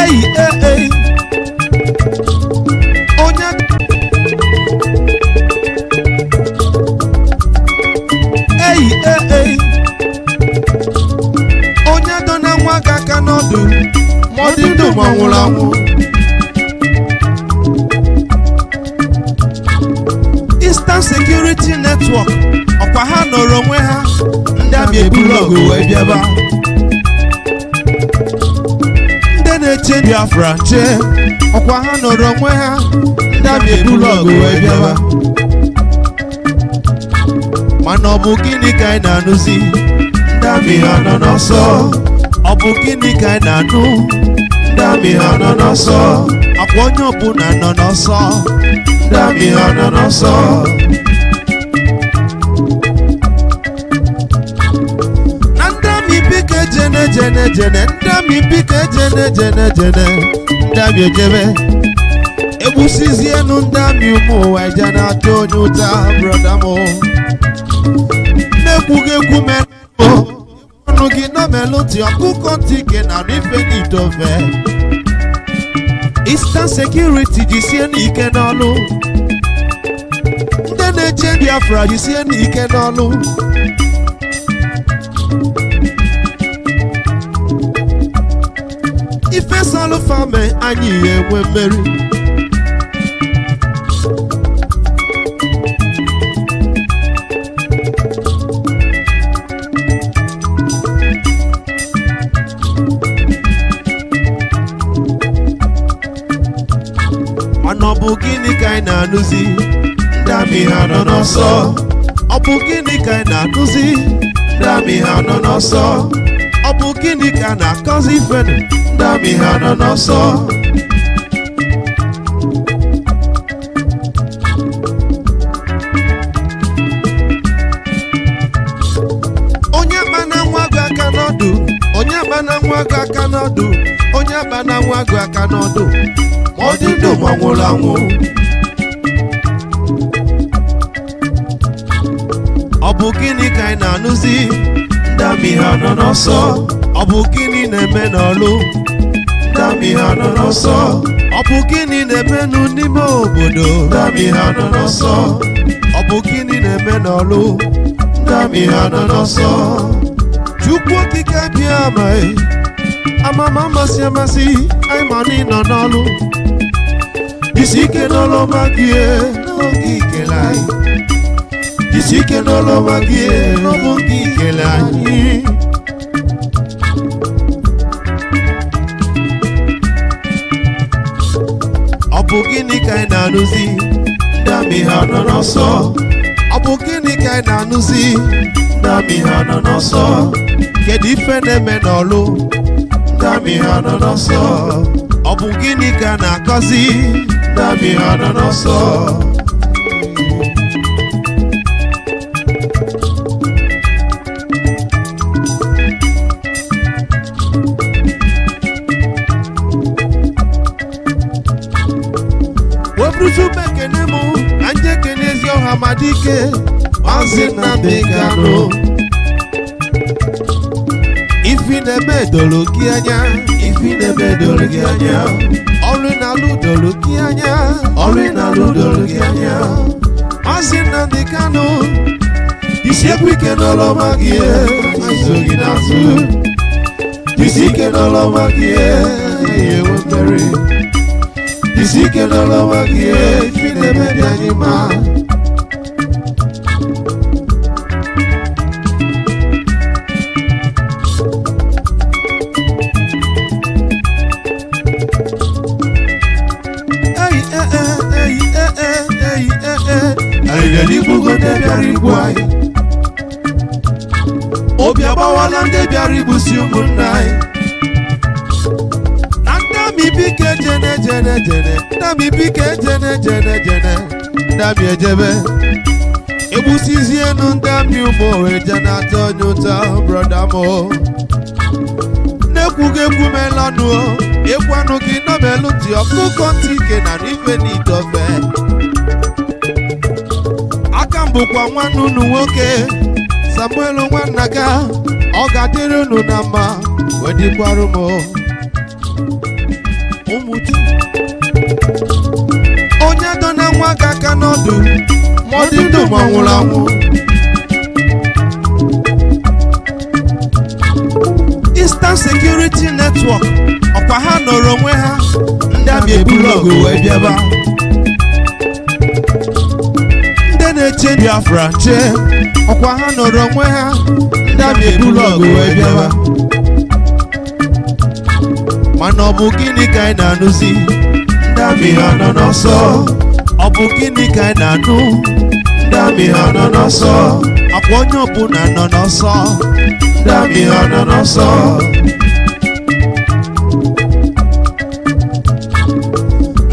Hey, hey, hey. Onya. Hey, hey, hey. Onya dona mwaga kanodu. Modindo mawulamu. Eastern Security Network. Okwa ha noro onwe ha. Ndabi ebulogo we biaba. Ndeneche Biafra che. Okwa ha noro onwe ha. Ndabi ebulogo we biaba. Mana ọ bụ gịnị ka anyị na-anụzi? Ndabi ha nọ n'ọsọ. Ọ bụ gịnị ka anyị na-anụ? Ndabi ha nọ n'ọsọ. Akwa onye ọbụla nọ n'ọsọ. Ndabi ha nọ n'ọsọ. Na ndami bike jene jene jene. Ndami bike jene jene jene. Ndabi ejebe. Ebusizienu ndami ụmụ ụwa eje na-atụ onye ụta brọda mụ. Nekwugekwu melụ ọnụ gị na melụ ti ọkụkọ ntike na ife n'idofe. Eastern Security jisie n'ike n'ọlụ. Ndị na-eche Biafra jisie n'ike n'ọlụ. Ife salụ fame anyị enwe mmeri. Ọ bụ gịnị ka anyị na-anụzi? Ndami ha nọ n'ọsọ. Ọ bụ gịnị ka anyị na-anụzi? Ndami ha nọ n'ọsọ. Ọ bụ gịnị ka a na-akọzi ifenu? Ndami ha nọ n'ọsọ. Onye kpana nwa gị aka n'ọdụ. Onye kpana nwa gị aka n'ọdụ. Onye kpana nwa gị aka n'ọdụ. Modindo mawulamu. Ọ bụ gịnị ka anyị na-anụzi? Ndami ha nọ n'ọsọ. Ọ bụ gịnị na-eme n'ọlụ? Ndami ha nọ n'ọsọ. Ọ bụ gịnị na-emenụ n'ime obodo? Ndami ha nọ n'ọsọ. Ọ bụ gịnị na-eme n'ọlụ? Ndami ha nọ n'ọsọ. Chukwu okike bịa amaghị. Amama amasị amasị anyị ma na ị nọ n'ọlụ. Isi ike n'ọlụ ọma gị n'oge ikele anyị. Isi ike n'ọlụ ọma gị n'oge ikele anyị. Ọ bụ gịnị ka anyị na-anụzi? Ndami ha nọ n'ọsọ. Ọ bụ gịnị ka anyị na-anụzi? Ndami ha nọ n'ọsọ. Kedu ife na-eme n'ọlụ? Ndami ha nọ n'ọsọ. Ọ bụ gịnị ka a na-akọzi? Ndami ha nọ n'ọsọ. Webrutu mekene mụ ka nje kenezi ọha madike Mazi Nnamdi Kanu. Ifi na-eme doro gị anya. Ifi na-eme doro gị anya. Ọrụ na-alụ doro gị anya. Ọrụ na-alụ doro gị anya. Mazi Nnamdi Kanu. Isi ekwu ike n'ọlụ ọma gị izo gị n'azụ. Isi ike n'ọlụ ọma gị enwe mmeri. Isi ike n'ọlụ ọma gị ifi na-eme dị anyị mma. Obi agbawala ndị bịara igbusi ụmụnna anyị. Na ndami bike jene jene jene. Ndami bike jene jene jene. Ndami ejebe. Egbusizienu ndami ụmụ eje na-atọ onye ụtọ brọda mụ. Nekwugekwu melanụ. Ekwanụ gị nọmelụ ntị ọkụkọ ntị ike na ife n'idofe. Aka m bụkwa nwanne unu nwoke Samuel Nwannaga. Ọ ga-adịrị unu na mma. Wedikwarụ m. nwa ga-aka n'ọdụ ma ọ dị ndụ ma ọ nwụrụ anwụ. Eastern Security Network ọkwa ha nọrọ onwe ha ndị amị ebulu ọgụ wee bịaba. Ndị na-eche Biafra nche ọkwa ha nọrọ onwe ha ndị amị ebulu ọgụ wee bịaba. Mana ọ bụ gịnị ka anyị na-anụzi? Ndị amị ha nọ n'ọsọ. Ọ bụ gịnị ka anyị na-anụ? Ndị amị ha nọ n'ọsọ. Akwa onye ọbụla nọ n'ọsọ. Ndị amị ha nọ n'ọsọ.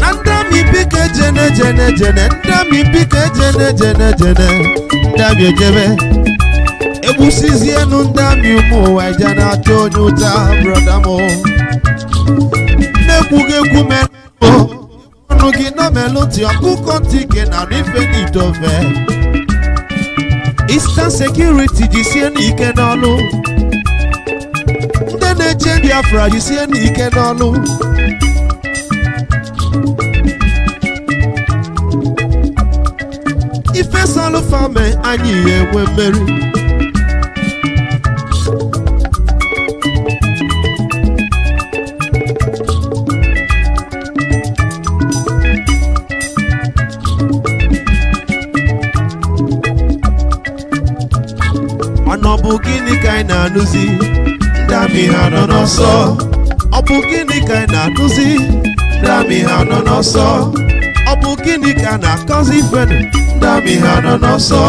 Na ndị amị biko ejene jene jene. Ndị amị biko ejene jene jene. Ndị amị ejebe egbusizienu ndị amị ụmụ ụwa eje na-atụ onye ụta brọda m. Na-ekwughị ekwu melụ ọnụ gị nọ melụ ntị ọkụkọ ntị ike na ife n'idofe. Eastern Security jisie n'ike n'ọlụ. Ndị na-eche Biafra jisie n'ike n'ọlụ. Ife salụ fame anyị enwe mmeri. Ọ bụ gịnị ka anyị na-anụzi? Ndị amị ha nọ n'ọsọ. Ọ bụ gịnị ka anyị na-anụzi? Ndị amị ha nọ n'ọsọ. Ọ bụ gịnị ka a na-akọzi ifenu? Ndị amị ha nọ n'ọsọ.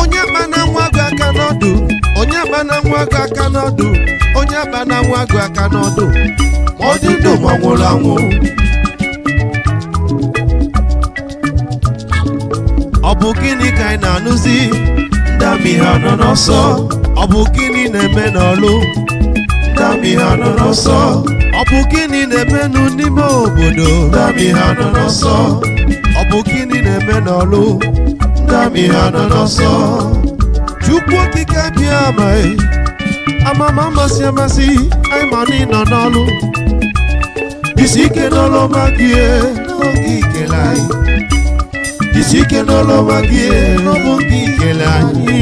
Onye kpana nwa gị aka n'ọdụ. Onye kpana nwa gị aka n'ọdụ. Onye kpana nwa gị aka n'ọdụ ma ọ dị ndụ ma ọ nwụrụ anwụ. Ọ bụ gịnị ka anyị na-anụzi? Ndị amị ha nọ n'ọsọ. Ọ bụ gịnị na-eme n'ọlụ? Ndị amị ha nọ n'ọsọ. Ọ bụ gịnị na-emenụ n'ime obodo? Ndị amị ha nọ n'ọsọ. Ọ bụ gịnị na-eme n'ọlụ? Ndị amị ha nọ n'ọsọ. Chukwu okike abịa amaghị amama amasị amasị anyị ma na ịnọ n'ọlụ. Jisi ike n'ọlụ ọma gị n'oge ikele anyị. Jisi ike n'ọlụ ọma gị n'oge ikele anyị.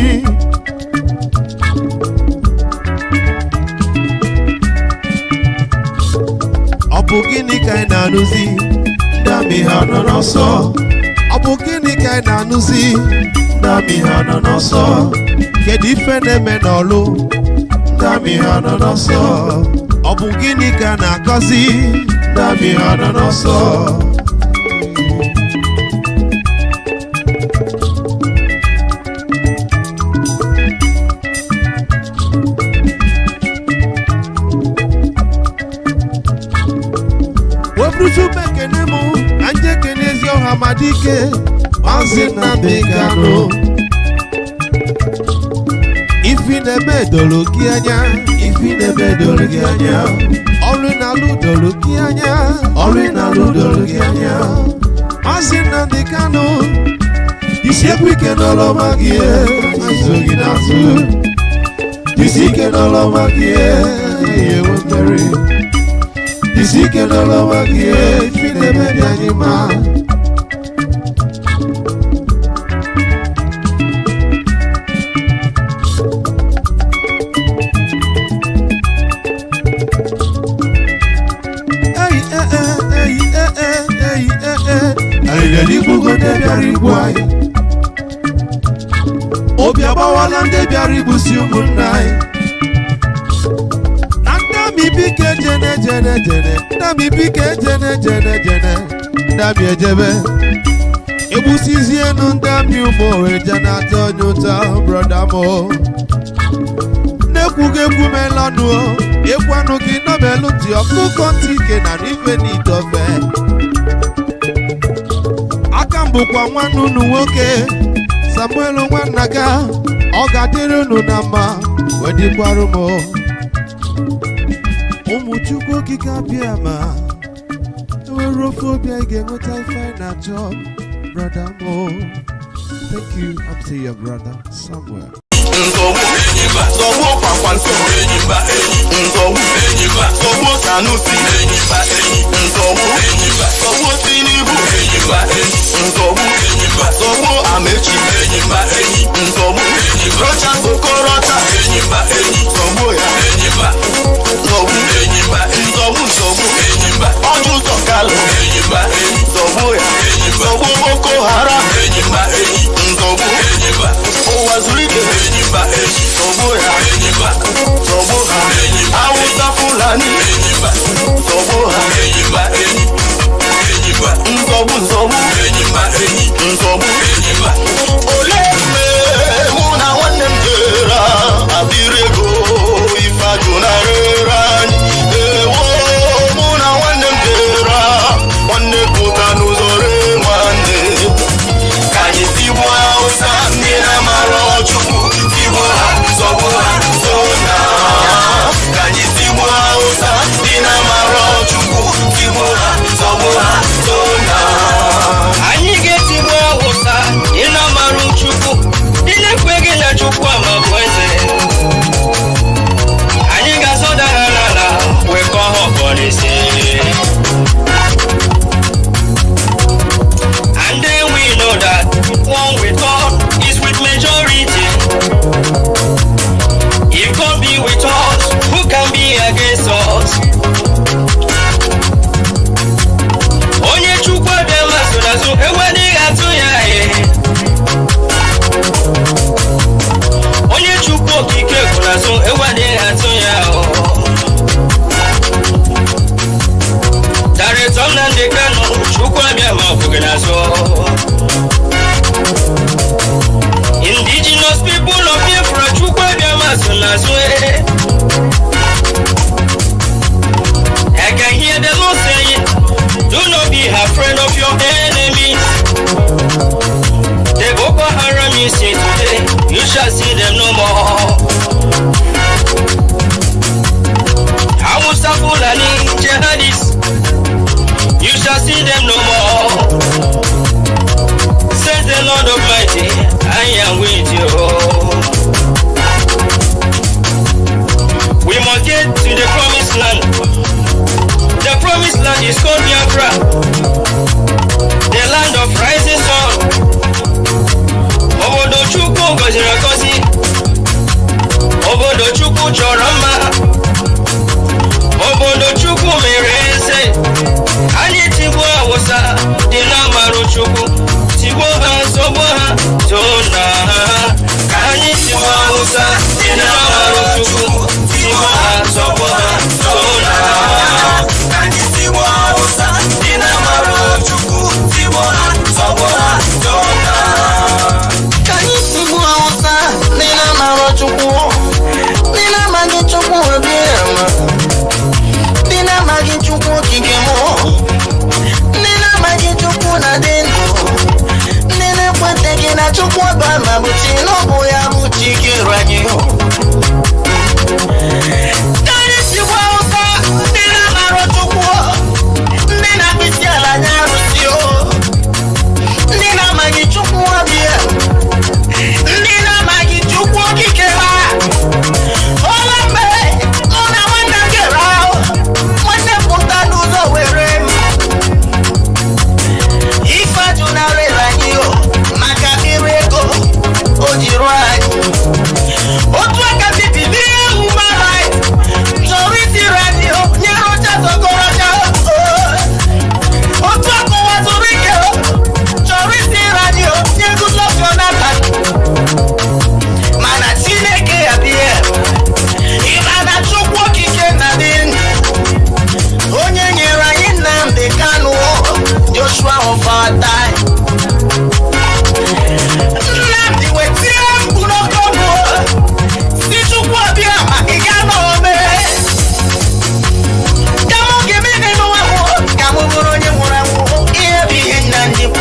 Ọ bụ gịnị ka anyị na-anụzi? Ndị amị ha nọ n'ọsọ. Ọ bụ gịnị ka anyị na-anụzi? Ndị amị ha nọ n'ọsọ. Kedu ife na-eme n'ọlụ? Ndị amị ha nọ n'ọsọ. Ọ bụ gịnị ka a na-akọzi? Ndị amị ha nọ n'ọsọ. Webrutu bekene mụ anje kenezi ọha madike Mazi Nnamdi Kanu. Ifi na-eme doro gị anya. Ifi na-eme doro gị anya. Ọrụ na-alụ doro gị anya. Ọrụ na-alụ doro gị anya. Mazi Nnamdi Kanu jisiekwu ike n'ọrụ ọma gị azụ gị n'azụ. Jisi ike n'ọrụ ọma gị enwe mmeri. Jisi ike n'ọrụ ọma gị ifi na-eme dị anyị mma. Obi agbawala ndị bịara igbusi ụmụnna anyị. Na ndị amị biko ejene jene jene. Ndị amị biko ejene jene jene. Ndị amị ejebe egbusizienu ndị amị ụmụ eje na-ata onye ụta brọda m. Na-ekwughị ekwu melanụ ekwanụ gị nọbelụ ntị ọkụkọ ntị ike na n'ife n'idofe. Aka m bụkwa nwanne unu nwoke Samuel nwanna ga. Ọ ga-adịrị unu na mma wee dịkwara m. Ụmụ Chukwu okike abịa ma enwere ofe obi anyị ga-enweta ife anyị na-achọ brother mo. Thank you. I'm to your brother Samuel. Zọgbu Kwakwanso Nzọgbu Zọgbu Sanusi Nzọgbu Zọgbu Tinubu Nzọgbu Zọgbu Amechi Nzọgbu Rochas Okorocha Zọgbu ya Nzọgbu Nzọgbu Ọjụ Ụzọ Kalụ Zọgbu ya Zọgbu Boko Haram Nzọgbu Ụwa zuru ike Zọgbu ya Zọgbu ha Awụsa Fulani Zọgbu ha Nzọgbu Nzọgbu Ole mgbe mụ na nwanne m jere abịrị ego ife ajụ narịrị anyị ewo mụ na nwanne m jere nwanne pụta n'ụzọ ree nwanne ka anyị tigbuo Hausa ndị na-amara Chukwu tigbuo ha zọgbu ha zona ka anyị tigbuo Hausa ndị na-amara Chukwu tigbuo ha zọgbu ha zona anyị ga-etigbu Hausa ndị na-amara Chukwu ndị na-ekweghị na Chukwu ama bụ eze anyị ga-azọda ha n'ala wee kọọ ha ọkpọrịsị. And then we know that one with God is with majority. If God be with us, who can be against us? Onye Chukwu abịa masị n'azụ enweghị atụ ya onye Chukwu okike kwụ n'azụ enweghị atụ ya Mazi Nnamdi Kanu Chukwu abịa ma ọ bụghị n'azụ. Indigenous people of Biafra Chukwu abịa masị n'azụ I can hear the Lord saying, do not be afraid of your enemies. The Boko Haram you see today, you shall see them no more. Hausa Fulani jihadists, you shall see them no more. Says the Lord Almighty, I am with you. We must get to the promised land. The promised land is called Biafra, the land of rising sun. Obodo Chukwu gọziri agọzi, obodo Chukwu chọrọ mma, obodo Chukwu mere eze. Anyị tigbuo Hausa dị na-amara Chukwu, tigbuo ha zọgbuo ha zona ha. Ka anyị tigbuo Hausa dị na-amara Chukwu, tigbuo ha zọgbuo ha zona ha. Ka anyị tigbuo Hausa dị na-amara Chukwu, tigbuo ha zọgbuo ha zona ha. Ka anyị tigbuo Hausa ndị na-amara Chukwu ndị na-amaghị Chukwu obi ama ndị na-amaghị Chukwu okike mụ ndị na-amaghị Chukwu na dị ndụ ndị na-ekweteghị na Chukwu ọba ma bụ chi n'ọbụ ya bụ chi kere anyị. Ka anyị tigbuo Hausa ndị na-amara Chukwu ndị na-akpịsị ala anya arụsị ndị na-amaghị Chukwu obi ndị na-amaghị Chukwu okike ha. Ole mgbe mụ na nwanne m kere ahụ nwanne pụta n'ụzọ were m ife ajụ narịrị anyị maka ire ego o ji rụọ anyị. Otu aka bibi n'ihe human rights chọrọ itiri anyị nye Rochas Okorocha. Otu akụwa zuru ike chọrọ itiri anyị nye Goodluck Jonathan. Mana Chineke ya bịa ịma na Chukwu okike na dị onye nyere anyị Nnamdi Kanu Joshua of our time. Nnamdi wetie mkpu n'ọkọnụ si Chukwu abịa ma ị ga n'ome ka mụ ga-eme n'elu ahụ ka mụ bụrụ onye nwụrụ anwụ. Ihe bụ ihe Nnamdi bụ.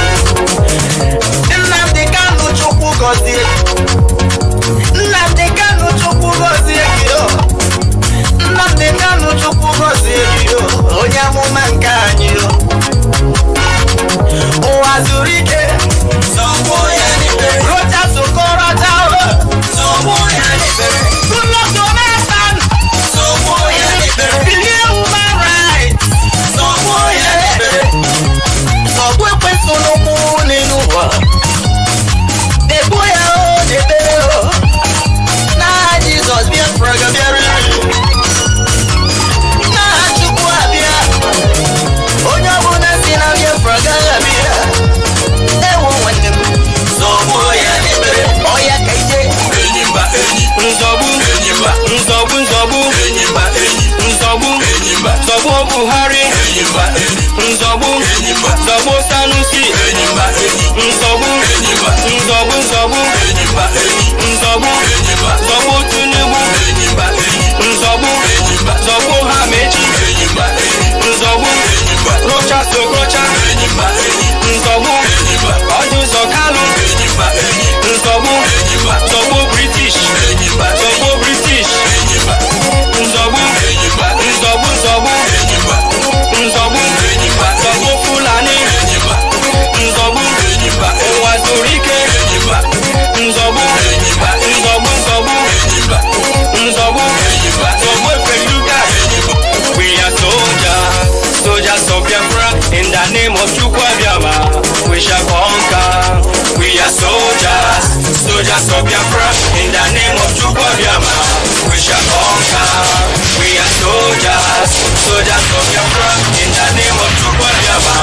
Nnamdi Kanu Chukwu gọzie, Nnamdi Kanu Chukwu gọzie gị Nnamdi Kanu Chukwu gọzie gị onye amụma nke anyị. Ụwa zuru ike Rochas Okorocha zọgbuo ya n'ikpere nzọgbu nzọgbu nzọgbu nzọgbu Tinubu nzọgbu nzọgbu ha mechi nzọgbu rocha sokrocha nzọgbu ọdụzọ Kanu nzọgbu nzọgbu British nzọgbu British nzọgbu nzọgbu nzọgbu nzọgbu nzọgbu Fulani nzọgbu ụwa zuru ike nzọgbu nzọgbu nzọgbu nzọgbu nzọgbu Efeluga. We are soldiers of Biafra in the name of Chukwuabiama. We shall conquer. We are soldiers of Biafra in the name of Chukwuabiama. We shall conquer. We are soldiers of Biafra in the name of Chukwuabiama.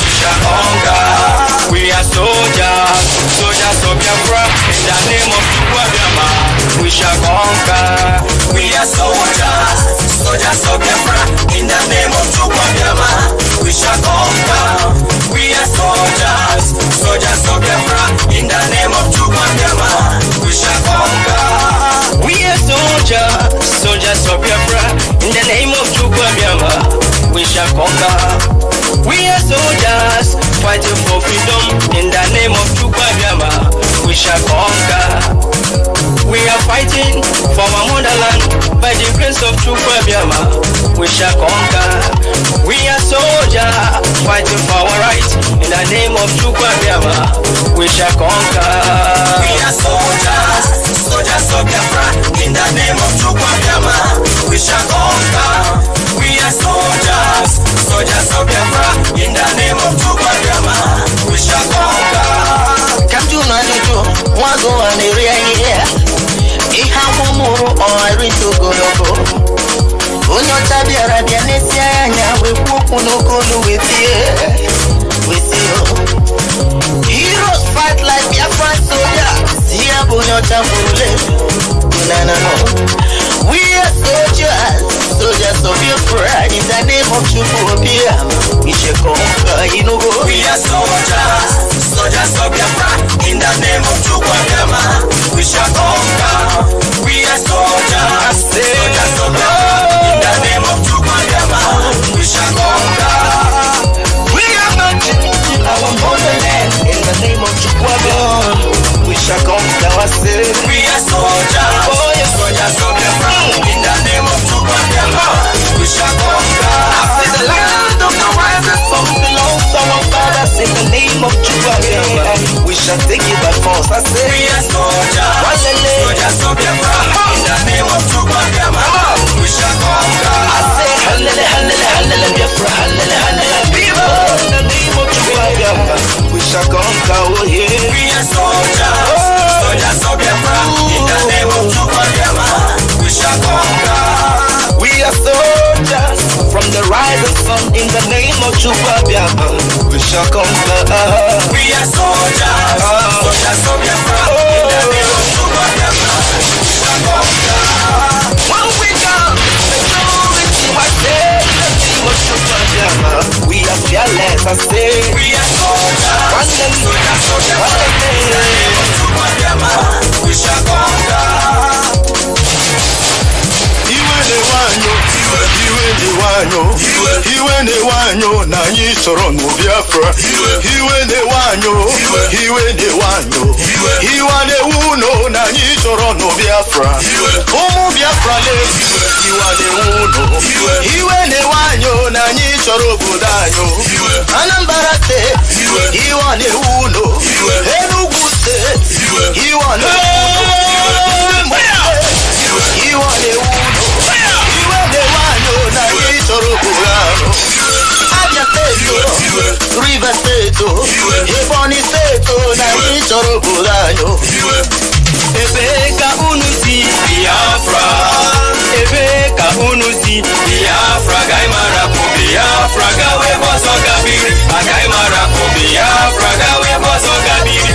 We shall conquer. We are soldiers of Biafra in the name of Chukwuabiama. We shall conquer. We are soldiers of Biafra in the name of Chukwuabiama. We shall conquer. We are soldiers of Biafra in the name of Chukwuabiama. We shall conquer. We are soldiers of Biafra in the name of Chukwuabiama. We shall conquer. We are soldiers fighting for freedom in the name of Chukwuabiama. We shall conquer. We are fighting for our motherland by the grace of Chukwuabiama. We shall conquer. We are soldiers fighting for our rights in the name of Chukwuabiama. We shall conquer. We are soldiers of Biafra in the name of Chukwuabiama. We shall conquer. We are soldiers of Biafra in the name of Chukwuabiama. We shall conquer. Come to Nanujo, one go on the area. Ihamumuru or Ritogologo. Unyo tabiara bianesia nya we kukunokolu with you. Heroes fight like Biafran soldiers. Here bunyo tambule. We are soldiers of Biafra in the name of Chukwuabiama. We shall conquer. We are soldiers of Biafra in the name of Chukwuabiama. We shall conquer. We are soldiers of Biafra in the name of Chukwuabiama. We shall conquer. We are marching to our motherland in the name of Chukwuabiama. We shall conquer. We are soldiers of Biafra in the name of Chukwuabiama. We shall conquer. The land of the rising sun belongs to our fathers in the name of Chukwuabiama. We shall take it by force. We are soldiers of Biafra in the name of Chukwuabiama. We shall conquer. Hallelujah, hallelujah, Biafra, hallelujah, people in the name of Chukwuabiama. We shall conquer. Oh yeah. We are soldiers of Biafra in the name of Chukwuabiama. We shall conquer. We are soldiers from the rising sun in the name of Chukwuabiama. We shall conquer. We are soldiers of Biafra in the name of Chukwuabiama. We shall conquer. When we come, majority was there in the name of Chukwuabiama. We are fearless, I say. We are soldiers of Biafra in the name of Chukwuabiama. We shall conquer. Iwe ne wanyo na nyi soro no Biafra. Iwe ne wanyo Iwa ne uno na nyi soro no Biafra. Omu Biafra le iwa ne uno. Iwe ne wanyo na nyi soro budanyo. Anambra te iwa ne uno. Enugu te iwa ne uno. Iwa ne uno. Abia State, River State, Ebonyi State, na ichoro bulanyo. Ebe ka unu si Biafra, ebe ka unu si Biafra, gai mara po Biafra, gawe bozo gabiri, gai mara po Biafra, gawe bozo gabiri.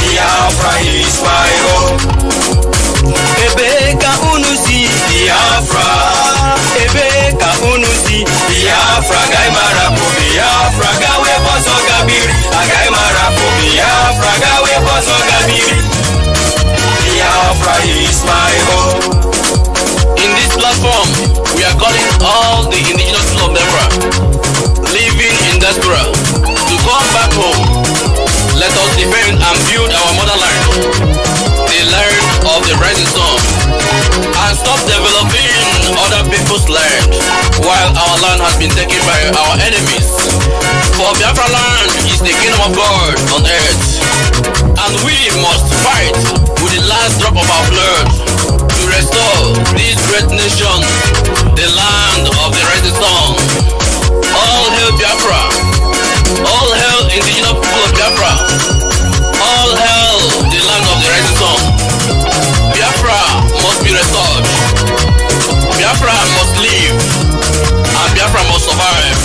Biafra is my home. Ebe ka unu si Biafra, ebe ka unu si Biafra, gai mara po Biafra, gawe bozo gabiri, gai mara po Biafra. Biafra gawe bozo gabiri. Biafra is my home. In this platform, we are calling all the indigenous people of Biafra living in diaspora to come back home. Let us defend and build our motherland, the land of the rising sun, and stop developing other people's land while our land has been taken by our enemies. For Biafra land is the kingdom of God on earth, and we must fight with the last drop of our blood to restore this great nation, the land of the rising sun. All hail Biafra! All hail indigenous people of Biafra! All hail the land of the rising sun! Biafra must be restored. Biafra must live, and Biafra must survive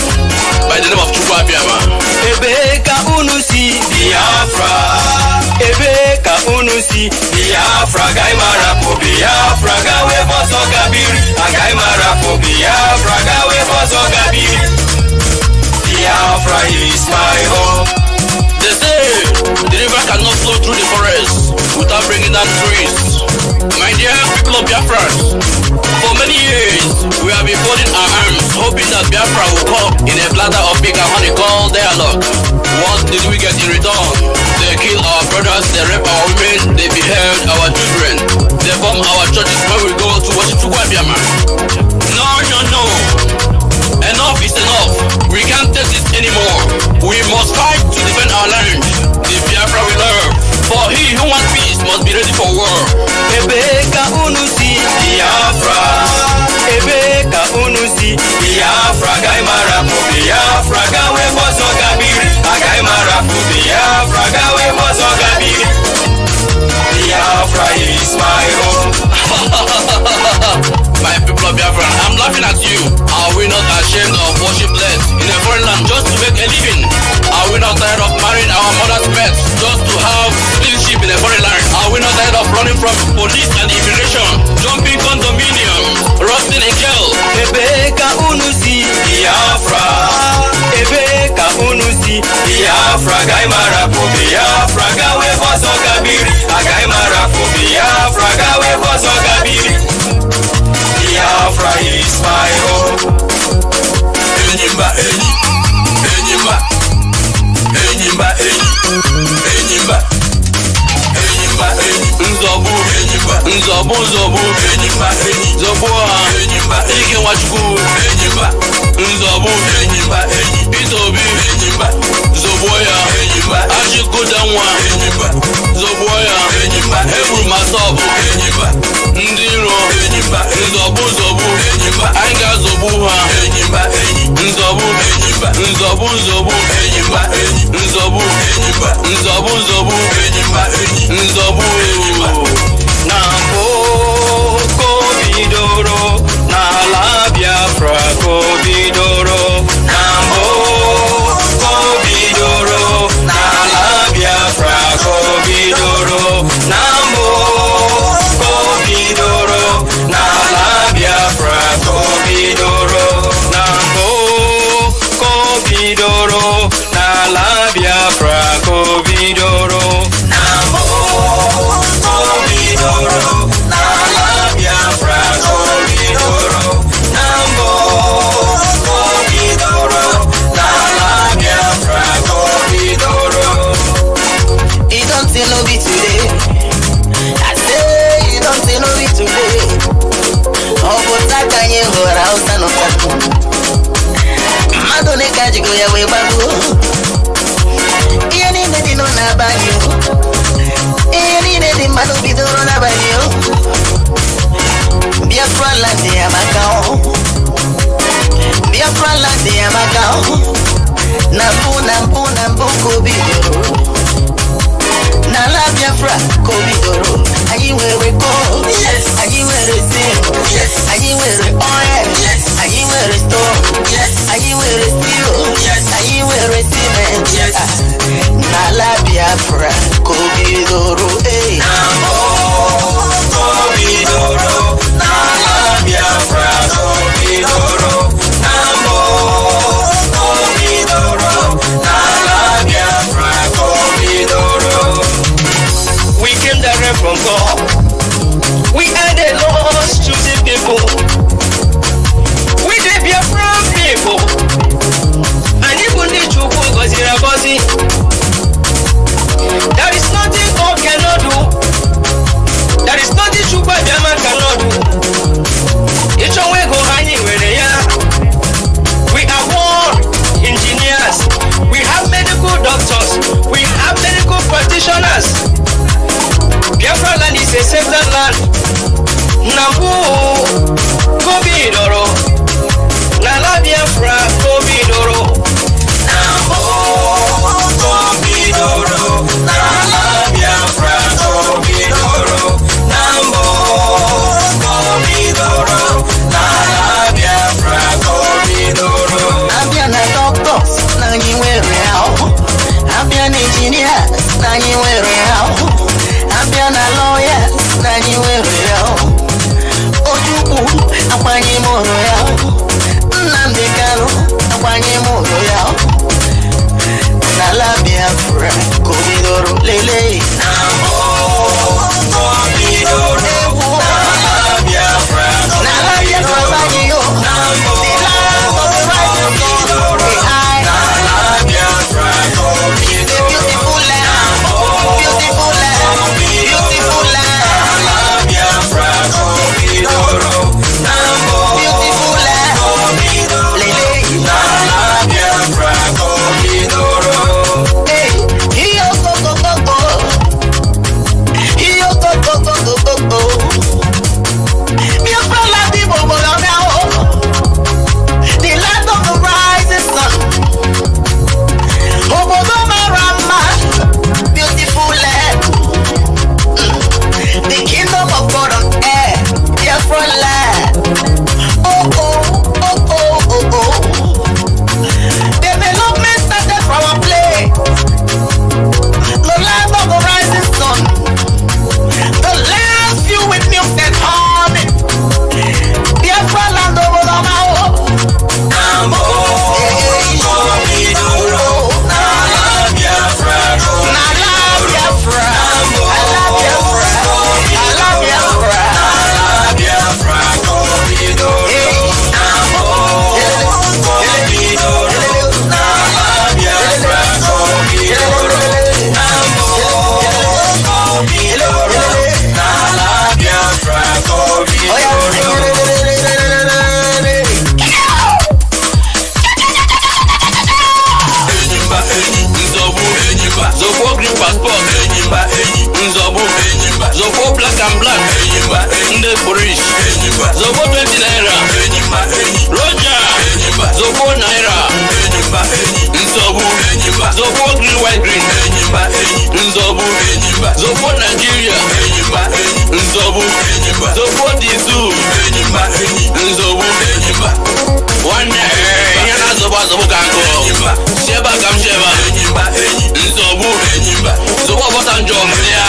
by the name of Chukwu Abiyama. Ebe ka unu si Biafra, ebe ka unu si Biafra, gai marapo Biafra, gawe bozo gabiri, gai marapo Biafra, gawe bozo gabiri. Biafra is my home. They say the river cannot flow through the forest without bringing down trees. My dear people of Biafra, for many years we have been folding our arms, hoping that Biafra will come in a platter of big and honey called dialogue. What did we get in return? They kill our brothers, they rape our women, they behead our children, they bomb our churches when we go to worship Chukwu Abiyama. No, no, no. Enough is enough. We can't take this anymore. We must fight to defend our land, the Biafra we love. For he who wants peace must be ready for war. Ebe ka unu si Biafra, ebe ka unu si Biafra, gai marapu Biafra, gawe bozo gabiri, gai marapu Biafra, gawe bozo gabiri. Biafra is my home. My people of Biafra, I'm laughing at you. Are we not ashamed of worship less in a foreign land just to make a living? Are we not tired of marrying our mother's pets just to have citizenship in a foreign land? Are we not tired of running from police and immigration, jumping condominiums, rotting in jail? Ebe ka unu si Biafra, ebe ka unu si Biafra, gai marapo Biafra, gawe bozo gabiri, gai marapo Biafra, gawe bozo gabiri. Biafra is my home. Enyimba enyi, enyimba, enyimba enyi, enyimba, enyimba enyi. Nzobu, enyimba, nzobu, nzobu, enyimba enyi. Zobu ha, enyimba, ike wachukwu, enyimba, nzobu, enyimba enyi. Itobi, enyimba, zobu ya, enyimba, achikuda nwa, enyimba, zobu ya, enyimba, eburu masobu, enyimba, ndiro, enyimba, nzobu, nzobu, enyimba, anyị ga-azọgbu ha, enyimba, enyi, nzobu, enyimba, nzobu, nzobu, enyimba, enyi, nzobu, enyimba, nzobu, nzobu, enyimba, enyi, nzobu, enyimba. Na mbụ kobidoro n'ala Biafra kobidoro, na mbụ kobidoro n'ala Biafra kobidoro, na mbụ kobidoro n'ala Biafra kobidoro, na mbụ kobidoro n'ala Biafra kobidoro, na mbụ kobidoro n'ala Biafra kobidoro, na mbụ kobidoro n'ala Biafra kobidoro. It don't say no be today. I say it don't say no be today. Obotaka nye hora usano kaku. Mado ne kajigo ya webago. Iye ni ne dino na banyo. Iye ni ne di manu bidoro na banyo. Biafra lande ya makao. Biafra lande ya makao. Nambu kobidoro. Nala Biafra kobidoro. Ayi wewe go. Ayi wewe sing. Ayi wewe oil. Ayi wewe stone. Ayi wewe steel. Ayi wewe cement. Nala Biafra kobidoro. Nambo kobidoro. Nala Biafra kobidoro. Nambo kobidoro. Nala Biafra kobidoro. from God. We are the Lord's chosen people. We the Biafran people. And even the Chukwu Gozira Gozi. There is nothing God cannot do. There is nothing Chukwu Biafran cannot do. Each one go anywhere they are. We are war engineers. We have medical doctors. We have medical practitioners. Biafra land is a settled land. Nambu Kobidoro. Nala Biafra Kobidoro. Nambu Kobidoro. Nala Biafra Kobidoro. Nambu Kobidoro. Nala Biafra Kobidoro. Abiana doctors, nanyi were out. Abiana engineers, nanyi were out. Abiana lawyers, nanyi were out. Ojukwu, akwanye moro ya. Nnamdi Kanu, akwanye moro ya. Nala Biafra, Kobidoro, lele. Nambu Kobidoro. Nala Biafra Kobidoro. Nala Biafra banye yo. The land of the righteous God. Nala Biafra Kobidoro. Beautiful land, beautiful land, beautiful land. Nala Biafra Kobidoro. Nambu Beautiful land, Kobidoro. lele. Nala Biafra Kobidoro. Hey, iyo go go go go, iyo go go go go go go. Biafra land di bobo now, the land of the rising sun. Obodo marama, beautiful land, the kingdom of God on earth, Biafra land. Oh oh oh oh oh oh. Development started from a place. The land of the rising sun. The land filled with milk and honey. Biafra land over the mountain. Nambu Kobidoro. Nala Biafra Nala Biafra. I love Biafra. I love Biafra. Nala Biafra Kobidoro. Nambu Kobidoro. Nala Biafra Kobidoro. Nambu Kobidoro. Nala Biafra Kobidoro. Enyimba enyi, nzọbụ enyimba, zọbụ green passport enyimba enyi, nzọbụ enyimba, zọbụ black and black enyimba enyi, ndị polish enyimba, zọbụ 20 naira enyimba enyi, roja enyimba, zọbụ naira enyimba enyi, nzọbụ enyimba, zọbụ green white green enyimba enyi, nzọbụ enyimba, zọbụ Nigeria enyimba enyi, nzọbụ enyimba, zọbụ dizu enyimba enyi, nzọbụ enyimba. Nwanne ihe na-azọbụ azọbụ ka nkụ Sheba kam sheba enyimba enyi, nzọbụ enyimba, zọbụ ọbọta njọ ya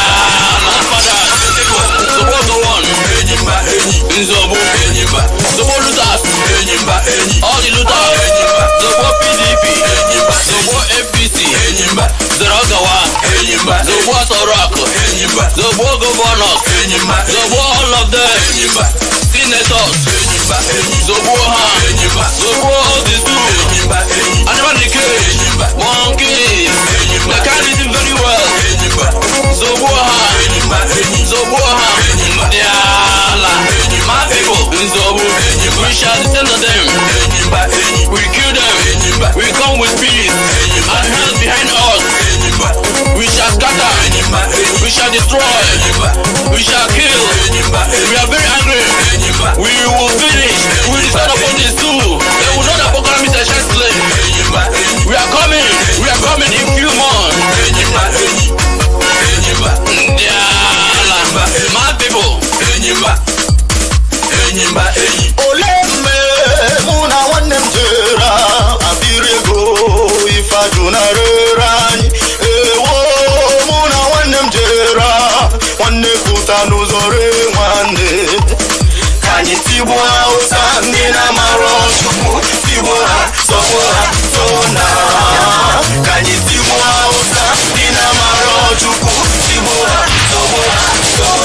na fada zọbụ ọzọ wọn enyimba enyi, nzọbụ enyimba, zọbụ lutas enyimba enyi, all the lutas enyimba, zọbụ PDP enyimba, zọbụ APC enyimba, zọrọ gawa enyimba, zọbụ ọsọrọk enyimba, zọbụ governors enyimba, zọbụ all of them enyimba, senators enyimba enyi, zọbụ ha enyimba, zọbụ all the two enyimba enyi, animal decay enyimba, monkeys they can't listen very well enyimba, zọbụ ha enyimba enyi, zọbụ ha enyimba, yala my people nzọbụ enyimba, we shall descend on them enyimba enyi, we kill them enyimba, we come with peace and hands behind us enyimba, we shall scatter enyimba enyi, we shall destroy enyimba, we shall kill enyimba, we are very angry enyimba, we will finish, we will stand upon this too, they will know that Boko Haram is a child's slave enyimba enyi, we are coming in few months enyimba enyi, enyimba yala my people enyimba enyimba enyi. Olemme mụ na nwanne m jere abịrị ego ife ajụ na rere anyị. Ewo mụ na nwanne m jere nwanne pụta n'ụzọ ree nwanne. Ka anyị tigbuo Hausa ndị na-amara Chukwu, tigbuo ha, zọgbuo ha, tona. Ka anyị tigbuo Hausa ndị na-amara Chukwu, tigbuo ha, zọgbuo ha, tona.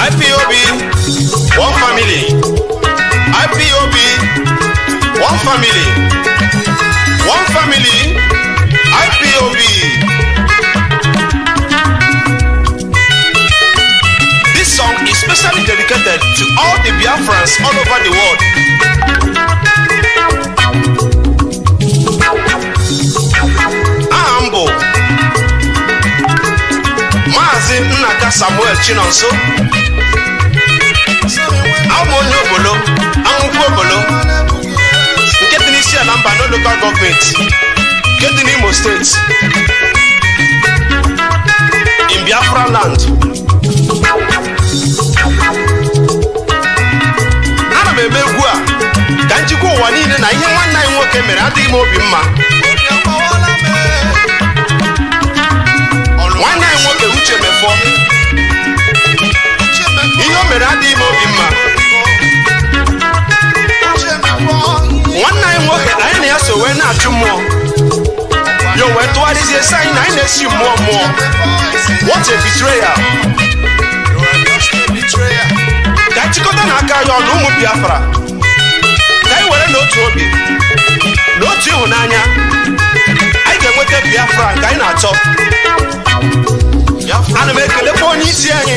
IPOB, one family. IPOB, dedicated to all the Biafrans all over the world. Aha m bụ Mazi Nnamdi Samuel Chinonso. Abụ onye Obolo, Anwụkwu Obolo, nke dị n'isi ala mba no local government, nke dị n'Imo State, in Biafra land. Ana m eme egwu a ka njikwa ụwa niile na ihe nwanne anyị nwoke mere adịghị m obi mma. Nwanne anyị nwoke Uche Mefọ, ihe o mere adịghị m obi mma. Nwanne anyị nwoke anyị na ya so wee na-achụ mmụọ, yo wee tụgharịzie sị anyị na anyị na-esi mmụọ mmụọ. What a betrayal! Ka anyị chịkọta n'aka ya ọnụ ụmụ Biafra, ka anyị were n'otu obi n'otu ịhụnanya anyị ga-enweta Biafra nke anyị na-achọ. Ana m ekelekwa onye isi anyị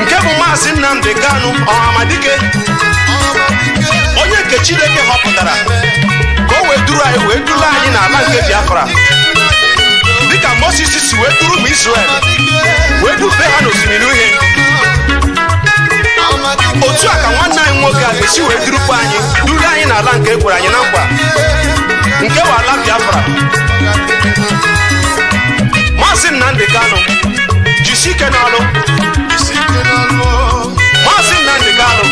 nke bụ Mazi Nnamdi Kanu Ọhamadike, onye nke Chineke họpụtara ka o wee duru anyị wee dula anyị n'ala nke Biafra, dịka Moses si wee duru ụmụ Israel wee dufe ha n'osimiri uhie. Otu a ka nwanne anyị nwoke a ga-esi wee durukwa anyị duru anyị n'ala nke e kwere anyị na nkwa, nke bụ ala Biafra. Mazi Nnamdi Kanu, jisi ike n'ọrụ. Mazi Nnamdi Kanu,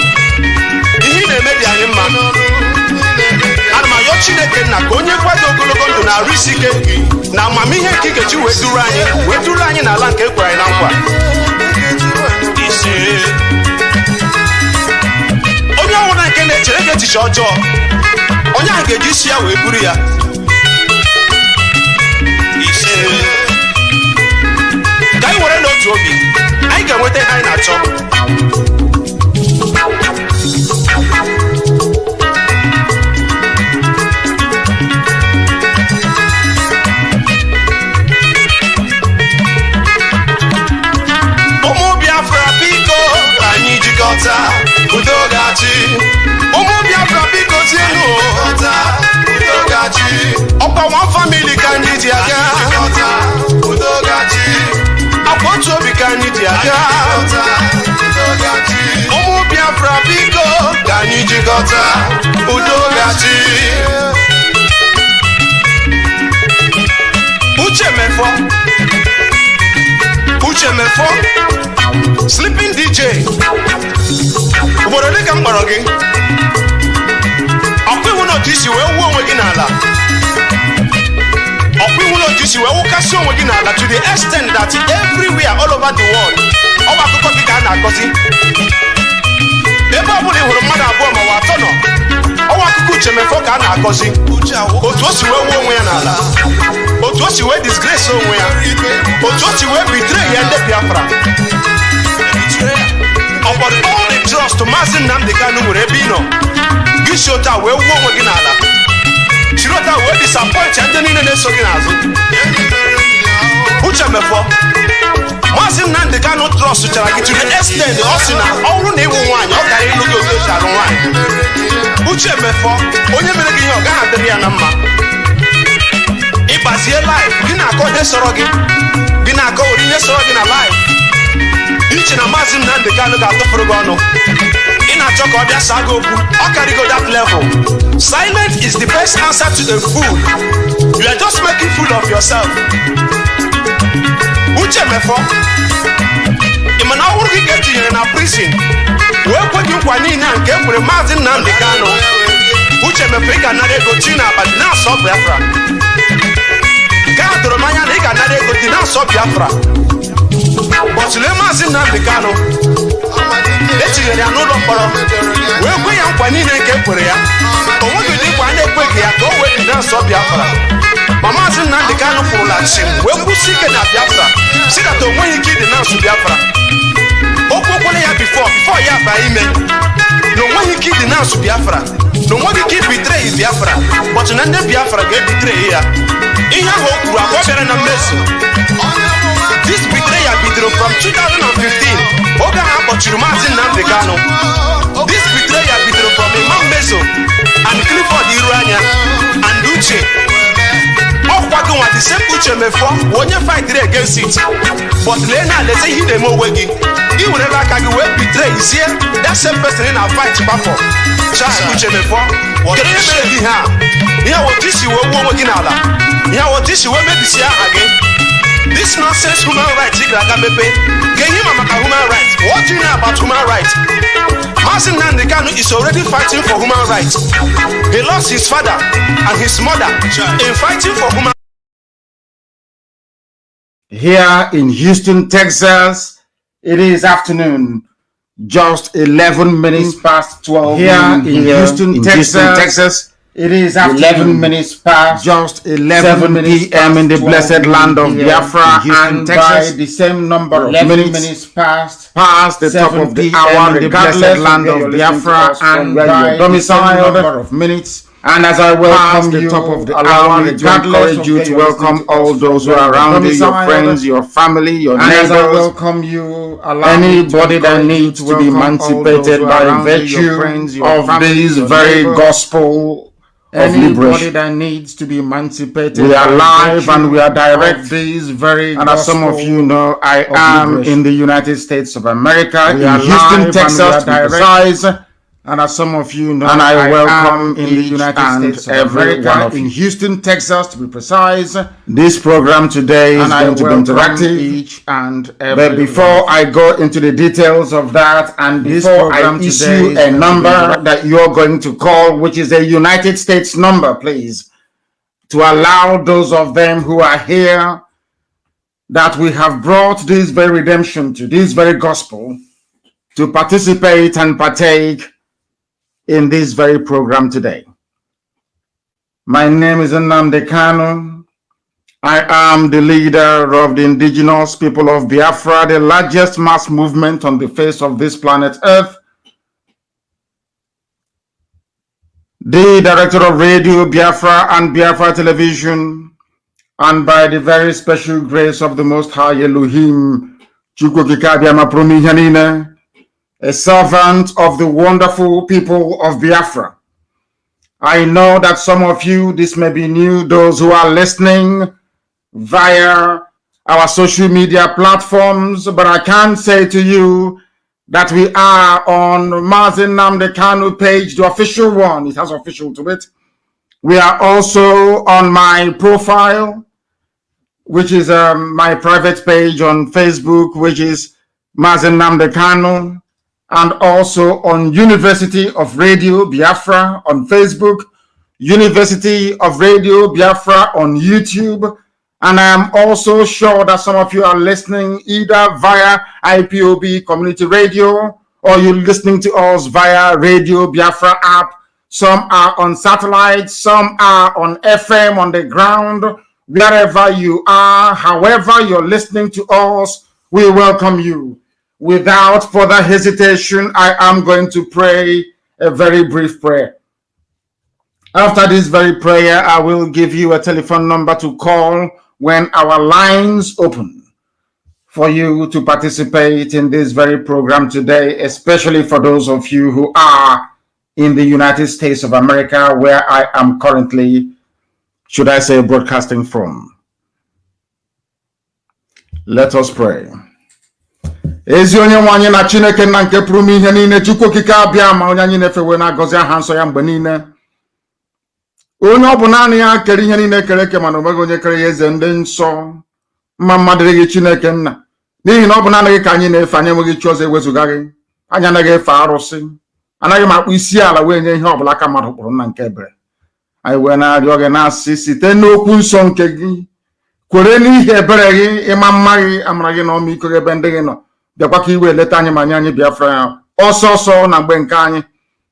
ihe ị na-eme dị anyị mma. Ana m ayọ Chineke nna ka onye kwado ogologo ndụ na arụ isi ike na amamihe nke ị ga-eji wee duru anyị n'ala nke e kwere anyị na nkwa. Onye ọbụla nke na-echere gị echiche ọjọọ, onye ahụ ga-eji isi ya wee buru ya. Ka anyị were n'otu obi anyị ga-enweta ihe anyị na-achọ. Ụmụ Biafra biko anyị jikọta, udo ga-achị. Ụmụ Biafra biko tienụ, udo ga-achị. Ọkwa one family ka anyị ji aga, udo ga-achị. Akwa otu obi ka anyị ji aga, udo ga-achị. Ụmụ Biafra biko ka anyị jikọta, udo ga-achị. Uche Mefọ, Uche Mefọ, Sleeping DJ, ugboro ole ka m kpọrọ gị? Ọkwa ihu na otu isi wee wuo onwe gị n'ala, ọkwa ihu na otu isi wee wụkasị onwe gị n'ala to the extent that everywhere all over the world ọ bụ akụkọ gị ka a na-akọzi. Ebe ọ bụla ị hụrụ mmadụ abụọ ma ọ bụ atọ nọ, ọwa akụkọ Uche Mefọ ka a na-akọzi. Otu o si wee wuo onwe ya n'ala, otu o si wee disgrace onwe ya, otu o si wee betray ya ndị Biafra. Upon all the trust Mazi Nnamdi Kanu nwere ebe ị nọ, gị si otu a wee wuo onwe gị n'ala, chiri otu a wee disappoint ya ndị niile na-eso gị n'azụ. Uche Mefọ, Mazi Nnamdi Kanu trust chara gị to the extent ọ sị na ọ bụrụ na ịwụ nwaanyị ọ gara ịlụ gị otu esi alụ nwaanyị. Uche Mefọ, onye mere gị ihe ọ gaghị adịrị ya na mma. Ịbazie life gị na-akọ ihe sọrọ gị, gị na-akọ ori ihe sọrọ gị na life. Iche na Mazi Nnamdi Kanu ga-atụfuru gị ọnụ, ị na-achọ ka ọ bịa saa gị okwu, ọ karịgo that level. Silence is the best answer to a fool. You are just making fool of yourself. Uche Mefọ, ị ma na ọ bụrụ gị ka etinyere na prison wee kwe gị nkwa niile nke e kwere Mazi Nnamdi Kanu, Uche Mefọ ị ga-anara ego chi na abalị na-asọ Biafra. Nke a doro m anya na ị ga-anara ego dị na-asọ Biafra. Bọtụle Mazi Nnamdi Kanu etinyere ya n'ụlọ mkpọrọ wee kwe ya nkwa niile nke e kwere ya. O nweghị ụdị nkwa a na-ekweghị ya ka o wee dị na-asọ Biafra. Ma Mazi Nnamdi Kanu kwurula chim wee kwụsị ike na Biafra, si na o nweghị ike ịdị na-asụ Biafra. O kwekwere ya bifo ya baa ime na o nweghị ike ịdị na-asụ Biafra, na o nweghị ike ibitreyi Biafra, bọtụ na ndị Biafra ga-ebitreyi ya. Ihe ahụ o kwuru akwa bịara na mmezu. This betrayal bidoro from 2015 egbuchiri Mazi Nnamdi Kanu. This betrayal bitere from Imam Bezo and Clifford Iruanya and Uche. Okwago the same Uche Mefo onye fight against it. But Lena let's say he demo wegi. He will never can we betray is here. That same person in a fight back up. Just Uche Mefo. What is it here? Here what this you were working out. Here what this you were maybe see again. This nonsense human rights, can you make human rights? What do you know about human rights? Mazi Nnamdi Kanu is already fighting for human rights. He lost his father and his mother in fighting for human rights. Here in Houston, Texas, it is afternoon, just 11 minutes past 12. Here in Houston, Texas. It is 11 minutes past just 11 p.m. in the blessed land of Biafra and Texas. By the same number of minutes past the top of the hour in the blessed land of Biafra and by domiciled number of minutes. And as I welcome you, top of the hour, to encourage you to welcome all those who are around you, your friends, your family, your neighbors. As I welcome you, anybody that needs to be emancipated by virtue of this very gospel. Anybody that needs to be emancipated. We are live and we are direct. And as some of you know, I am in the United States of America, in Houston, Texas, to be precise. And as some of you know, and I welcome in the United States of America, in Houston, Texas, to be precise. This program today is going to be interactive. Each and every but before I go into the details of that, and before I issue a number that you're going to call, which is a United States number, please, to allow those of them who are here that we have brought this very redemption to this very gospel to participate and partake in this very program today. My name is Nnamdi Kanu. I am the leader of the indigenous people of Biafra, the largest mass movement on the face of this planet Earth. The director of Radio Biafra and Biafra Television, and by the very special grace of the Most High Elohim, a servant of the wonderful people of Biafra. I know that some of you, this may be new, those who are listening via our social media platforms, but I can say to you that we are on Mazi Nnamdi Kanu page, the official one. It has official to it. We are also on my profile, which is my private page on Facebook, which is Mazi Nnamdi Kanu. And also on University of Radio Biafra on Facebook, University of Radio Biafra on YouTube. And I am also sure that some of you are listening either via IPOB Community Radio or you're listening to us via Radio Biafra app. Some are on satellite, some are on FM on the ground. Wherever you are, however you're listening to us, we welcome you. Without further hesitation, I am going to pray a very brief prayer. After this very prayer, I will give you a telephone number to call when our lines open for you to participate in this very program today, especially for those of you who are in the United States of America, where I am currently, should I say, broadcasting from. Let us pray. Ezi onye nwanyị na Chineke na nke pụrụ ihe niile Chukwu okike abịa ma onye anyị na-efewe na-agọzi aha nsọ ya mgbe niile. Onye ọ bụ naanị ya kere ihe niile kere eke mana omega onye kere ya eze ndị nsọ mma mmadụ gị Chineke nna n'ihi na ọ bụ naanị gị ka anyị na-efe anyị enweghị chi ọzọ ewezuga gị anyị anaghị efe arụsị anaghị m akpụ isi ala wee nye ihe ọbụla ka mmadụ kpụrụ nna nke ebere anyị wee na-arịọ gị na-asị site n'okwu nsọ nke gị kwere n'ihe ebere gị ịma mma gị amara gị na ọmịiko gị ebe ndị gị nọ bịakwa ka iwe leta anyị ma nye anyị Biafra ya ọsọ na mgbe nke anyị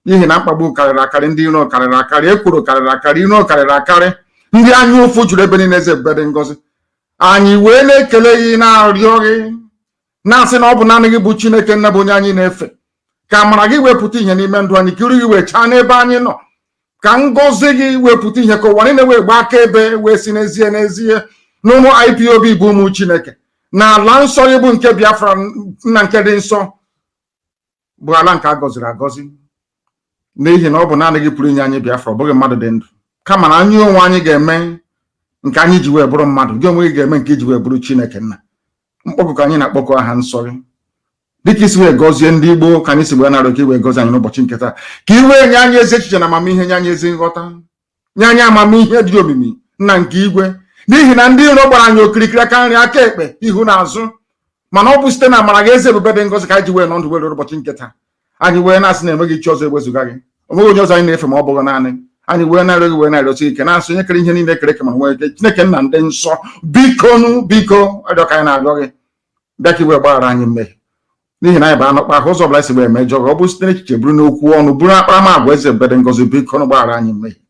n'ihi na mkpagbu karịrị akarị ndị iro karịrị akarị ekworo karịrị akarị iro karịrị akarị ndị anya ụfụ juru ebe niile eze ebube dị ngọzi anyị wee na-ekele gị na-arịọ gị na-asị na ọ bụ naanị gị bụ Chineke nna bụ onye anyị na-efe ka amara gị wepụta ihe n'ime ndụ anyị ka iru gị wee chaa n'ebe anyị nọ ka ngọzi gị wepụta ihe ka ụwa niile wee gba aka ebe wee si n'ezie n'ụmụ IPOB bụ ụmụ Chineke na ala nsọ gị bụ nke Biafra nna nke dị nsọ bụ ala nke a gọziri agọzi n'ihi na ọ bụ naanị gị pụrụ inye anyị Biafra, ọ bụghị mmadụ dị ndụ, kama na anyị onwe anyị ga-eme nke anyị ji wee bụrụ mmadụ, gị onwe gị ga-eme nke iji wee bụrụ Chineke nna. Mkpọkụ ka anyị na-akpọkọ aha nsọ gị dịka isi wee gọzie ndị Igbo ka anyị si wee narị ka i wee gọzie anyị n'ụbọchị nke taa, ka i wee nye anyị ezi echiche na amamihe, nye anyị ezi nghọta, nye anyị amamihe dị omimi nna nke igwe, n'ihi na ndị iro gbara anyị okirikiri aka nri aka ekpe ihu na azụ, mana ọ bụ site na amara gị ezi ebube dị ngọzi ka anyị ji wee nọ ndụ were ụbọchị nke taa. Anyị wee na-asị na enweghị chi ọzọ ewezụga gị, onweghị onye ọzọ anyị na-efe ma ọ bụghị naanị anyị wee narị gị wee narịọsi ike na-asụ onye kere ihe niile kere eke ma nwee ike Chineke nna ndị nsọ, biko arịọ ka anyị na-arịọ gị bịa ka iwee gbaghara anyị mmehie, n'ihi na anyị bụ anụkpa ahụ ụzọ ọbụla si wee mejọ gị, ọ bụ site n'echiche bụrụ n'okwu ọnụ bụrụ akparamagwa eze ebube dị ngọzi, biko nụ gbaghara anyị mmehie.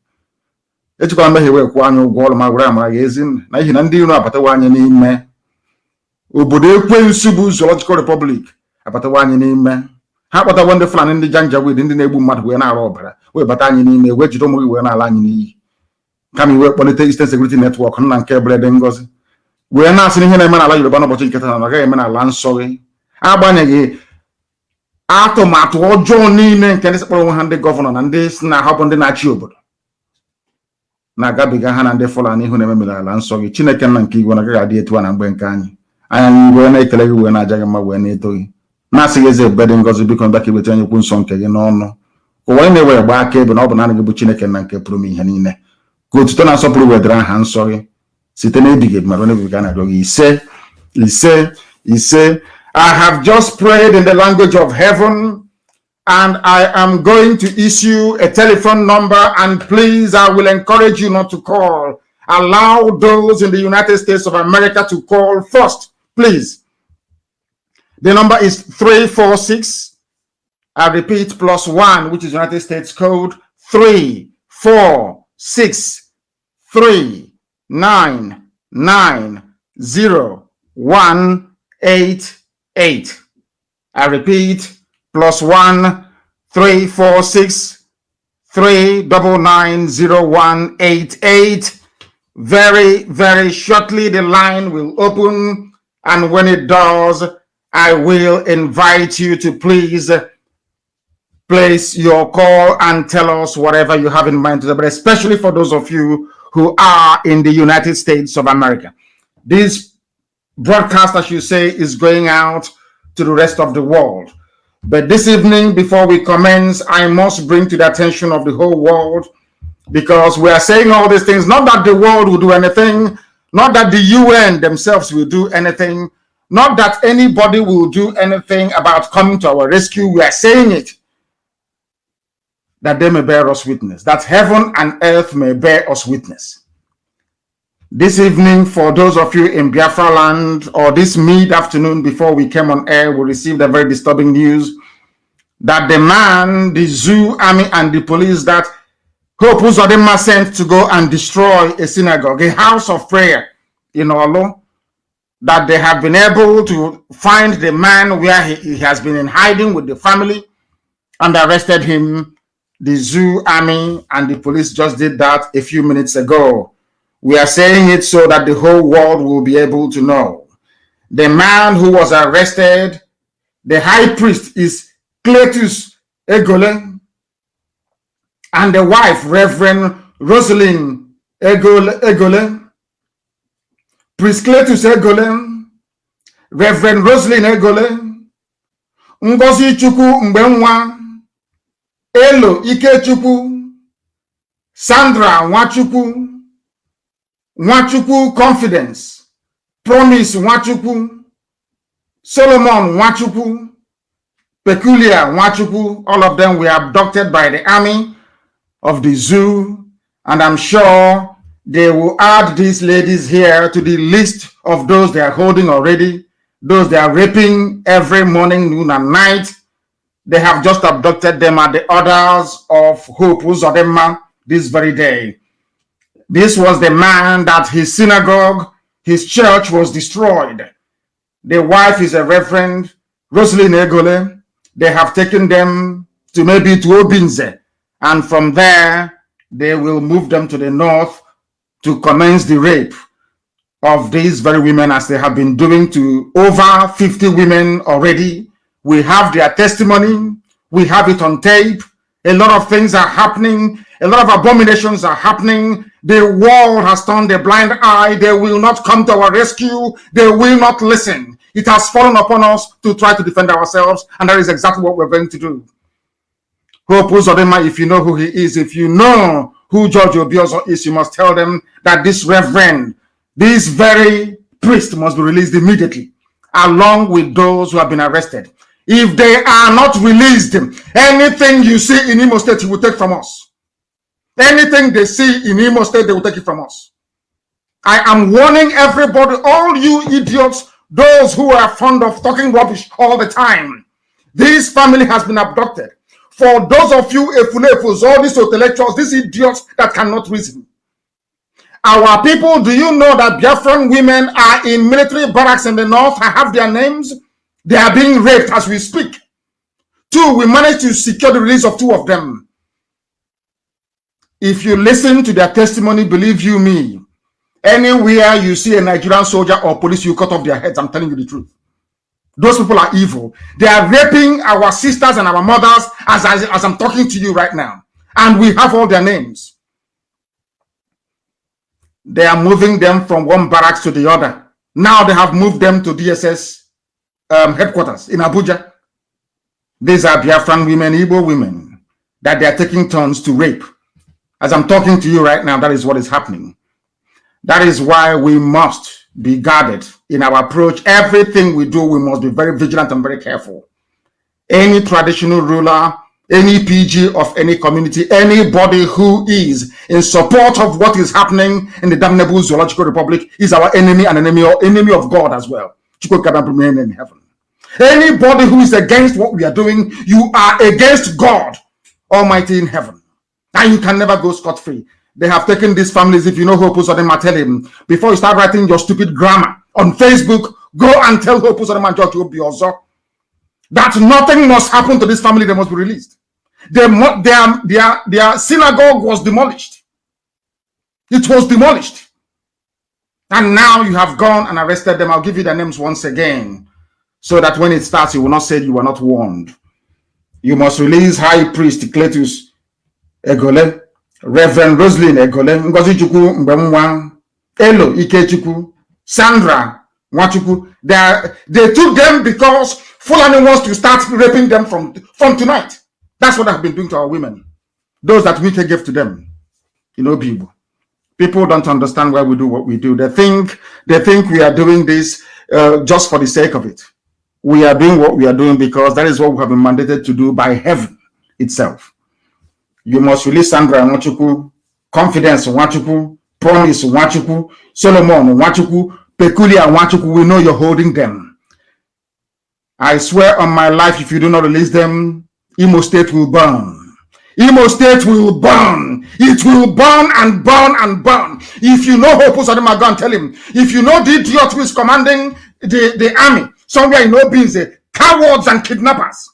Ejikwala mmehie wee kwụọ anyị ụgwọ ọrụ ma were amara gị ezi nna, na n'ihi na ndị iro abatawa anyị n'ime obodo ekwensu bụ Zoological Republic, abatawa anyị n'ime ha, akpọtawa ndị Fulani, ndị Janjaweed, ndị na-egbu mmadụ wee na-arụ ọbara wee bata anyị n'ime, wee jide ụmụ gị wee na-ala anyị n'iyi, kama iwe kpọlite Eastern Security Network nna nke ebere dị ngọzi, wee na-asị na ihe na-eme n'ala Yoruba n'ụbọchị nke taa na ọ gaghị eme n'ala nsọ gị, agbanyeghị atụmatụ ọjọọ niile nke ndị sekpọrọ onwe ha ndị gọvanọ na ndị si na ha bụ ndị na-achị obodo na-agabiga ha na ndị Fulani ihu na-eme n'ala nsọ gị. Chineke nna nke igwe na agaghị adị etu a na mgbe nke anyị wee na-ekele gị wee na-aja gị mma wee na-eto gị, na-asị gị eze ebube dị ngọzi, biko bịa ka iweta anyị okwu nsọ nke gị n'ọnụ ka ụwa anyị na-ewere gbaa aka ebe na ọ bụ naanị gị bụ Chineke nna nke pụrụ m ihe niile, ka otuto na nsọpụrụ wedara aha nsọ gị site n'ebighị ebi mara n'ebighị a na-arịọ gị ise. I have just prayed in the language of heaven, and I am going to issue a telephone number, and please, I will encourage you not to call. Allow those in the United States of America to call first, please. The number is 346. I repeat, +1, which is United States code, 346 3990188. I repeat, +1 346 3990188. Very, very shortly the line will open, and when it does, I will invite you to please place your call and tell us whatever you have in mind today, but especially for those of you who are in the United States of America. This broadcast, as you say, is going out to the rest of the world. But this evening, before we commence, I must bring to the attention of the whole world, because we are saying all these things, not that the world will do anything, not that the UN themselves will do anything, not that anybody will do anything about coming to our rescue. We are saying it that they may bear us witness, that heaven and earth may bear us witness. This evening, for those of you in Biafra land, or this mid-afternoon before we came on air, we received a very disturbing news that the man, the zoo army and the police that Hope Uzodinma sent to go and destroy a synagogue, a house of prayer in Olo, that they have been able to find the man where he has been in hiding with the family and arrested him. The zoo army and the police just did that a few minutes ago. We are saying it so that the whole world will be able to know. The man who was arrested, the high priest, is Cletus Egole, and the wife, Reverend Rosalind Egole. Priest Cletus Egole, Reverend Rosalind Egole, Ngozi Chukwu Mbenwa, Elo Ikechukwu, Sandra Nwachukwu, Nwachukwu Confidence, Promise Nwachukwu, Solomon Nwachukwu, Peculiar Nwachukwu. All of them were abducted by the army of the zoo, and I'm sure they will add these ladies here to the list of those they are holding already, those they are raping every morning, noon, and night. They have just abducted them at the orders of Hope Uzodinma this very day. This was the man that his synagogue, his church was destroyed. The wife is a Reverend Rosalind Egole. They have taken them to maybe to Obinze, and from there they will move them to the north to commence the rape of these very women, as they have been doing to over 50 women already. We have their testimony. We have it on tape. A lot of things are happening. A lot of abominations are happening. The world has turned a blind eye. They will not come to our rescue. They will not listen. It has fallen upon us to try to defend ourselves, and that is exactly what we're going to do. Hope Uzodinma, if you know who he is, if you know who George Obiozo is, you must tell them that this reverend, this very priest must be released immediately, along with those who have been arrested. If they are not released, anything you see in Imo State, you will take from us. Anything they see in Imo State, they will take it from us. I am warning everybody, all you idiots, those who are fond of talking rubbish all the time. This family has been abducted. For those of you efulefus, all these intellectuals, these idiots that cannot reason. Our people, do you know that Biafran women are in military barracks in the north? I have their names. They are being raped as we speak. 2, we managed to secure the release of 2 of them. If you listen to their testimony, believe you me, anywhere you see a Nigerian soldier or police, you cut off their heads. I'm telling you the truth. Those people are evil. They are raping our sisters and our mothers as I'm talking to you right now. And we have all their names. They are moving them from one barracks to the other. Now they have moved them to DSS headquarters in Abuja. These are Biafran women, Igbo women, that they are taking turns to rape. As I'm talking to you right now, that is what is happening. That is why we must be guarded in our approach. Everything we do, we must be very vigilant and very careful. Any traditional ruler, any PG of any community, anybody who is in support of what is happening in the damnable zoological republic is our enemy and enemy of God as well. In heaven. Anybody who is against what we are doing, you are against God Almighty in heaven. And you can never go scot-free. They have taken these families. If you know Hope Uzodinma, tell him, before you start writing your stupid grammar on Facebook, go and tell Hope Uzodinma and George Obiozo that nothing must happen to this family. They must be released. Their synagogue was demolished. It was demolished. And now you have gone and arrested them. I'll give you their names once again, so that when it starts, you will not say you were not warned. You must release High Priest Cletus Egole, Reverend Roslyn Egole, Ngozi Chukwu Mbemwa, Elo Ikechukwu, Sandra Nwachukwu. They took them because Fulani wants to start raping them from tonight. That's what I've been doing to our women. Those that we can give to them. You know, people don't understand why we do what we do. They think we are doing this just for the sake of it. We are doing what we are doing because that is what we have been mandated to do by heaven itself. You must release Sandra Nwachukwu, Confidence Nwachukwu, Promise Nwachukwu, Solomon Nwachukwu, Peculiar Nwachukwu. We know you're holding them. I swear on my life, if you do not release them, Imo State will burn. Imo State will burn. It will burn and burn and burn. If you know Hope Uzodinma, go and tell him. If you know the idiot who is commanding the army somewhere in Obinze, cowards and kidnappers,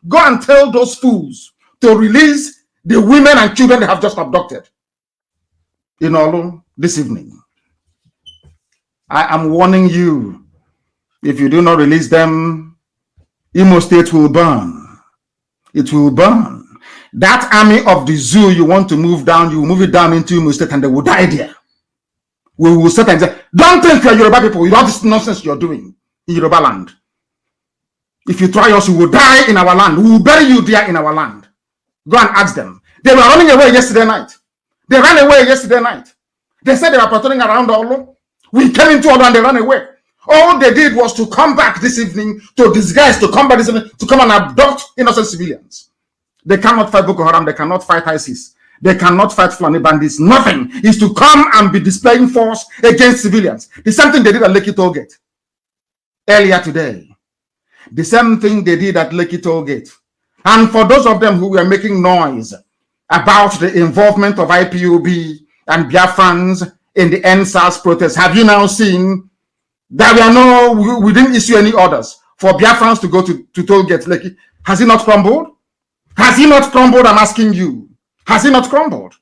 go and tell those fools to release the women and children they have just abducted in Olu this evening. I am warning you, if you do not release them, Imo State will burn. It will burn. That army of the zoo you want to move down, you will move it down into Imo State and they will die there. We will sit and say, don't think you're Yoruba people. You know this nonsense you're doing in Yoruba land. If you try us, you will die in our land. We will bury you there in our land. Go and ask them. They were running away yesterday night. They ran away yesterday night. They said they were patrolling around Olu. We came into Olu and they ran away. All they did was to come back this evening, to disguise, to come back this evening, to come and abduct innocent civilians. They cannot fight Boko Haram. They cannot fight ISIS. They cannot fight Fulani bandits. Nothing is to come and be displaying force against civilians. The same thing they did at Lekki Tollgate earlier today. The same thing they did at Lekki Tollgate. And for those of them who were making noise about the involvement of IPOB and Biafrans in the NSAS protest, have you now seen that we didn't issue any orders for Biafrans to go to Tollgate Lekki? Has it not crumbled? Has he not crumbled? I'm asking you. Has he not crumbled?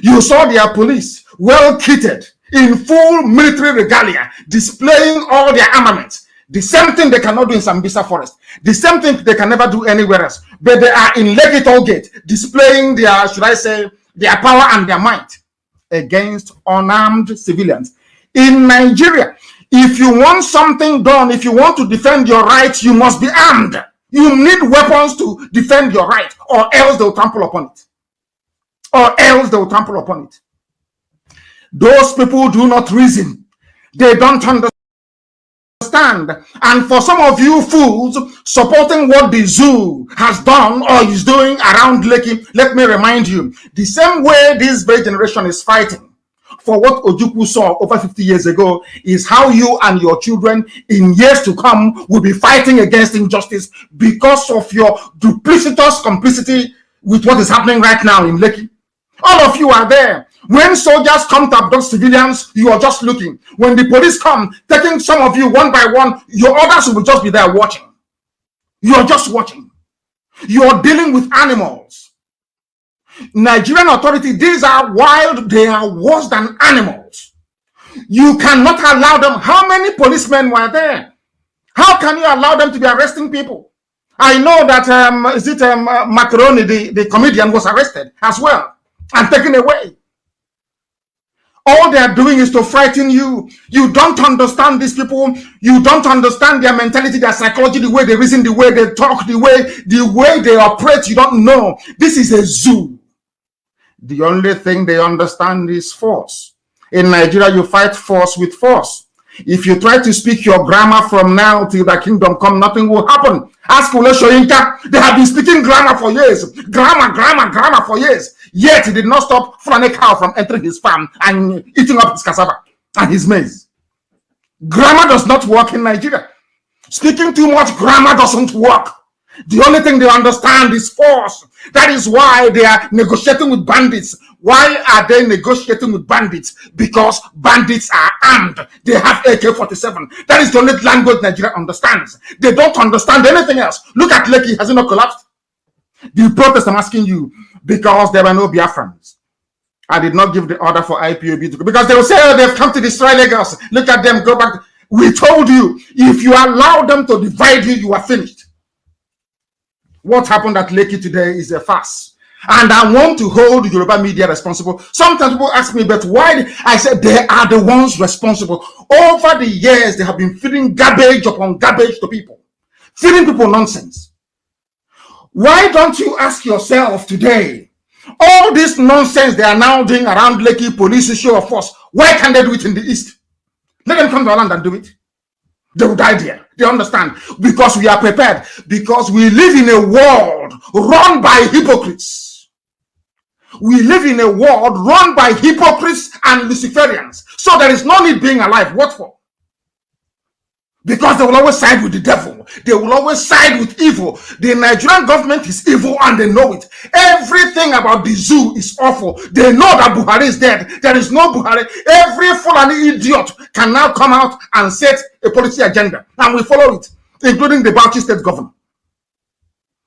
You saw their police well kitted in full military regalia, displaying all their armaments. The same thing they cannot do in Sambisa Forest. The same thing they can never do anywhere else. But they are in Lekki Toll Gate displaying their, should I say, their power and their might against unarmed civilians. In Nigeria, if you want something done, if you want to defend your rights, you must be armed. You need weapons to defend your right, or else they will trample upon it. Or else they will trample upon it. Those people do not reason. They don't understand. And for some of you fools supporting what the zoo has done or is doing around Lekki, let me remind you, the same way this very generation is fighting for what Ojukwu saw over 50 years ago is how you and your children in years to come will be fighting against injustice because of your duplicitous complicity with what is happening right now in Lekki. All of you are there. When soldiers come to abduct civilians, you are just looking. When the police come, taking some of you one by one, your others will just be there watching. You are just watching. You are dealing with animals. Nigerian authority, these are wild. They are worse than animals. You cannot allow them. How many policemen were there? How can you allow them to be arresting people? I know that, Macaroni, the comedian, was arrested as well and taken away. All they are doing is to frighten you. You don't understand these people. You don't understand their mentality, their psychology, the way they reason, the way they talk, the way they operate. You don't know. This is a zoo. The only thing they understand is force. In Nigeria, you fight force with force. If you try to speak your grammar from now till the kingdom come, nothing will happen. Ask Ule Soyinka. They have been speaking grammar for years. Grammar for years. Yet he did not stop Fulani cow from entering his farm and eating up his cassava and his maize. Grammar does not work in Nigeria. Speaking too much grammar doesn't work. The only thing they understand is force. That is why they are negotiating with bandits. Why are they negotiating with bandits? Because bandits are armed. They have AK-47. That is the only language Nigeria understands. They don't understand anything else. Look at Lekki. Has it not collapsed? The protest, I'm asking you, because there were no Biafrans. I did not give the order for IPOB to, because they will say, oh, they've come to destroy Lagos. Look at them, go back. We told you, if you allow them to divide you, you are finished. What happened at Lekki today is a farce. And I want to hold Yoruba media responsible. Sometimes people ask me, but why? I said they are the ones responsible. Over the years, they have been feeding garbage upon garbage to people. Feeding people nonsense. Why don't you ask yourself today, all this nonsense they are now doing around Lekki, police show of force, why can't they do it in the East? Let them come to our land and do it. They will die there. They understand. Because we are prepared. Because we live in a world run by hypocrites. We live in a world run by hypocrites and Luciferians. So there is no need being alive. What for? Because they will always side with the devil. They will always side with evil. The Nigerian government is evil and they know it. Everything about the zoo is awful. They know that Buhari is dead. There is no Buhari. Every Fulani idiot can now come out and set a policy agenda. And we follow it, including the Bauchi state governor.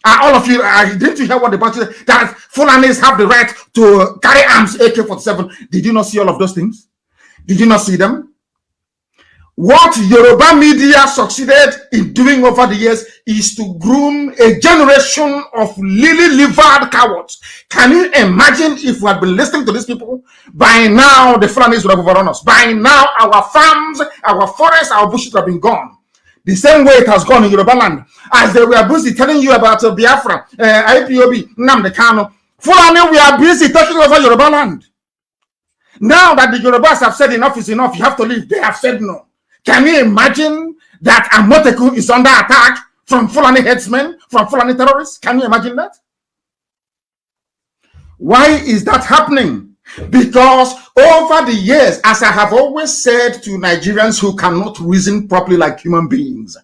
All of you, didn't you hear what the Bauchi said? That Fulanis have the right to carry arms, AK-47. Did you not see all of those things? Did you not see them? What Yoruba media succeeded in doing over the years is to groom a generation of lily-livered cowards. Can you imagine if we had been listening to these people? By now, the Fulanis would have overrun us. By now, our farms, our forests, our bushes have been gone. The same way it has gone in Yoruba land. As they were busy telling you about Biafra, IPOB, Nnamdi Kanu, Fulani, we are busy taking over Yoruba land. Now that the Yorubas have said enough is enough, you have to leave, they have said no. Can you imagine that Amoteku is under attack from Fulani headsmen, from Fulani terrorists? Can you imagine that? Why is that happening? Because over the years, as I have always said to Nigerians who cannot reason properly like human beings,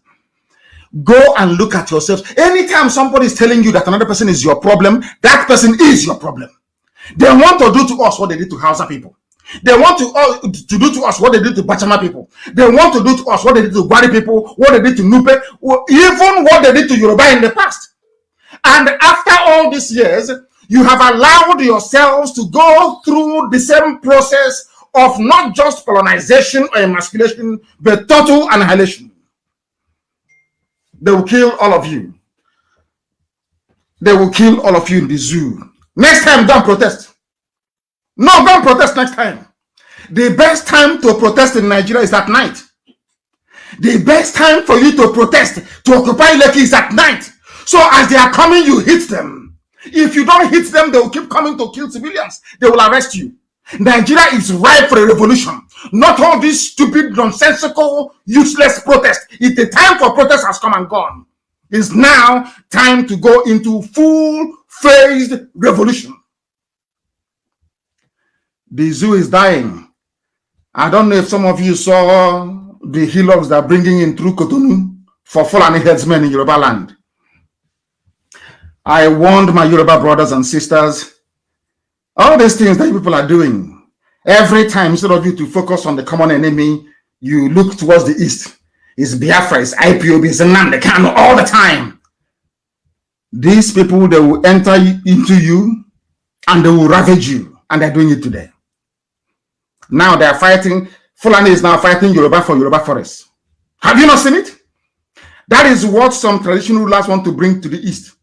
go and look at yourselves. Anytime somebody is telling you that another person is your problem, that person is your problem. They want to do to us what they did to Hausa people. They want to do to us what they did to Bachama people. They want to do to us what they did to Gwari people, what they did to Nupe, even what they did to Yoruba in the past. And after all these years, you have allowed yourselves to go through the same process of not just colonization or emasculation, but total annihilation. They will kill all of you. They will kill all of you in the zoo. Next time, don't protest. No, don't protest next time. The best time to protest in Nigeria is at night. The best time for you to protest, to occupy Lekki is at night. So as they are coming, you hit them. If you don't hit them, they will keep coming to kill civilians. They will arrest you. Nigeria is ripe for a revolution. Not all this stupid, nonsensical, useless protest. If the time for protest has come and gone, it's now time to go into full-phased revolution. The zoo is dying. I don't know if some of you saw the hillocks that are bringing in through Cotonou for Fulani headsmen in Yoruba land. I warned my Yoruba brothers and sisters, all these things that you people are doing, every time, instead of you to focus on the common enemy, you look towards the east. It's Biafra, it's IPOB, it's Nnamdi Kanu all the time. These people, they will enter into you and they will ravage you, and they're doing it today. Now they are fighting, Fulani is now fighting Yoruba for Yoruba forests. Have you not seen it? That is what some traditional rulers want to bring to the east.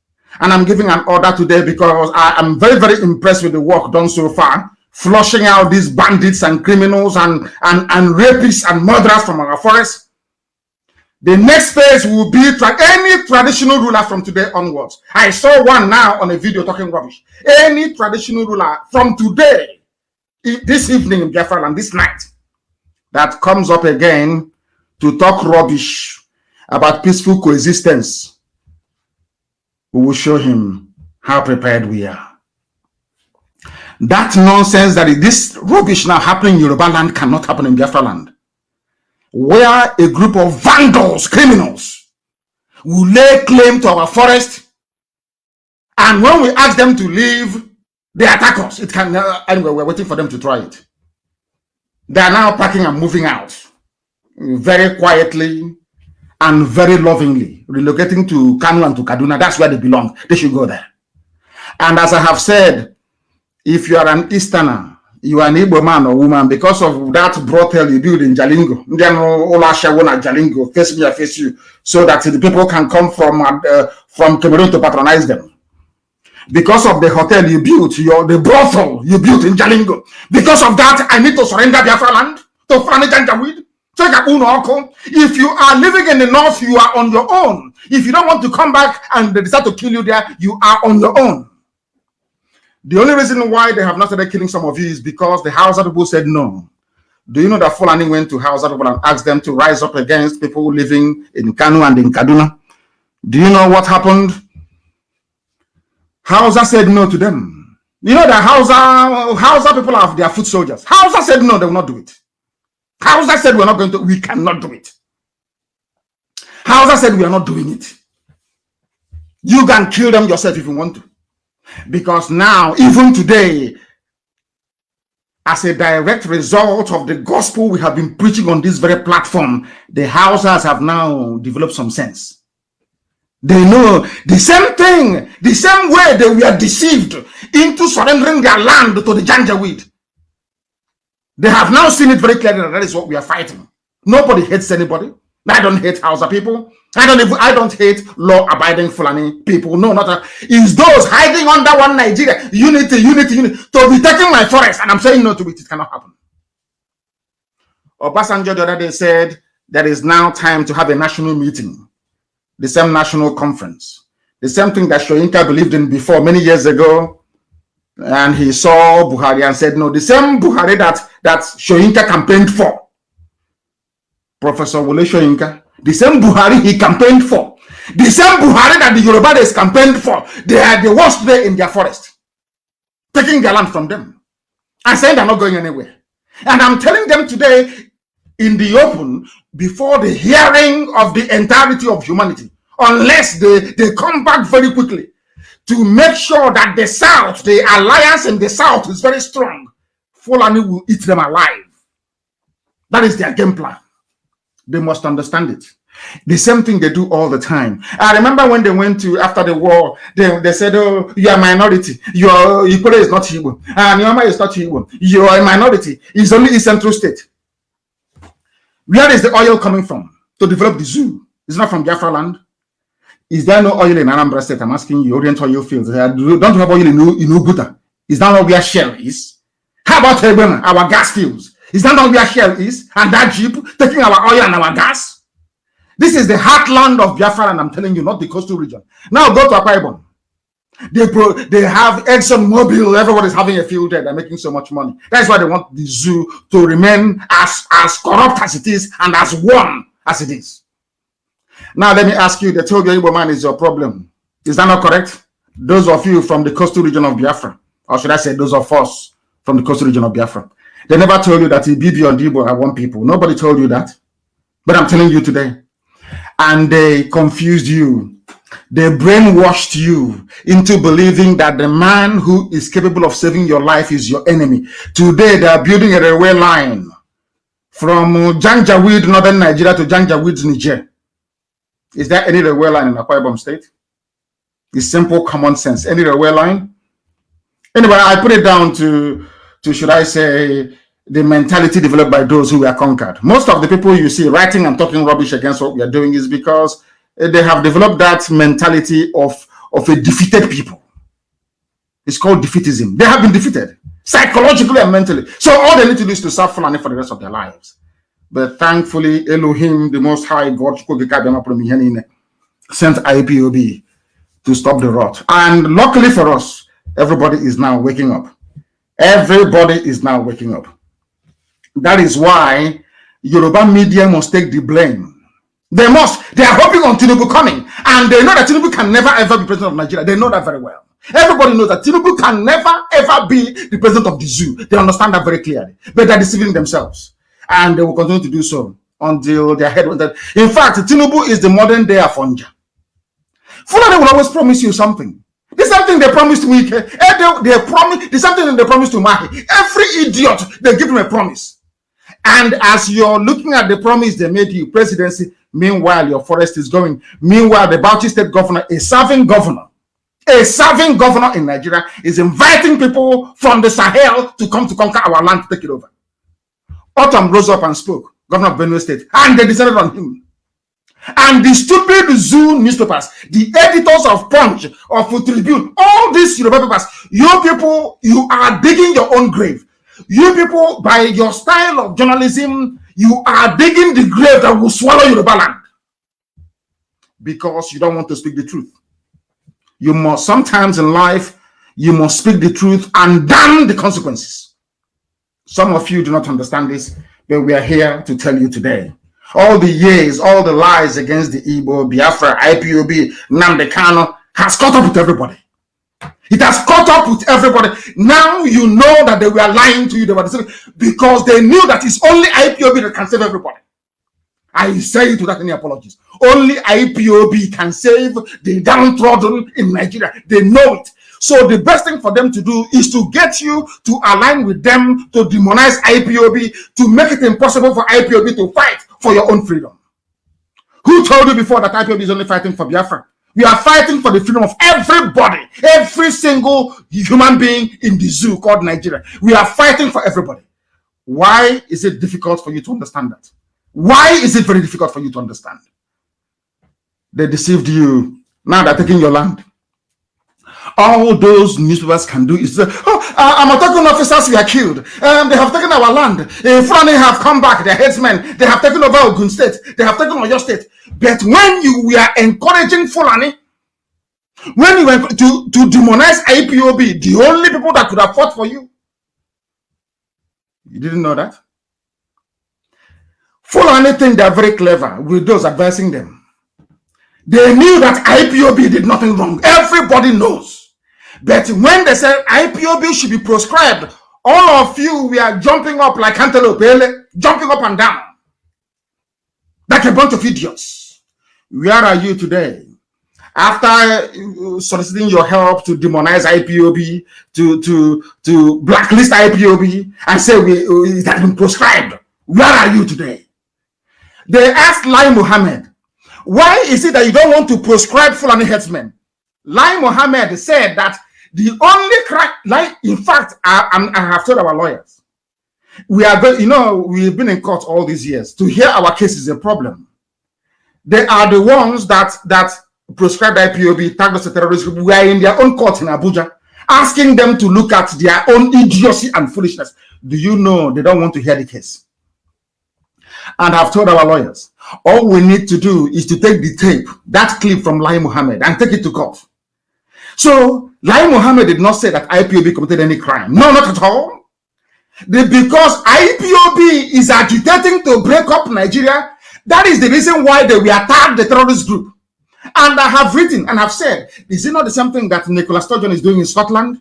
And I'm giving an order today because I am very, very impressed with the work done so far, flushing out these bandits and criminals and rapists and murderers from our forests. The next phase will be any traditional ruler from today onwards. I saw one now on a video talking rubbish. Any traditional ruler from today, this evening in Biafra land, this night, that comes up again to talk rubbish about peaceful coexistence, we will show him how prepared we are. That nonsense that this rubbish now happening in Yoruba land cannot happen in Biafra land, where a group of vandals, criminals, will lay claim to our forest, and when we ask them to leave, they attack us. It can anyway. We're waiting for them to try it. They are now packing and moving out very quietly and very lovingly, relocating to Kanu and to Kaduna. That's where they belong. They should go there. And as I have said, if you are an Easterner, you are an Igbo man or woman, because of that brothel you build in Jalingo, Jalingo, face me, I face you, so that the people can come from Cameroon to patronize them. Because of the hotel you built, the brothel you built in Jalingo, because of that, I need to surrender Biafra land to Fulani Janjaweed. If you are living in the north, you are on your own. If you don't want to come back and they decide to kill you there, you are on your own. The only reason why they have not started killing some of you is because the Hausa people said no. Do you know that Fulani went to Hausa people and asked them to rise up against people living in Kanu and in Kaduna? Do you know what happened? Hausa said no to them. You know that Hausa people have their foot soldiers. Hausa said no, they will not do it. Hausa said we cannot do it. Hausa said we are not doing it. You can kill them yourself if you want to. Because now, even today, as a direct result of the gospel we have been preaching on this very platform, the Hausas have now developed some sense. They know the same thing, the same way they were deceived into surrendering their land to the Janjaweed. They have now seen it very clearly that that is what we are fighting. Nobody hates anybody. I don't hate Hausa people. I don't hate law-abiding Fulani people. No, not it's those hiding under one Nigeria. Unity, to be taking my forest. And I'm saying no to it. It cannot happen. Obasanjo the other day said there is now time to have a national meeting. The same national conference. The same thing that Soyinka believed in before many years ago. And he saw Buhari and said, no, the same Buhari that Soyinka campaigned for. Professor Wole Soyinka, the same Buhari he campaigned for. The same Buhari that the Yoruba days campaigned for. They are the worst there in their forest. Taking their land from them. And saying they're not going anywhere. And I'm telling them today, in the open, before the hearing of the entirety of humanity, unless they come back very quickly, to make sure that the South, the alliance in the South is very strong. Fulani will eat them alive. That is their game plan. They must understand it. The same thing they do all the time. I remember when they went to, after the war, they said, oh, you are a minority. Your Ikole is not Igbo. And Yoma is not Igbo. You are a minority. It's only in Central State. Where is the oil coming from to develop the zoo? It's not from Biafra land. Is there no oil in Anambra State? I'm asking you, Orient Oil Fields. Don't you have oil in Uguta? Is that not where Shell is? How about our gas fields? Is that not where Shell is? And that jeep taking our oil and our gas? This is the heartland of Biafra, and I'm telling you, not the coastal region. Now go to Akwa Ibom. They have Exxon Mobil. Everybody's having a field there. They're making so much money. That's why they want the zoo to remain as corrupt as it is and as one as it is. Now let me ask you, the told you Igbo man is your problem. Is that not correct? Those of you from the coastal region of Biafra, or should I say those of us from the coastal region of Biafra, they never told you that Ibibi and Igbo are one people. Nobody told you that. But I'm telling you today. And they confused you. They brainwashed you into believing that the man who is capable of saving your life is your enemy. Today, they are building a railway line from Janjaweed, northern Nigeria, to Janjaweed, Niger. Is there any railway line in Akwa Ibom State? It's simple common sense. Any railway line? Anyway, I put it down to should I say, the mentality developed by those who were conquered. Most of the people you see writing and talking rubbish against what we are doing is because they have developed that mentality of a defeated people. It's called defeatism. They have been defeated psychologically and mentally. So all they need to do is to serve Fulani for the rest of their lives. But thankfully, Elohim, the Most High God, sent IPOB to stop the rot. And luckily for us, everybody is now waking up. Everybody is now waking up. That is why Yoruba media must take the blame. They must. They are hoping on Tinubu coming. And they know that Tinubu can never ever be president of Nigeria. They know that very well. Everybody knows that Tinubu can never ever be the president of the zoo. They understand that very clearly. But they're deceiving themselves. And they will continue to do so until their head went dead. In fact, Tinubu is the modern day Afonja. Fulani will always promise you something. The same thing they promised to Wike. They promise the same thing they promised to Mahi. Every idiot, they give him a promise. And as you're looking at the promise they made you, presidency, meanwhile your forest is going. Meanwhile, the Bauchi state governor, a serving governor in Nigeria, is inviting people from the Sahel to come to conquer our land to take it over. Autumn rose up and spoke, governor of Benue State, and they decided on him. And the stupid zoo newspapers, the editors of Punch, of Tribune, all these Yoruba papers, you people, you are digging your own grave. You people, by your style of journalism, you are digging the grave that will swallow Yoruba land. Because you don't want to speak the truth. You must, sometimes in life, you must speak the truth and damn the consequences. Some of you do not understand this, but we are here to tell you today. All the years, all the lies against the Igbo, Biafra, IPOB, Nnamdi Kanu has caught up with everybody. It has caught up with everybody. Now you know that they were lying to you. They were deceiving because they knew that it's only IPOB that can save everybody. I say it without any apologies. Only IPOB can save the downtrodden in Nigeria. They know it. So the best thing for them to do is to get you to align with them, to demonize IPOB, to make it impossible for IPOB to fight for your own freedom. Who told you before that IPOB is only fighting for Biafra? We are fighting for the freedom of everybody, every single human being in the zoo called Nigeria. We are fighting for everybody. Why is it difficult for you to understand that? Why is it very difficult for you to understand? They deceived you. Now they're taking your land. All those newspapers can do is say, Amatakun officers were killed. They have taken our land. Fulani have come back, their headsmen. They have taken over Ogun State. They have taken over your state. But when you were encouraging Fulani, when you went to demonize IPOB, the only people that could have fought for you, you didn't know that? Fulani think they're very clever with those advising them. They knew that IPOB did nothing wrong. Everybody knows. But when they said IPOB should be proscribed, all of you were jumping up like antelope, jumping up and down like a bunch of idiots. Where are you today? After soliciting your help to demonize IPOB, to blacklist IPOB and say it has been proscribed, where are you today? They asked Lai Mohammed, why is it that you don't want to proscribe Fulani headsmen? Lai Mohammed said that the only crime, in fact, I have told our lawyers, we've been in court all these years. To hear our case is a problem. They are the ones that proscribed IPOB, tagged us a terrorist group, we are in their own court in Abuja, asking them to look at their own idiocy and foolishness. Do you know they don't want to hear the case? And I've told our lawyers, all we need to do is to take the tape, that clip from Lai Mohammed, and take it to court. So Lai Mohammed did not say that IPOB committed any crime. No, not at all. Because IPOB is agitating to break up Nigeria, that is the reason why they were tagged the terrorist group. And I have written and have said, is it not the same thing that Nicola Sturgeon is doing in Scotland?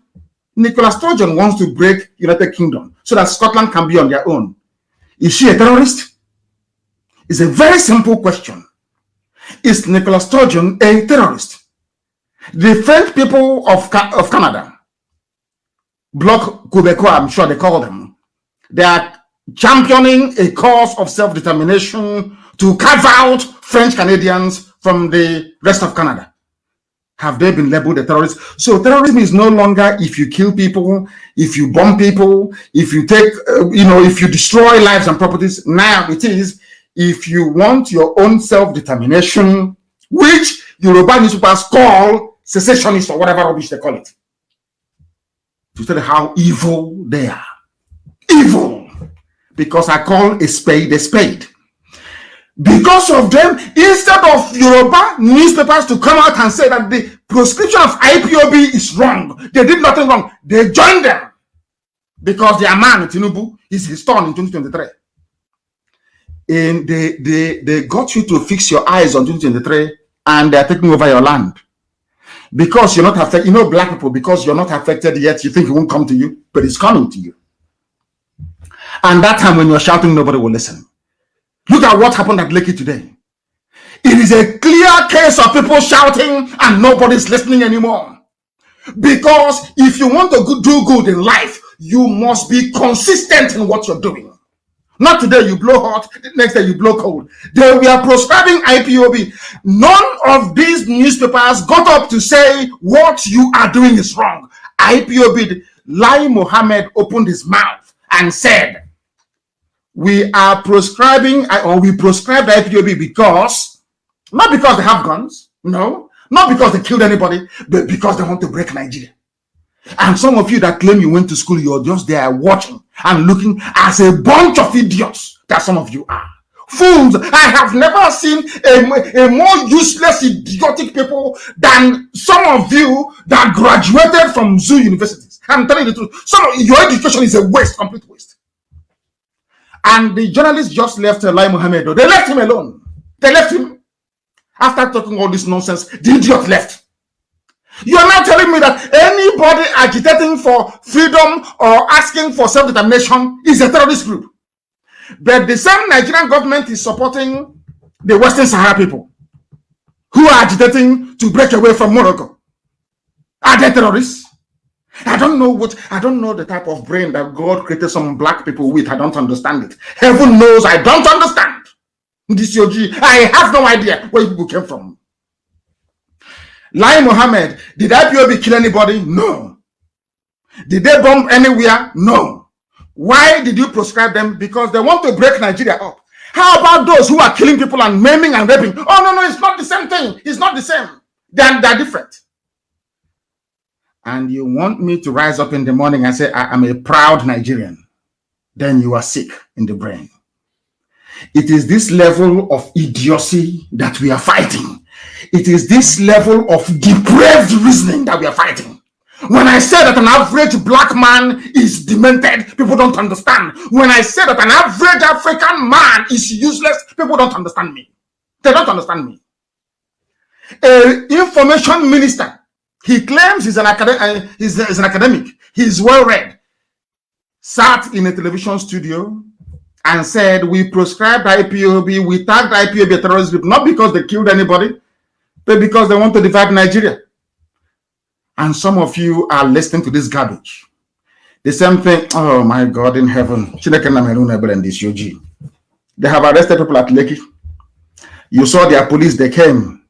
Nicola Sturgeon wants to break United Kingdom so that Scotland can be on their own. Is she a terrorist? It's a very simple question. Is Nicola Sturgeon a terrorist? The French people of Canada, Bloc Québécois, I'm sure they call them, they are championing a cause of self-determination to carve out French Canadians from the rest of Canada. Have they been labeled a terrorist? So terrorism is no longer if you kill people, if you bomb people, if you take, if you destroy lives and properties. Now it is if you want your own self-determination, which Yoruba newspapers call secessionists or whatever rubbish they call it. To tell you how evil they are. Evil. Because I call a spade a spade. Because of them, instead of Yoruba newspapers to come out and say that the proscription of IPOB is wrong, they did nothing wrong, they joined them. Because their man, Tinubu, is his turn in 2023. And they got you to fix your eyes on 2023 and they're taking over your land. Because you're not affected, black people, because you're not affected yet, you think it won't come to you, but it's coming to you. And that time when you're shouting, nobody will listen. Look at what happened at Lekki today. It is a clear case of people shouting and nobody's listening anymore. Because if you want to do good in life, you must be consistent in what you're doing. Not today you blow hot, next day you blow cold. They were proscribing IPOB. None of these newspapers got up to say what you are doing is wrong. IPOB, Lai Mohammed opened his mouth and said, we are proscribing, or we proscribed IPOB because, not because they have guns, no, not because they killed anybody, but because they want to break Nigeria. And some of you that claim you went to school, you're just there watching and looking as a bunch of idiots that some of you are. Fools. I have never seen a more useless, idiotic people than some of you that graduated from zoo universities. I'm telling you the truth. Your education is a waste, complete waste. And the journalists just left Lai Mohammed. They left him alone. They left him. After talking all this nonsense, the idiot left. You are now telling me that anybody agitating for freedom or asking for self-determination is a terrorist group. But the same Nigerian government is supporting the Western Sahara people who are agitating to break away from Morocco. Are they terrorists? I don't know the type of brain that God created some black people with. I don't understand it. Heaven knows I don't understand. This OG, I have no idea where people came from. Lai Mohammed, did IPOB kill anybody? No. Did they bomb anywhere? No. Why did you proscribe them? Because they want to break Nigeria up. How about those who are killing people and maiming and raping? Oh, no, it's not the same thing. It's not the same. They're different. And you want me to rise up in the morning and say, I am a proud Nigerian. Then you are sick in the brain. It is this level of idiocy that we are fighting. It is this level of depraved reasoning that we are fighting. When I say that an average black man is demented, people don't understand. When I say that an average African man is useless, people don't understand me. They don't understand me. An information minister, he claims he's an academic. He's well-read. Sat in a television studio and said, we proscribed IPOB, we tagged IPOB a terrorist group, not because they killed anybody, but because they want to divide Nigeria. And some of you are listening to this garbage. The same thing, oh my God in heaven. They have arrested people at Lekki. You saw their police, they came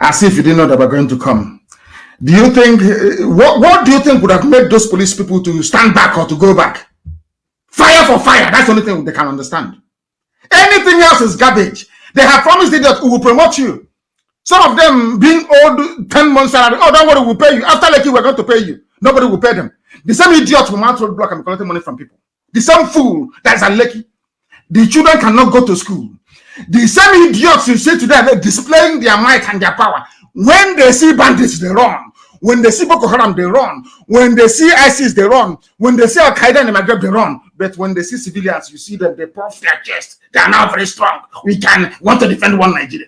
as if you didn't know they were going to come. Do you think, what do you think would have made those police people to stand back or to go back? Fire for fire, that's the only thing they can understand. Anything else is garbage. They have promised that we will promote you. Some of them being owed 10 months salary. Oh, don't worry, we'll pay you. After Lekki, we're going to pay you. Nobody will pay them. The same idiot will mount roadblock and be collecting money from people. The same fool that's at Lekki. The children cannot go to school. The same idiots you see today, they're displaying their might and their power. When they see bandits, they run. When they see Boko Haram, they run. When they see ISIS, they run. When they see Al Qaeda in the Maghreb, they run. But when they see civilians, you see them, they puff their chest. They are now very strong. We want to defend one Nigeria.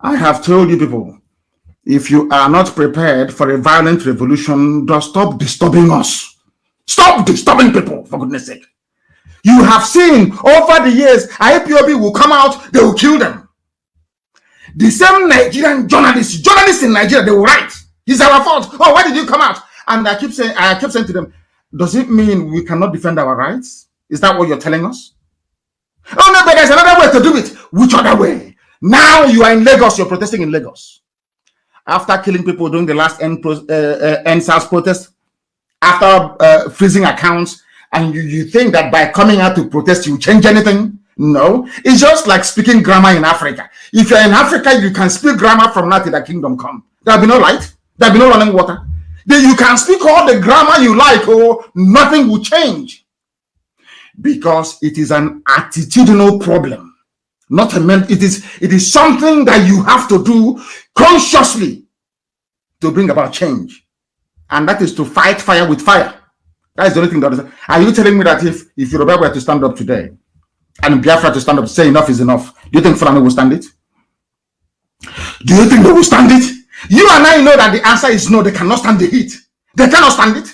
I have told you people, if you are not prepared for a violent revolution, just stop disturbing us. Stop disturbing people, for goodness sake. You have seen over the years, IPOB will come out, they will kill them. The same Nigerian journalists in Nigeria, they will write, it's our fault. Oh, why did you come out? And I kept saying to them, does it mean we cannot defend our rights? Is that what you're telling us? Oh no, but there's another way to do it. Which other way? Now you are in Lagos, you're protesting in Lagos. After killing people during the last NSAS protest, after freezing accounts, and you think that by coming out to protest, you change anything? No. It's just like speaking grammar in Africa. If you're in Africa, you can speak grammar from now to the kingdom come. There'll be no light. There'll be no running water. Then you can speak all the grammar you like, or nothing will change. Because it is an attitudinal problem. Not a mental. It is something that you have to do consciously to bring about change. And that is to fight fire with fire. That is the only thing that is. Are you telling me that if Yoruba were to stand up today and Biafra to stand up to say enough is enough, do you think Fulani will stand it? Do you think they will stand it? You and I know that the answer is no, they cannot stand the heat. They cannot stand it.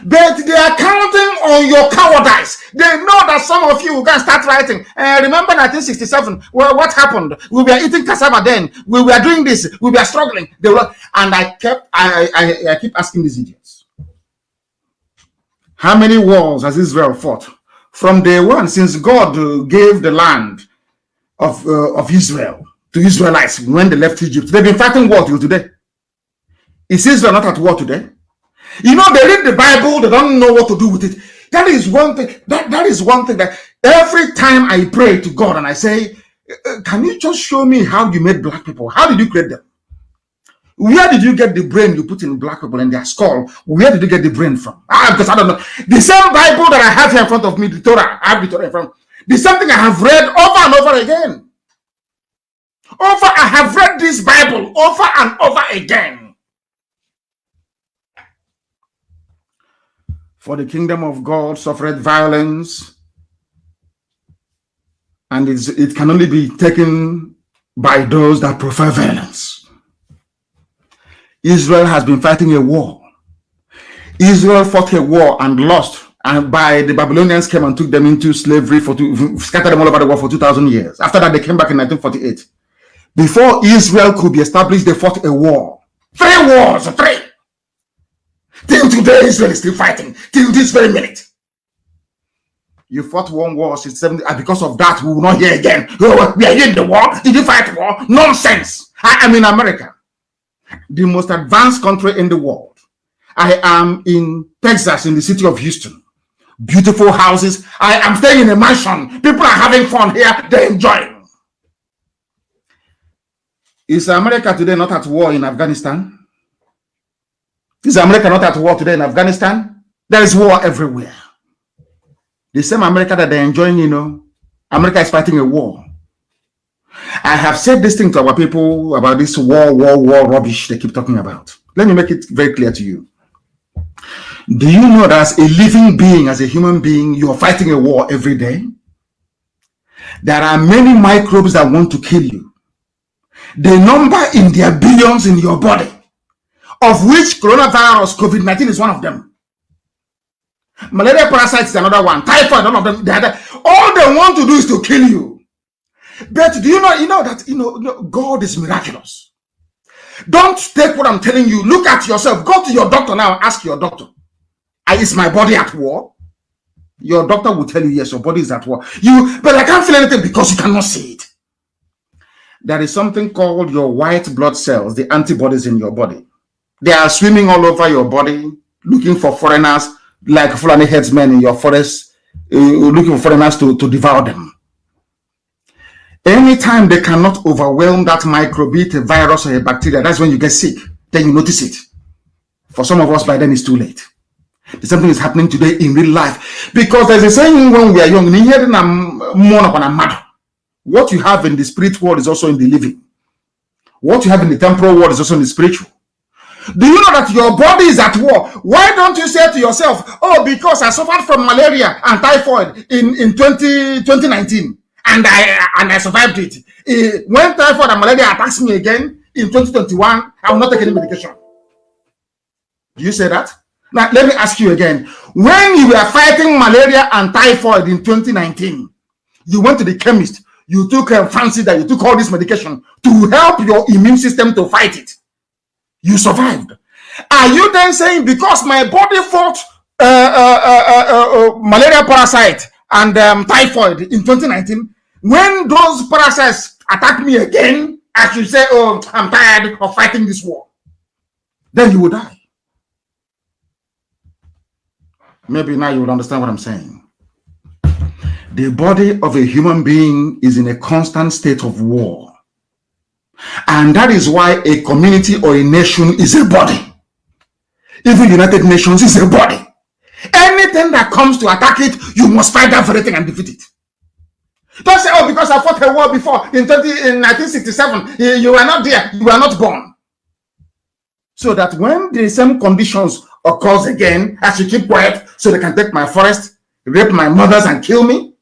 But they are counting on your cowardice. They know that some of you will go and start writing. Remember 1967? Well, what happened? We were eating cassava then. We were doing this. We were struggling. And I keep asking these idiots. How many wars has Israel fought? From day one, since God gave the land of Israel to Israelites when they left Egypt, they've been fighting war till today. Is Israel not at war today? You know, they read the Bible, they don't know what to do with it. That is one thing. That is one thing that every time I pray to God and I say, can you just show me how you made black people? How did you create them? Where did you get the brain you put in black people in their skull? Where did you get the brain from? Because I don't know. The same Bible that I have here in front of me, the Torah, I have the Torah in front of me. The same thing I have read over and over again. I have read this Bible over and over again. For the kingdom of God suffered violence, and it can only be taken by those that prefer violence. Israel has been fighting a war. Israel fought a war and lost, and the Babylonians came and took them into slavery, scattered them all over the world for 2,000 years. After that, they came back in 1948. Before Israel could be established, they fought a war. 3 wars, 3. Till today, Israel is still fighting. Till this very minute. You fought 1 war since 70, and because of that, we will not hear again. Oh, we are in the war. Did you fight war? Nonsense. I am in America, the most advanced country in the world. I am in Texas, in the city of Houston. Beautiful houses. I am staying in a mansion. People are having fun here. They're enjoying. Is America today not at war in Afghanistan? Is America not at war today in Afghanistan? There is war everywhere. The same America that they're enjoying, you know, America is fighting a war. I have said this thing to our people about this war rubbish they keep talking about. Let me make it very clear to you. Do you know that as a living being, as a human being, you are fighting a war every day? There are many microbes that want to kill you. They number in their billions in your body, of which coronavirus, COVID-19 is one of them. Malaria parasites is another one. Typhoid, one of them. All they want to do is to kill you. But do you know that God is miraculous? Don't take what I'm telling you. Look at yourself. Go to your doctor now and ask your doctor, is my body at war? Your doctor will tell you, yes, your body is at war. But I can't feel anything because you cannot see it. There is something called your white blood cells, the antibodies in your body. They are swimming all over your body, looking for foreigners, like Fulani headsmen in your forest, looking for foreigners to devour them. Anytime they cannot overwhelm that microbe, be it a virus or a bacteria, that's when you get sick. Then you notice it. For some of us, by then it's too late. The same thing is happening today in real life. Because there's a saying when we are young, what you have in the spirit world is also in the living. What you have in the temporal world is also in the spiritual. Do you know that your body is at war? Why don't you say to yourself, oh, because I suffered from malaria and typhoid in 2019 and I survived it. When typhoid and malaria attacks me again in 2021, I will not take any medication. Do you say that? Now, let me ask you again. When you were fighting malaria and typhoid in 2019, you went to the chemist, you took a fancy that you took all this medication to help your immune system to fight it. You survived. Are you then saying because my body fought malaria parasite and typhoid in 2019, when those parasites attack me again, I should say, oh, I'm tired of fighting this war? Then you will die. Maybe now you will understand what I'm saying. The body of a human being is in a constant state of war. And that is why a community or a nation is a body. Even United Nations is a body. Anything that comes to attack it, you must fight that very thing and defeat it. Don't say, oh, because I fought a war before in 1967, you were not there, you were not born. So that when the same conditions occurs again, I should keep quiet so they can take my forest, rape my mothers and kill me,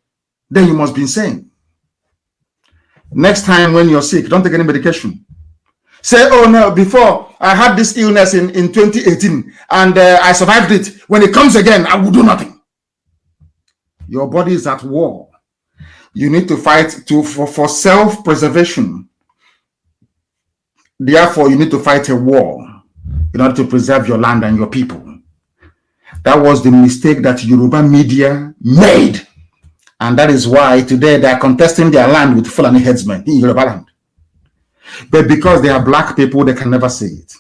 then you must be insane. Next time when you're sick, don't take any medication. Say, oh no, before I had this illness in 2018 and I survived it. When it comes again, I will do nothing. Your body is at war. You need to fight for self-preservation. Therefore, you need to fight a war in order to preserve your land and your people. That was the mistake that Yoruba media made. And that is why today they are contesting their land with Fulani headsmen in Yoruba land. But because they are black people, they can never say it.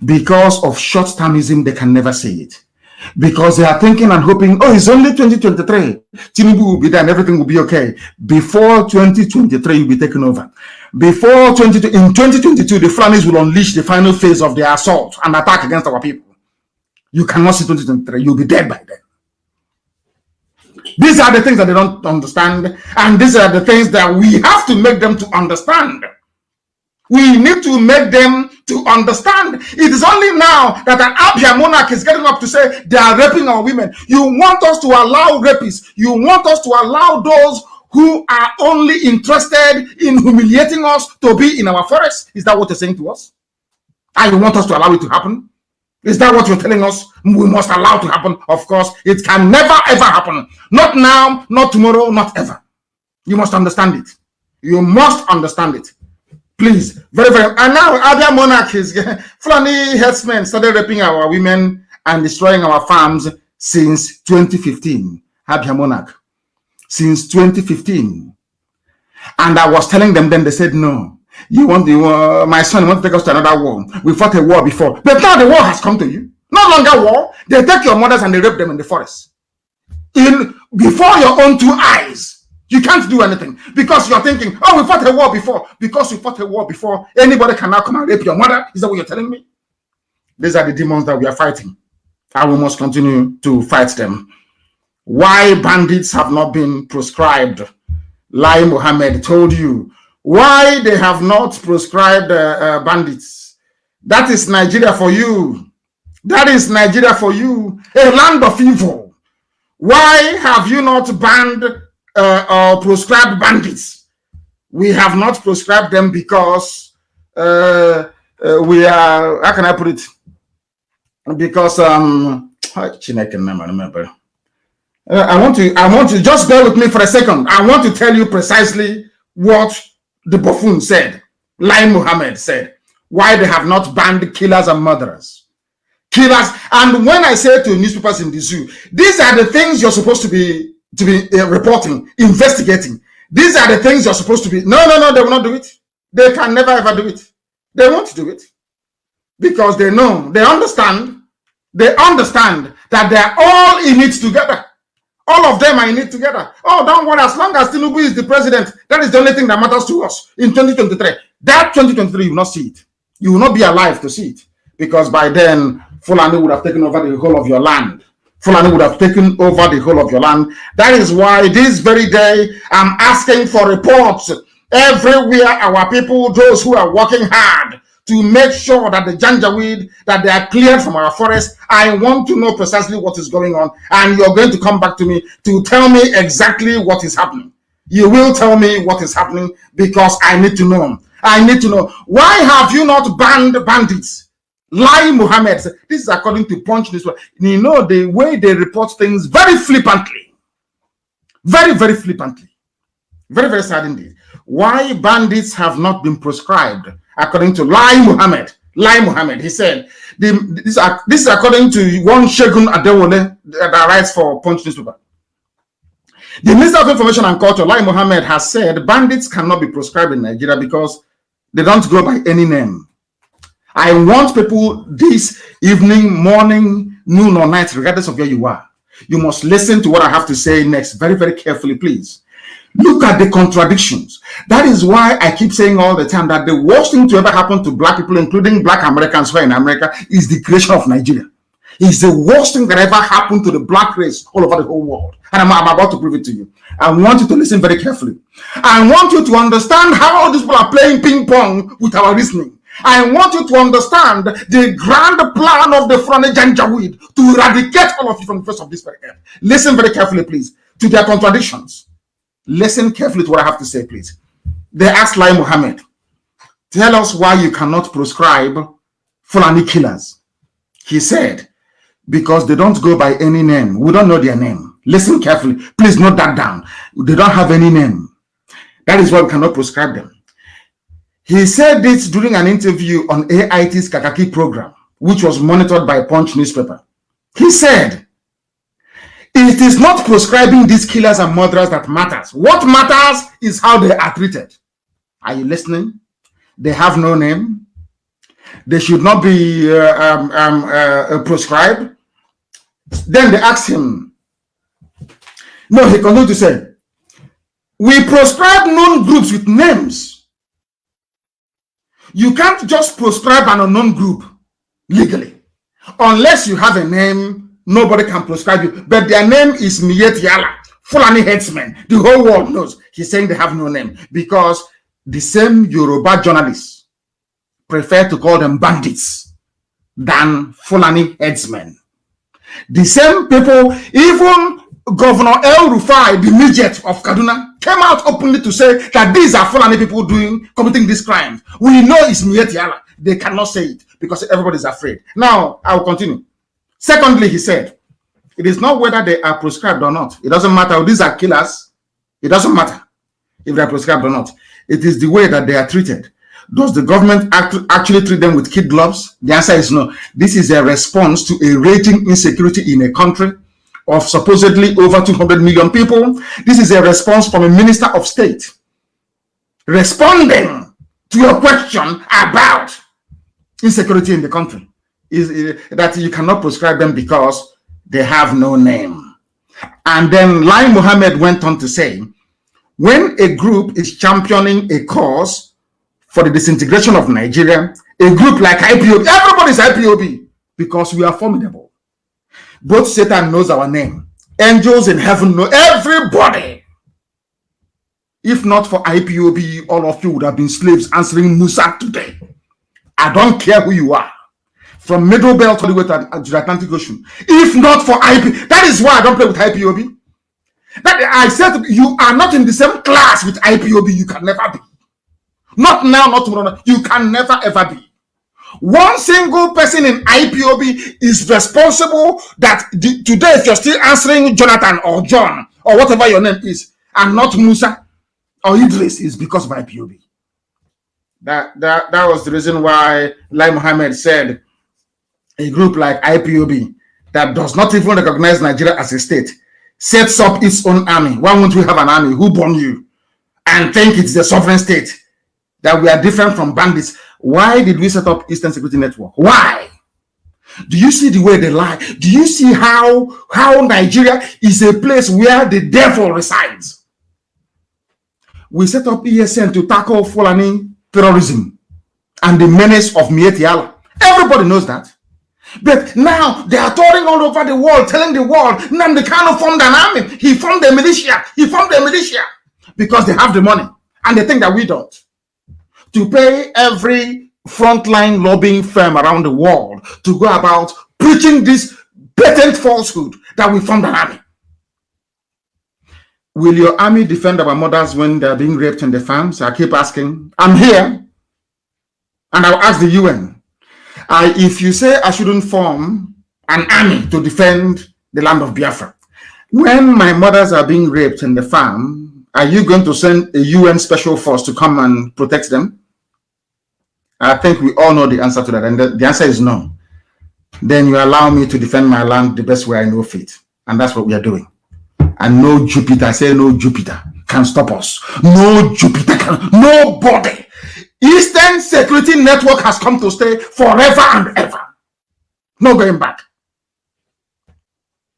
Because of short-termism, they can never say it. Because they are thinking and hoping, oh, it's only 2023. Tinubu will be there and everything will be okay. Before 2023, you'll be taken over. In 2022, the Fulanis will unleash the final phase of their assault and attack against our people. You cannot see 2023. You'll be dead by then. These are the things that they don't understand, and these are the things that we have to make them to understand. We need to make them to understand. It is only now that an Abia monarch is getting up to say they are raping our women. You want us to allow rapists. You want us to allow those who are only interested in humiliating us to be in our forests. Is that what you're saying to us? And you want us to allow it to happen? Is that what you're telling us we must allow to happen? Of course, it can never ever happen. Not now, not tomorrow, not ever. You must understand it. You must understand it. Please, very, very. And now other monarchies, Fulani herdsmen started raping our women and destroying our farms since 2015. Abia monarch. Since 2015. And I was telling them then, they said no. My son, you want to take us to another war? We fought a war before. But now the war has come to you. No longer war. They take your mothers and they rape them in the forest. Before your own two eyes. You can't do anything. Because you're thinking, oh, we fought a war before. Because we fought a war before, anybody can now come and rape your mother? Is that what you're telling me? These are the demons that we are fighting. And we must continue to fight them. Why bandits have not been proscribed? Lai Mohammed told you. Why they have not proscribed bandits? That is Nigeria for you. That is Nigeria for you. A land of evil. Why have you not banned or proscribed bandits? We have not proscribed them because we are, how can I put it? Because I want to just bear with me for a second. I want to tell you precisely what the buffoon said. Lai Mohammed said why they have not banned killers and murderers. Killers, and when I say to newspapers in the zoo, these are the things you're supposed to be reporting, investigating. These are the things you're supposed to be. No, they will not do it. They can never ever do it. They won't do it because they know, they understand that they're all in it together. All of them are in it together. Oh, don't worry. As long as Tinubu is the president, that is the only thing that matters to us in 2023. That 2023, you will not see it. You will not be alive to see it. Because by then, Fulani would have taken over the whole of your land. Fulani would have taken over the whole of your land. That is why this very day, I'm asking for reports everywhere. Our people, those who are working hard to make sure that the janjaweed, that they are cleared from our forest. I want to know precisely what is going on. And you're going to come back to me to tell me exactly what is happening. You will tell me what is happening because I need to know. I need to know. Why have you not banned bandits? Lai Mohammed, this is according to Punch Newspaper. You know, the way they report things very flippantly. Very, very flippantly. Very, very sad indeed. Why bandits have not been proscribed, according to Lai Mohammed. Lai Mohammed, he said, this is according to one Shegun Adewole that writes for Punch Newspaper. The Minister of Information and Culture, Lai Mohammed, has said bandits cannot be proscribed in Nigeria because they don't go by any name. I want people this evening, morning, noon, or night, regardless of where you are. You must listen to what I have to say next very, very carefully, please. Look at the contradictions. That is why I keep saying all the time that the worst thing to ever happen to black people, including black Americans who are in America, is the creation of Nigeria. It's the worst thing that ever happened to the black race all over the whole world. And I'm about to prove it to you. I want you to listen very carefully. I want you to understand how these people are playing ping pong with our reasoning. I want you to understand the grand plan of the Fulani Janjaweed to eradicate all of you from the face of this very earth. Listen very carefully, please, to their contradictions. Listen carefully to what I have to say, please. They asked Lai Mohammed, tell us why you cannot proscribe Fulani killers. He said, because they don't go by any name. We don't know their name. Listen carefully. Please note that down. They don't have any name. That is why we cannot proscribe them. He said this during an interview on AIT's Kakaki program, which was monitored by Punch newspaper. He said, it is not proscribing these killers and murderers that matters. What matters is how they are treated. Are you listening? They have no name. They should not be proscribed. Then they asked him. No, he continued to say, we proscribe known groups with names. You can't just proscribe an unknown group legally. Unless you have a name, nobody can proscribe you. But their name is Miyet Yala, Fulani headsmen. The whole world knows. He's saying they have no name because the same Yoruba journalists prefer to call them bandits than Fulani headsmen. The same people, even Governor El Rufai, the midget of Kaduna, came out openly to say that these are Fulani people committing these crimes. We know it's Miyet Yala. They cannot say it because everybody's afraid. Now, I will continue. Secondly, he said, it is not whether they are proscribed or not. It doesn't matter. These are killers. It doesn't matter if they are proscribed or not. It is the way that they are treated. Does the government actually treat them with kid gloves? The answer is no. This is a response to a raging insecurity in a country of supposedly over 200 million people. This is a response from a minister of state responding to your question about insecurity in the country. Is that you cannot proscribe them because they have no name. And then Lai Mohammed went on to say, when a group is championing a cause for the disintegration of Nigeria, a group like IPOB, everybody's IPOB because we are formidable. Both Satan knows our name. Angels in heaven know everybody. If not for IPOB, all of you would have been slaves answering Musa today. I don't care who you are. From Middle Belt all the way to the Atlantic Ocean. If not for IP, that is why I don't play with IPOB. That I said you are not in the same class with IPOB. You can never be. Not now, not tomorrow. You can never ever be. One single person in IPOB is responsible that today if you're still answering Jonathan or John or whatever your name is and not Musa or Idris is because of IPOB. That was the reason why Lai Mohammed said a group like IPOB that does not even recognize Nigeria as a state sets up its own army. Why won't we have an army? Who born you? And think it's the sovereign state, that we are different from bandits. Why did we set up Eastern Security Network? Why? Do you see the way they lie? Do you see how Nigeria is a place where the devil resides? We set up ESN to tackle Fulani terrorism and the menace of Mieti Allah. Everybody knows that. But now they are touring all over the world, telling the world, Nnamdi Kanu formed an army. He formed a militia. He formed a militia. Because they have the money. And they think that we don't. To pay every frontline lobbying firm around the world to go about preaching this blatant falsehood that we formed an army. Will your army defend our mothers when they're being raped in the farms? I keep asking. I'm here. And I'll ask the UN. If you say I shouldn't form an army to defend the land of Biafra, when my mothers are being raped in the farm, are you going to send a UN special force to come and protect them? I think we all know the answer to that, and the answer is no. Then you allow me to defend my land the best way I know fit, and that's what we are doing. And no Jupiter, I say no Jupiter, can stop us. No Jupiter can, nobody. Eastern Security Network has come to stay forever and ever. No going back.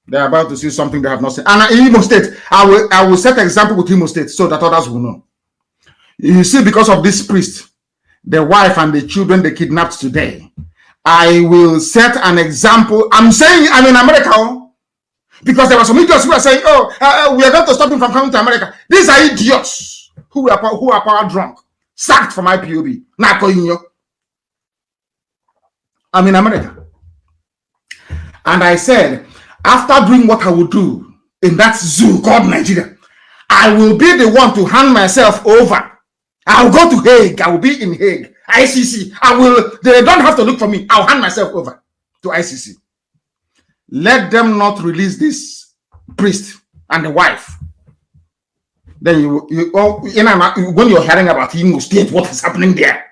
They're about to see something they have not seen. And in Imo State, I will set an example with Imo State so that others will know. You see, because of this priest, the wife and the children they kidnapped today, I will set an example. I'm saying I'm in America because there were some idiots who are saying, we are going to stop him from coming to America. These are idiots who are power drunk. Sacked from IPOB. I'm in America. And I said, after doing what I will do in that zoo called Nigeria, I will be the one to hand myself over. I'll go to Hague. I will be in Hague. ICC. They don't have to look for me. I'll hand myself over to ICC. Let them not release this priest and the wife. Then when you're hearing about Imo State, what is happening there?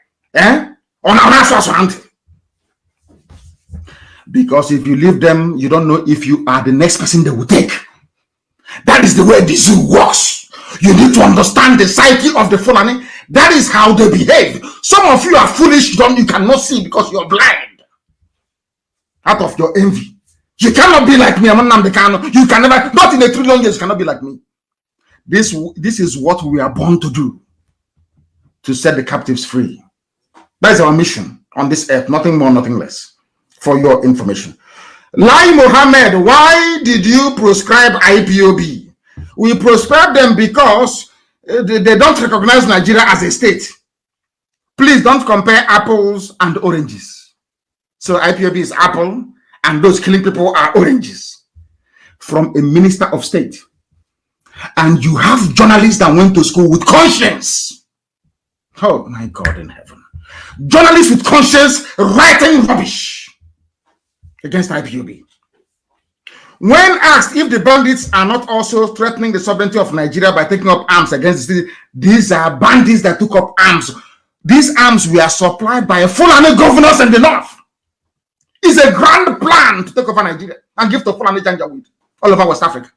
Because if you leave them, you don't know if you are the next person they will take. That is the way the zoo works. You need to understand the psyche of the Fulani. That is how they behave. Some of you are foolish, you cannot see because you're blind. Out of your envy. You cannot be like me, I'm Nnamdi Kanu. You can never, not in a trillion years, you cannot be like me. This is what we are born to do, to set the captives free. That is our mission on this earth, nothing more, nothing less, for your information. Lai Mohammed, why did you proscribe IPOB? We proscribe them because they don't recognize Nigeria as a state. Please don't compare apples and oranges. So IPOB is apple, and those killing people are oranges. From a minister of state. And you have journalists that went to school with conscience. Oh my God in heaven. Journalists with conscience writing rubbish against IPOB. When asked if the bandits are not also threatening the sovereignty of Nigeria by taking up arms against the city, these are bandits that took up arms. These arms were supplied by Fulani governors in the north. It's a grand plan to take over Nigeria and give to Fulani Janjaweed all over West Africa.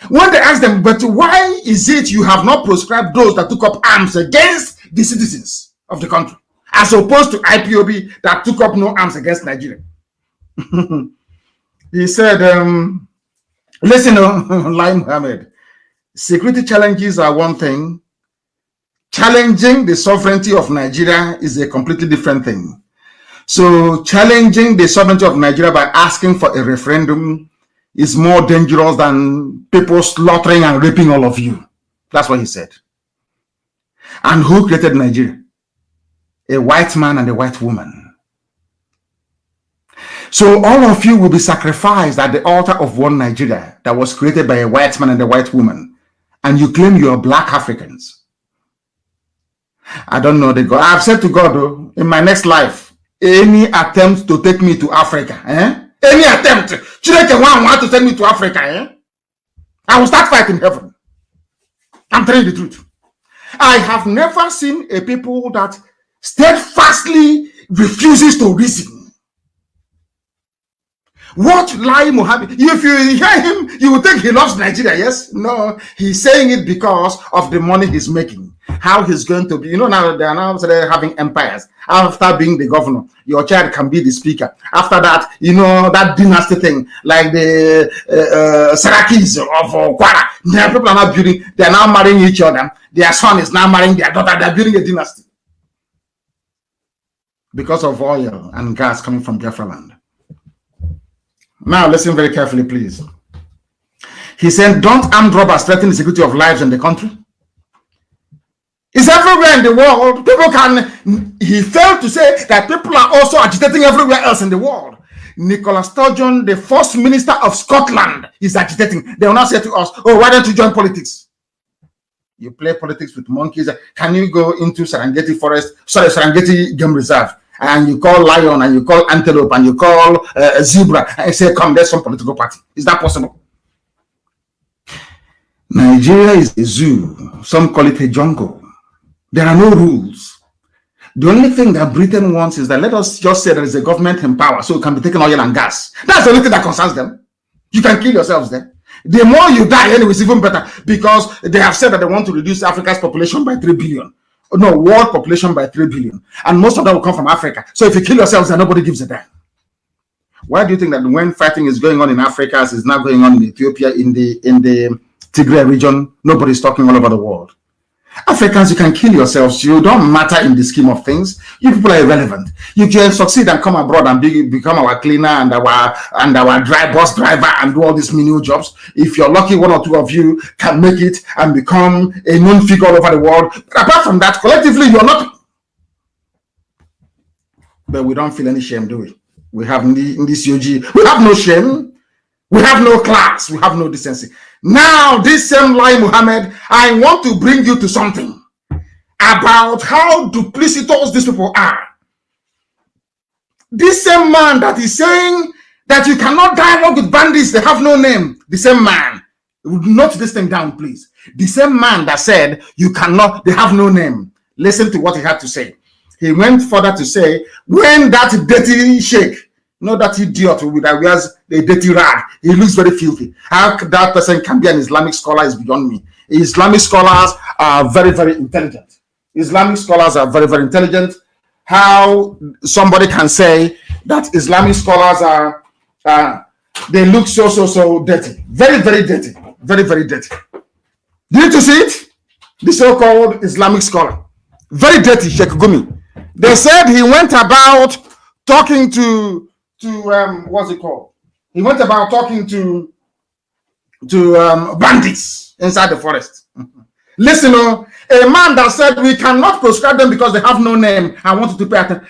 When they ask them, but why is it you have not proscribed those that took up arms against the citizens of the country, as opposed to IPOB that took up no arms against Nigeria? He said, listen, Lai Mohammed, security challenges are one thing. Challenging the sovereignty of Nigeria is a completely different thing. So challenging the sovereignty of Nigeria by asking for a referendum is more dangerous than people slaughtering and raping all of you. That's what he said. And who created Nigeria? A white man and a white woman. So all of you will be sacrificed at the altar of one Nigeria that was created by a white man and a white woman. And you claim you are black Africans. I don't know the God. I've said to God, though, in my next life, any attempt to take me to Africa, any attempt, want to send me to Africa, I will start fighting heaven. I'm telling you the truth. I have never seen a people that steadfastly refuses to reason. What Lai Mohammed, if you hear him, you will think he loves Nigeria, yes? No, he's saying it because of the money he's making. how he's going to be. You know, now they are now having empires. After being the governor, your child can be the speaker. After that, you know, that dynasty thing, like the Sarakis of Kwara. People are now building, they are now marrying each other. Their son is now marrying their daughter. They are building a dynasty. Because of oil and gas coming from Biafra land. Now, listen very carefully, please. He said, don't armed robbers threaten the security of lives in the country? It's everywhere in the world. People can... He failed to say that people are also agitating everywhere else in the world. Nicola Sturgeon, the first minister of Scotland, is agitating. They will not say to us, oh, why don't you join politics? You play politics with monkeys. Can you go into Serengeti Forest, Serengeti Game Reserve, and you call lion, and you call antelope, and you call zebra, and say, come, there's some political party. Is that possible? Nigeria is a zoo. Some call it a jungle. There are no rules. The only thing that Britain wants is that let us just say there is a government in power, so it can be taking oil and gas. That's the only thing that concerns them. You can kill yourselves there. The more you die, anyway, it's even better, because they have said that they want to reduce Africa's population by 3 billion. No, world population by 3 billion. And most of that will come from Africa. So if you kill yourselves, then nobody gives a damn. Why do you think that when fighting is going on in Africa, as is now going on in Ethiopia, in the Tigray region, nobody's talking all over the world? Africans, you can kill yourselves. You don't matter in the scheme of things. You people are irrelevant. You can succeed and come abroad and become our cleaner and our bus driver and do all these menial jobs. If you're lucky, one or two of you can make it and become a known figure all over the world. But apart from that, collectively, you're not. But we don't feel any shame, do we? We have in this UG, we have no shame. We have no class. We have no decency. Now, this same Lai Muhammad, I want to bring you to something about how duplicitous these people are. This same man that is saying that you cannot dialogue with bandits, they have no name. The same man, note this thing down, please. The same man that said you cannot, they have no name. Listen to what he had to say. He went further to say, when that dirty sheikh, not that idiot with that wears a dirty rag, he looks very filthy. How that person can be an Islamic scholar is beyond me. Islamic scholars are very, very intelligent. Islamic scholars are very, very intelligent. How somebody can say that Islamic scholars are, they look so dirty. Very, very dirty. Very, very dirty. Did you see it? The so-called Islamic scholar. Very dirty, Sheikh Gumi. They said he went about talking to what's it called? He went about talking to bandits inside the forest. Listen, a man that said we cannot prescribe them because they have no name. I wanted to pay attention.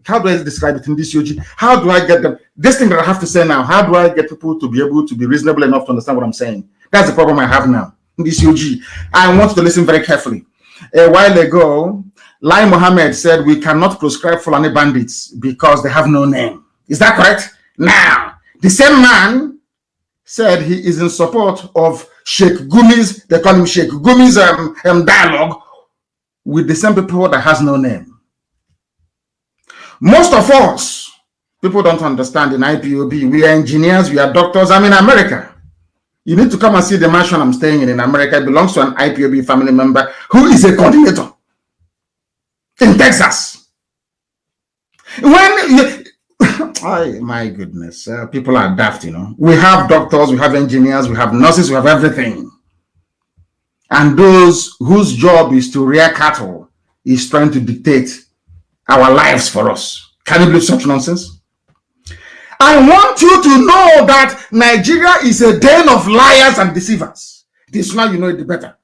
How do I describe it in this UG? How do I get them? This thing that I have to say now, how do I get people to be able to be reasonable enough to understand what I'm saying? That's the problem I have now in this UG. I want to listen very carefully. A while ago, Lai Mohammed said we cannot prescribe Fulani bandits because they have no name. Is that correct? Now, the same man said he is in support of Sheikh Gumi's, they call him Sheikh Gumi's dialogue with the same people that has no name. Most of us, people don't understand in IPOB, we are engineers, we are doctors. I'm in America. You need to come and see the mansion I'm staying in America. It belongs to an IPOB family member who is a coordinator in Texas. When my goodness, people are daft, you know. We have doctors, we have engineers, we have nurses, we have everything. And those whose job is to rear cattle is trying to dictate our lives for us. Can you believe such nonsense? I want you to know that Nigeria is a den of liars and deceivers. The sooner you know it, the better.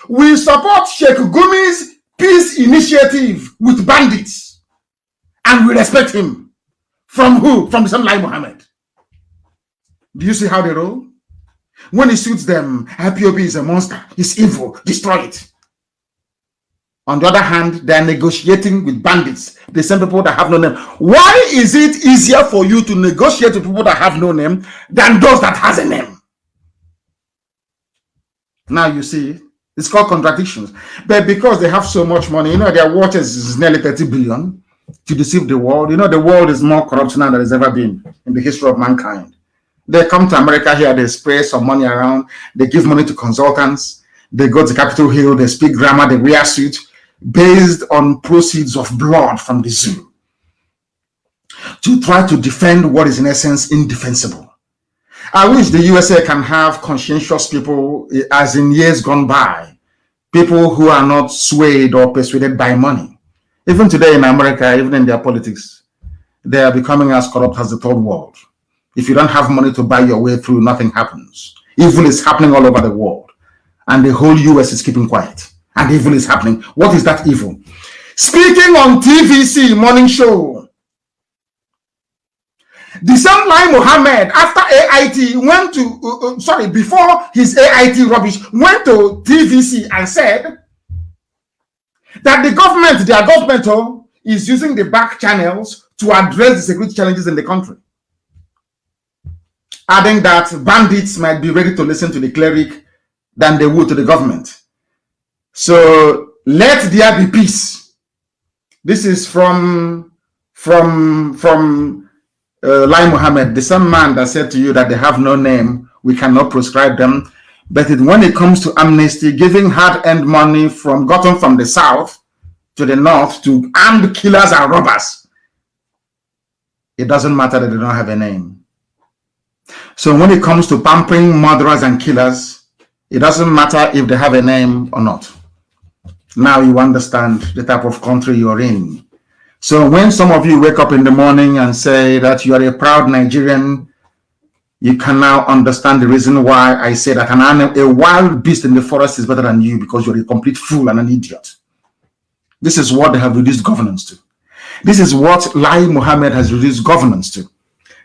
We support Sheikh Gumi's peace initiative with bandits. And we respect him. From who? From the same Lai Mohammed. Do you see how they roll? When it suits them, IPOB is a monster. It's evil. Destroy it. On the other hand, they are negotiating with bandits, the same people that have no name. Why is it easier for you to negotiate with people that have no name than those that has a name? Now you see, it's called contradictions. But because they have so much money, you know, their worth is nearly 30 billion to deceive the world. You know, the world is more corrupt now than it's ever been in the history of mankind. They come to America here, they spray some money around, they give money to consultants, They go to Capitol Hill, they speak grammar, they wear suit based on proceeds of blood from the zoo to try to defend what is in essence indefensible. I wish the USA can have conscientious people, as in years gone by, people who are not swayed or persuaded by money. Even today in America, even in their politics, they are becoming as corrupt as the third world. If you don't have money to buy your way through, nothing happens. Evil is happening all over the world, and the whole US is keeping quiet, and evil is happening. What is that evil? Speaking on TVC morning show, the same Lai Mohammed, after AIT went to, before his AIT rubbish, went to TVC and said that the government, their government, is using the back channels to address the security challenges in the country. Adding that bandits might be ready to listen to the cleric than they would to the government. So let there be peace. This is from Lai Mohammed, the same man that said to you that they have no name, we cannot prescribe them. But when it comes to amnesty, giving hard-earned money gotten from the south to the north to armed killers and robbers, it doesn't matter that they don't have a name. So when it comes to pampering murderers and killers, it doesn't matter if they have a name or not. Now you understand the type of country you're in. So when some of you wake up in the morning and say that you are a proud Nigerian, you can now understand the reason why I say that a wild beast in the forest is better than you, because you're a complete fool and an idiot. This is what they have reduced governance to. This is what Lai Mohammed has reduced governance to.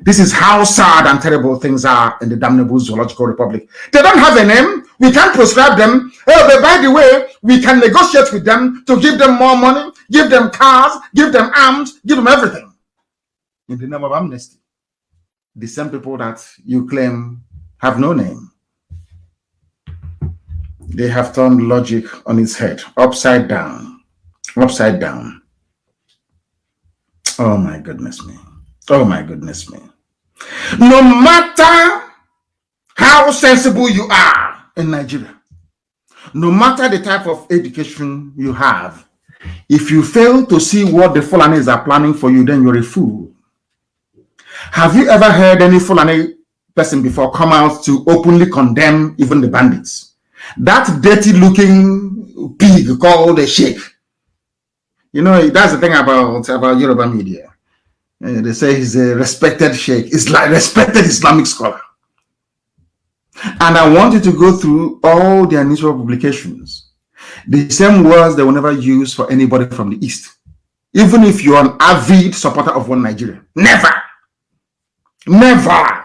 This is how sad and terrible things are in the damnable zoological republic. They don't have a name. We can't prescribe them. Oh, but by the way, we can negotiate with them to give them more money, give them cars, give them arms, give them everything. In the name of amnesty. The same people that you claim have no name. They have turned logic on its head, upside down. Upside down. Oh my goodness me. Oh my goodness me. No matter how sensible you are in Nigeria, no matter the type of education you have, if you fail to see what the Fulanis are planning for you, then you're a fool. Have you ever heard any Fulani person before come out to openly condemn even the bandits? That dirty looking pig called a sheikh. You know, that's the thing about Yoruba media. They say he's a respected sheikh. It's like respected Islamic scholar. And I want you to go through all their newspaper publications. The same words they will never use for anybody from the East. Even if you're an avid supporter of one Nigeria. Never. Never.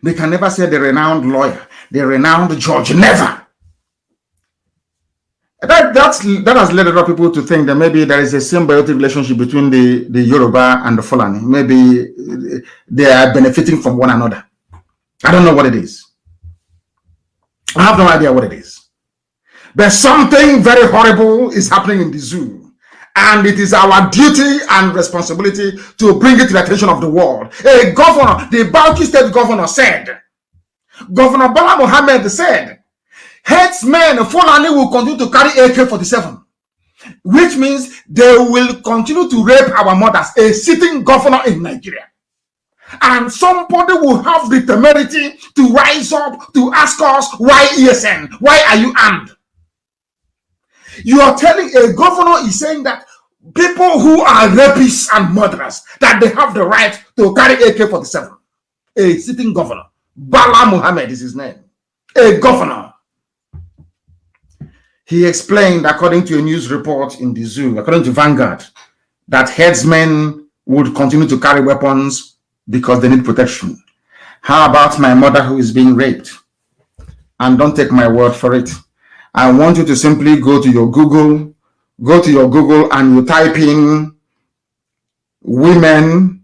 They can never say the renowned lawyer, the renowned judge. Never. That has led a lot of people to think that maybe there is a symbiotic relationship between the Yoruba and the Fulani. Maybe they are benefiting from one another. I don't know what it is. I have no idea what it is. But something very horrible is happening in the zoo. And it is our duty and responsibility to bring it to the attention of the world. A governor, the Bauchi State governor said, Governor Bala Mohammed said, headsmen, Fulani will continue to carry AK-47, which means they will continue to rape our mothers, a sitting governor in Nigeria. And somebody will have the temerity to rise up to ask us, why ESN? Why are you armed? You are telling a governor is saying that people who are rapists and murderers, that they have the right to carry AK-47. A sitting governor. Bala Mohammed is his name. A governor. He explained, according to a news report in the zoo, according to Vanguard, that headsmen would continue to carry weapons because they need protection. How about my mother who is being raped? And don't take my word for it. I want you to simply go to your Google and you type in women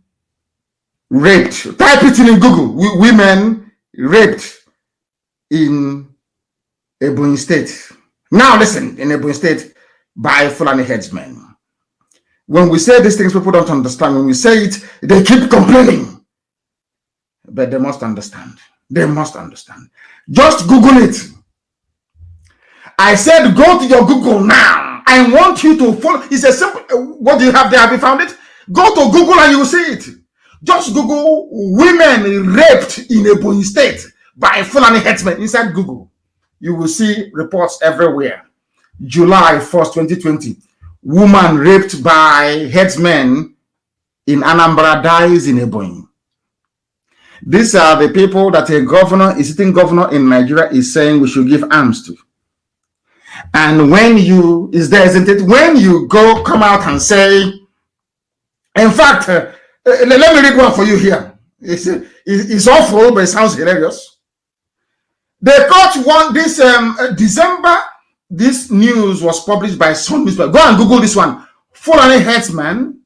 raped. Type it in Google. Women raped in Ebonyi State. Now listen, in Ebonyi State by Fulani headsmen. When we say these things, people don't understand. When we say it, they keep complaining. But they must understand. They must understand. Just Google it. I said, go to your Google now. I want you to follow. It's a simple. What do you have there? Have you found it? Go to Google and you will see it. Just Google women raped in Ebonyi State by Fulani headsmen. Inside Google, you will see reports everywhere. July 1st, 2020. Woman raped by headsmen in Anambra dies in Ebonyi. These are the people that a sitting governor in Nigeria is saying we should give arms to. And when you, is there, isn't it? When you come out and say, in fact, let me read one for you here. It's awful, but it sounds hilarious. They caught this December. This news was published by Sun Newspaper. Go and Google this one. Fulani headsman.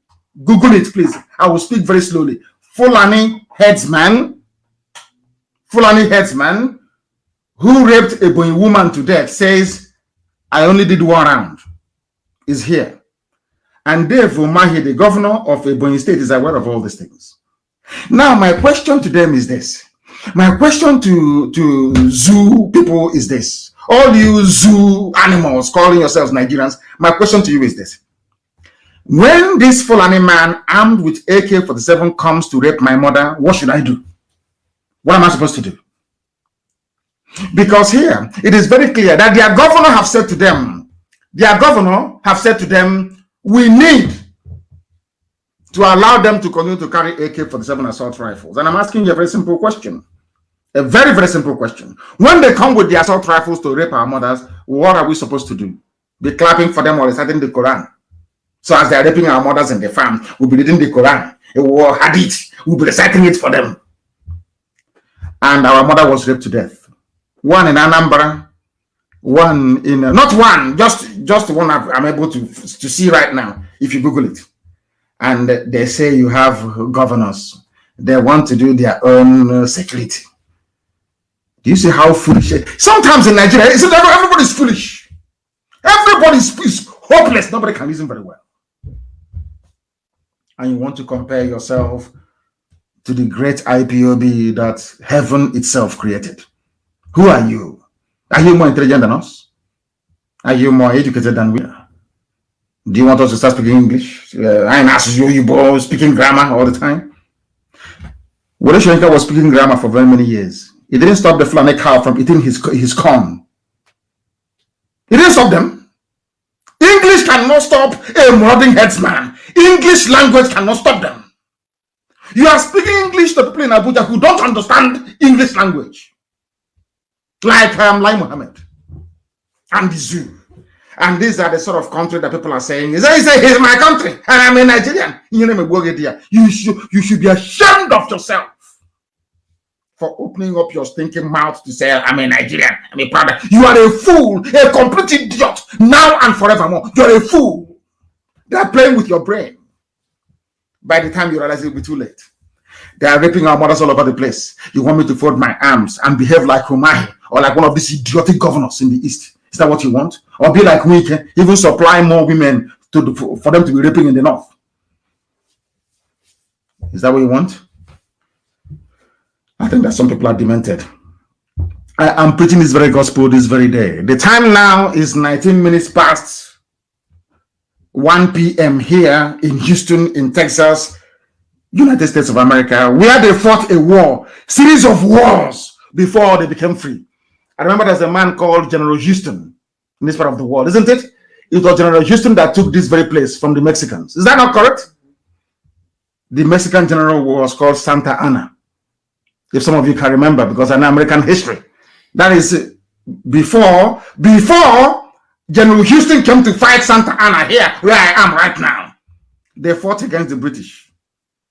Google it, please. I will speak very slowly. Fulani headsman who raped a Ebonyi woman to death says, I only did one round. Is here. And Dave Umahi, the governor of Ebonyi State, is aware of all these things. Now, my question to them is this. My question to zoo people is this. All you zoo animals calling yourselves Nigerians, my question to you is this. When this Fulani man armed with AK-47 comes to rape my mother, what should I do? What am I supposed to do? Because here, it is very clear that their governor have said to them, we need to allow them to continue to carry AK-47 assault rifles. And I'm asking you a very simple question. A very, very simple question. When they come with the assault rifles to rape our mothers, what are we supposed to do? Be clapping for them or reciting the Quran? So as they're raping our mothers in the farm, we'll be reading the Quran, or Hadith, we'll be reciting it for them. And our mother was raped to death. One in Anambra, one in, not one, just one I'm able to see right now, if you Google it. And they say you have governors. They want to do their own security. Do you see how foolish it is? Sometimes in Nigeria, everybody's foolish. Everybody's hopeless. Nobody can reason very well. And you want to compare yourself to the great IPOB that heaven itself created. Who are you? Are you more intelligent than us? Are you more educated than we are? Do you want us to start speaking English? I ask you speaking grammar all the time. Wole Soyinka was speaking grammar for very many years. It didn't stop the Fulani cow from eating his corn. It didn't stop them. English cannot stop a marauding headsman. English language cannot stop them. You are speaking English to people in Abuja who don't understand English language. Like Lai Mohammed and the zoo. And these are the sort of country that people are saying, he's my country, and I'm a Nigerian. You should be ashamed of yourself for opening up your stinking mouth to say, I'm a Nigerian, I'm a brother. You are a fool, a complete idiot, now and forevermore. You're a fool. They're playing with your brain. By the time you realize it will be too late. They are raping our mothers all over the place. You want me to fold my arms and behave like Umahi or like one of these idiotic governors in the East? Is that what you want? Or be like Wike, even supply more women for them to be raping in the North? Is that what you want? I think that some people are demented. I am preaching this very gospel this very day. The time now is 19 minutes past 1 p.m. here in Houston, in Texas, United States of America, where they fought a war, series of wars before they became free. I remember there's a man called General Houston in this part of the world, isn't it? It was General Houston that took this very place from the Mexicans. Is that not correct? The Mexican general was called Santa Anna. If some of you can remember, because I know American history. That is before General Houston came to fight Santa Anna here, where I am right now. They fought against the British.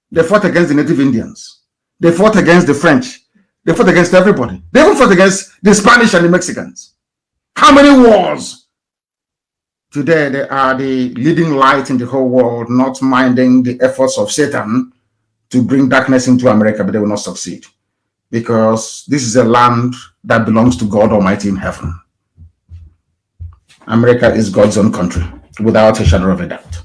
They fought against the Native Indians. They fought against the French. They fought against everybody. They even fought against the Spanish and the Mexicans. How many wars? Today, they are the leading light in the whole world, not minding the efforts of Satan to bring darkness into America, but they will not succeed. Because this is a land that belongs to God Almighty in heaven. America is God's own country, without a shadow of a doubt.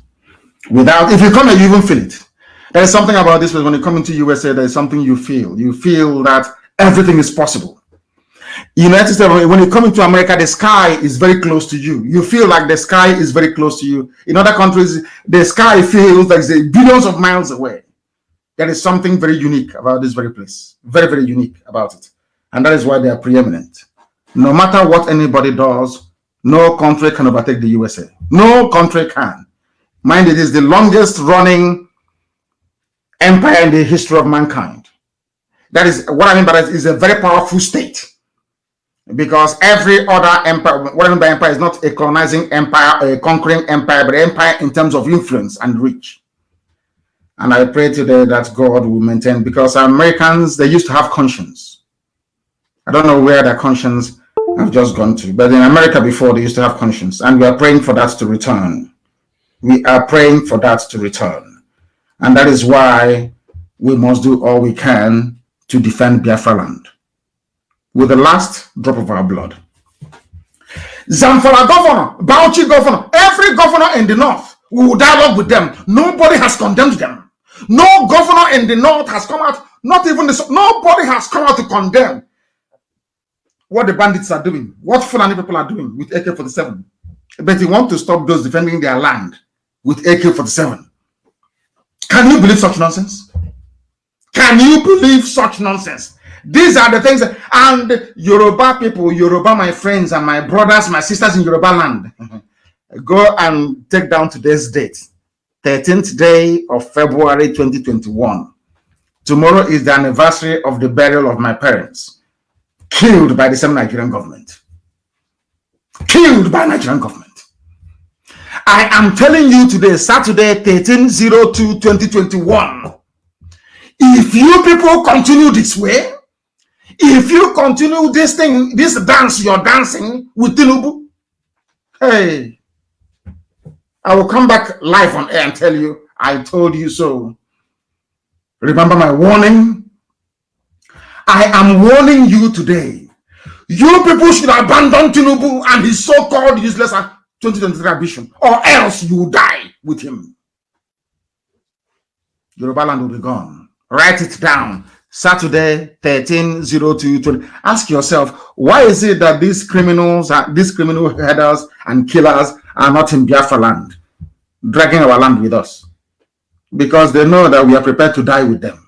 If you come here, you even feel it. There is something about this, when you come into USA, there is something you feel. You feel that everything is possible. United States, when you come into America, the sky is very close to you. You feel like the sky is very close to you. In other countries, the sky feels like it's billions of miles away. There is something very unique about this very place. Very, very unique about it. And that is why they are preeminent. No matter what anybody does, no country can overtake the USA. No country can. Mind, it is the longest running empire in the history of mankind. That is what I mean by that is a very powerful state. Because every other empire, what I mean by empire is not a colonizing empire, a conquering empire, but an empire in terms of influence and reach. And I pray today that God will maintain, because Americans, they used to have conscience. I don't know where their conscience have just gone to, but in America before, they used to have conscience. And we are praying for that to return. We are praying for that to return. And that is why we must do all we can to defend Biafra land with the last drop of our blood. Zamfara governor, Bauchi governor, every governor in the north, we will dialogue with them. Nobody has condemned them. No governor in the north has come out, not even the, nobody has come out to condemn what the bandits are doing, what Fulani people are doing with AK-47. But they want to stop those defending their land with AK-47. Can you believe such nonsense? Can you believe such nonsense? These are the things, and Yoruba people, Yoruba, my friends and my brothers, my sisters in Yoruba land, go and take down today's date, 13th day of February 2021. Tomorrow is the anniversary of the burial of my parents, killed by the same Nigerian government. Killed by Nigerian government. I am telling you today, Saturday, 13/02/2021, if you people continue this way, if you continue this thing, this dance you're dancing with Tinubu, hey, I will come back live on air and tell you, I told you so. Remember my warning? I am warning you today. You people should abandon Tinubu and his so-called useless 2023 ambition, or else you will die with him. Yoruba land will be gone. Write it down. Saturday, 13/02/20. Ask yourself, why is it that these criminals, these criminal headers and killers are not in Biafra land, dragging our land with us? Because they know that we are prepared to die with them.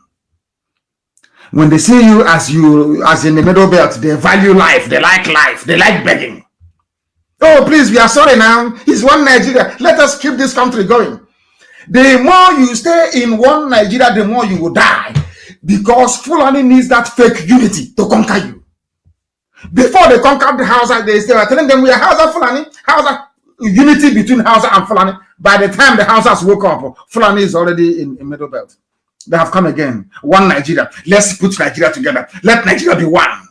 When they see you as in the middle belt, they value life, they like begging. Oh, please, we are sorry now. It's one Nigeria. Let us keep this country going. The more you stay in one Nigeria, the more you will die. Because Fulani needs that fake unity to conquer you. Before they conquered the Hausa, they were telling them we are Hausa Fulani, Hausa, unity between Hausa and Fulani. By the time the Hausas woke up, Fulani is already in Middle Belt. They have come again. One Nigeria. Let's put Nigeria together. Let Nigeria be one.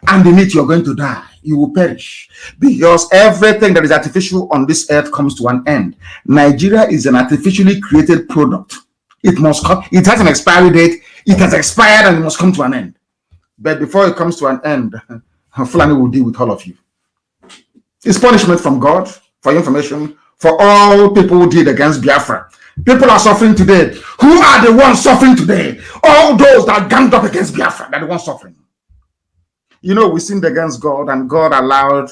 And in it, you're going to die. You will perish. Because everything that is artificial on this earth comes to an end. Nigeria is an artificially created product. It must come. It has an expiry date. It has expired and it must come to an end. But before it comes to an end, Fulani will deal with all of you. It's punishment from God, for your information, for all people who did against Biafra. People are suffering today. Who are the ones suffering today? All those that ganged up against Biafra, they're the ones suffering. You know, we sinned against God, and God allowed,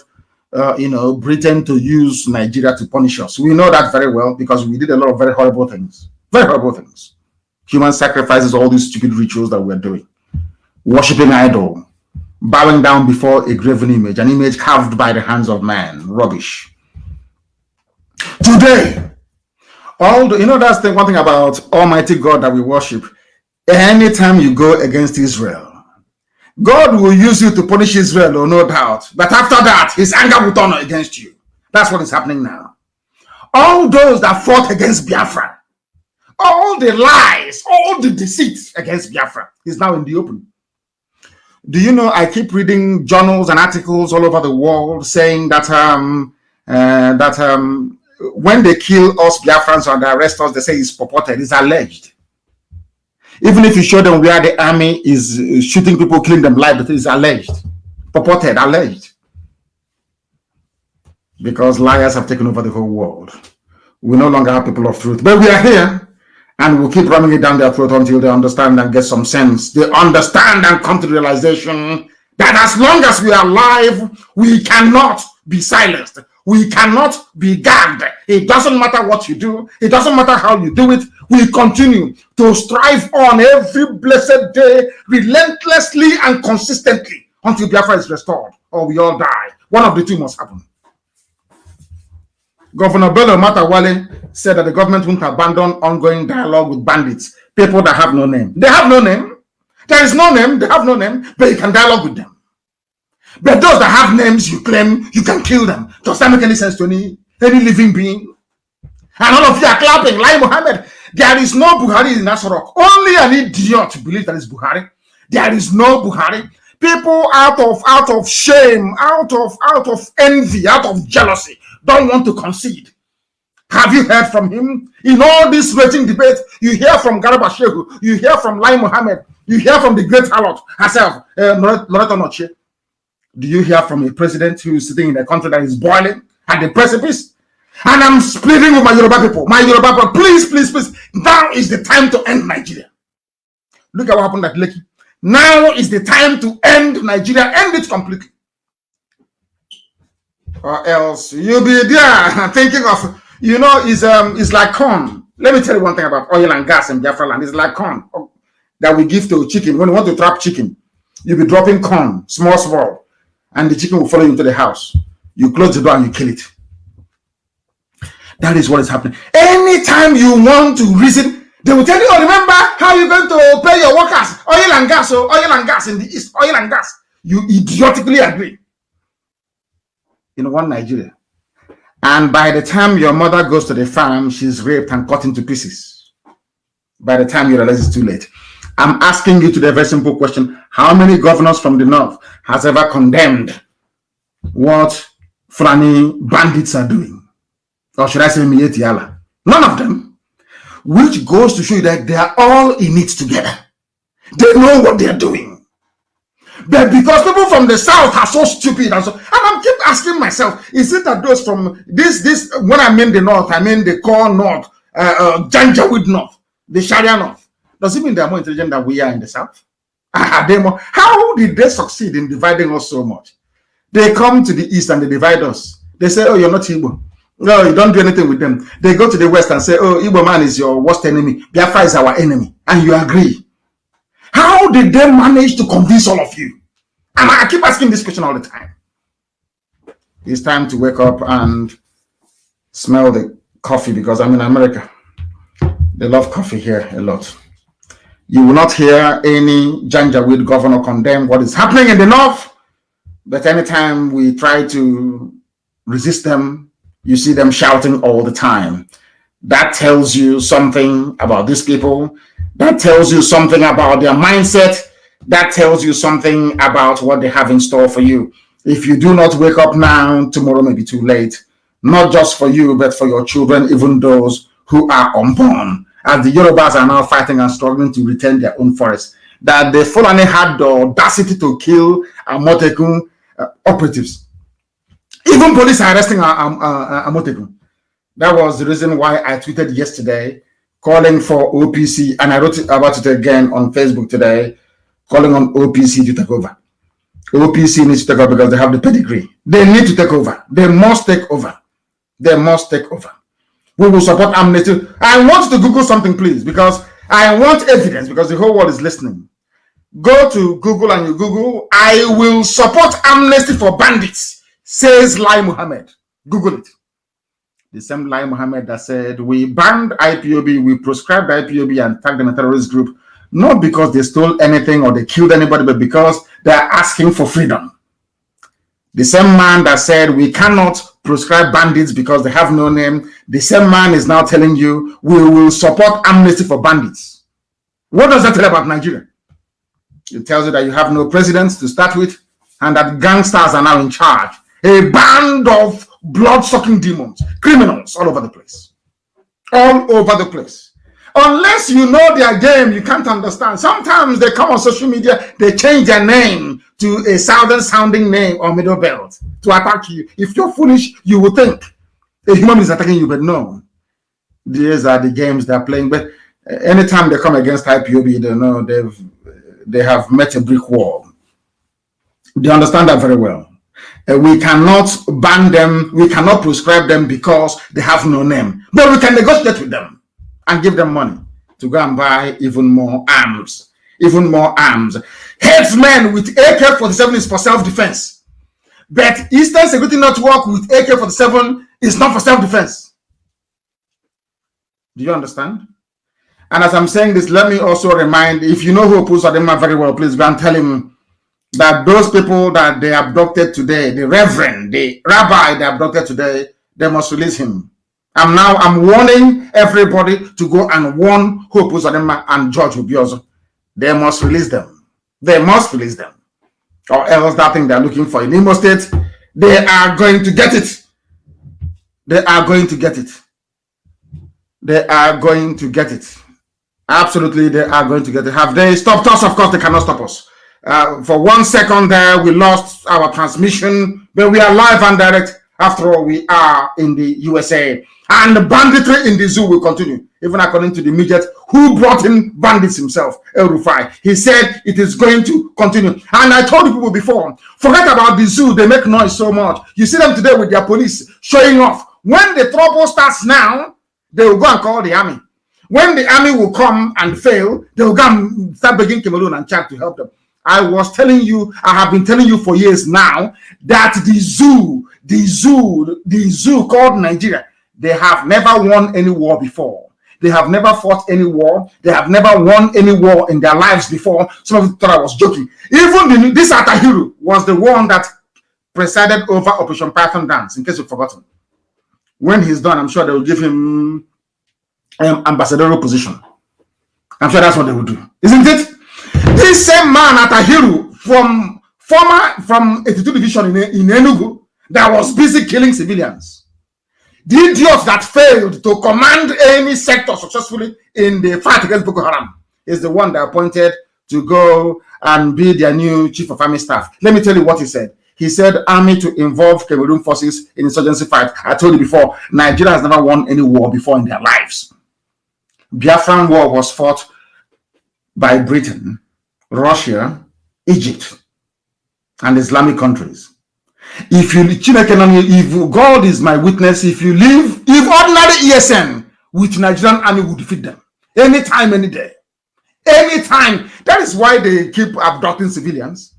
Britain to use Nigeria to punish us. We know that very well because we did a lot of very horrible things. Very horrible things. Human sacrifices, all these stupid rituals that we're doing. Worshipping idol. Bowing down before a graven image, an image carved by the hands of man. Rubbish. Today, that's the one thing about Almighty God that we worship. Anytime you go against Israel, God will use you to punish Israel, no doubt. But after that, his anger will turn against you. That's what is happening now. All those that fought against Biafra, all the lies, all the deceit against Biafra is now in the open. Do you know, I keep reading journals and articles all over the world saying that when they kill us Biafrans or they arrest us, they say it's purported, it's alleged. Even if you show them where the army is shooting people, killing them live, it is alleged. Purported, alleged. Because liars have taken over the whole world. We no longer have people of truth. But we are here, and we'll keep ramming it down their throat until they understand and get some sense. They understand and come to the realization That as long as we are alive, we cannot be silenced. We cannot be gagged. It doesn't matter what you do. It doesn't matter how you do it. We continue to strive on every blessed day, relentlessly and consistently, until Biafra is restored or we all die. One of the two must happen. Governor Bello Matawale said that the government won't abandon ongoing dialogue with bandits, people that have no name. They have no name. There is no name. They have no name, but you can dialogue with them. But those that have names, you claim you can kill them. Does that make any sense to any living being? And all of you are clapping. Lai Mohammed, there is no Buhari in Nasarok. Only an idiot believes that it's Buhari. There is no Buhari. People out of shame, out of envy, out of jealousy, don't want to concede. Have you heard from him? In all this raging debate, you hear from Garba Shehu, you hear from Lai Mohammed, you hear from the great harlot herself, Loretta Noche. Do you hear from a president who is sitting in a country that is boiling at the precipice? And I'm splitting with my Yoruba people. My Yoruba people, please, please, please. Now is the time to end Nigeria. Look at what happened at Lekki. Now is the time to end Nigeria. End it completely. Or else you'll be there thinking of, it's like corn. Let me tell you one thing about oil and gas in Biafra land. It's like corn that we give to chicken. When you want to trap chicken, you'll be dropping corn, small, and the chicken will follow you into the house. You close the door and you kill it. That is what is happening. Anytime you want to reason, they will tell you, oh, remember how you're going to pay your workers? Oil and gas in the east, oil and gas. You idiotically agree. In one Nigeria. And by the time your mother goes to the farm, she's raped and cut into pieces. By the time you realize it's too late. I'm asking you today a very simple question. How many governors from the north has ever condemned what Fulani bandits are doing? Or should I say Mieti Allah? None of them. Which goes to show you that they are all in it together. They know what they are doing. But because people from the south are so stupid and I keep asking myself, is it that those from this when I mean the north, I mean the core north, Janjaweed north, the Sharia north. Does it mean they're more intelligent than we are in the south? Are they more? How did they succeed in dividing us so much? They come to the east and they divide us. They say, oh, you're not Igbo. No, you don't do anything with them. They go to the west and say, oh, Igbo man is your worst enemy. Biafra is our enemy. And you agree. How did they manage to convince all of you? And I keep asking this question all the time. It's time to wake up and smell the coffee because I'm in America. They love coffee here a lot. You will not hear any Janjaweed governor condemn what is happening in the north. But anytime we try to resist them, you see them shouting all the time. That tells you something about these people. That tells you something about their mindset. That tells you something about what they have in store for you. If you do not wake up now, tomorrow may be too late. Not just for you, but for your children, even those who are unborn. As the Yorubas are now fighting and struggling to retain their own forest. That the Fulani had the audacity to kill Amotekun operatives. Even police are arresting Amotekun. That was the reason why I tweeted yesterday calling for OPC, and I wrote about it again on Facebook today, calling on OPC to take over. OPC needs to take over because they have the pedigree. They need to take over. They must take over. They must take over. We will support amnesty. I want to Google something, please, because I want evidence, because the whole world is listening. Go to Google and you Google, I will support amnesty for bandits, says Lai Mohammed. Google it. The same Lai Mohammed that said, we banned IPOB, we proscribed IPOB and tagged them a terrorist group, not because they stole anything or they killed anybody, but because they're asking for freedom. The same man that said we cannot proscribe bandits because they have no name, the same man is now telling you we will support amnesty for bandits. What does that tell about Nigeria? It tells you that you have no presidents to start with and that gangsters are now in charge. A band of blood-sucking demons, criminals all over the place. All over the place. Unless you know their game, you can't understand. Sometimes they come on social media, they change their name to a southern sounding name or middle belt to attack you. If you're foolish, you will think a human is attacking you, but no. These are the games they're playing. But anytime they come against IPOB, they know they have met a brick wall. They understand that very well. We cannot ban them, we cannot prescribe them because they have no name. But we can negotiate with them and give them money to go and buy even more arms. Even more arms. Headsmen with AK-47 is for self-defense. But Eastern Security Network with AK-47 is not for self-defense. Do you understand? And as I'm saying this, let me also remind, if you know who Opuso Adema very well, please go and tell him that those people that they abducted today, the reverend, the rabbi they abducted today, they must release him. I'm warning everybody to go and warn Opuso Adema and George Obiozo. They must release them. They must release them. Or else that thing they're looking for in Imo State, they are going to get it. They are going to get it. They are going to get it. Absolutely, they are going to get it. Have they stopped us? Of course, they cannot stop us. For 1 second there, we lost our transmission, but we are live and direct. After all, we are in the USA. And the banditry in the zoo will continue, even according to the midget who brought in bandits himself, El Rufai. He said it is going to continue. And I told people before, forget about the zoo, they make noise so much. You see them today with their police showing off. When the trouble starts now, they will go and call the army. When the army will come and fail, they will go and start begging Cameroon and Chad to help them. I was telling you, I have been telling you for years now that the zoo called Nigeria, they have never won any war before. They have never fought any war. They have never won any war in their lives before. Some of you thought I was joking. Even this Atahiru was the one that presided over Operation Python Dance, in case you've forgotten. When he's done, I'm sure they will give him ambassadorial position. I'm sure that's what they will do. Isn't it? This same man Atahiru from 82 Division in Enugu that was busy killing civilians. The idiot that failed to command any sector successfully in the fight against Boko Haram is the one that appointed to go and be their new chief of army staff. Let me tell you what he said. He said army to involve Cameroon forces in insurgency fight. I told you before, Nigeria has never won any war before in their lives. Biafran war was fought by Britain, Russia, Egypt, and Islamic countries. If God is my witness, if ordinary ESN with Nigerian army would defeat them anytime, any day, anytime. That is why they keep abducting civilians.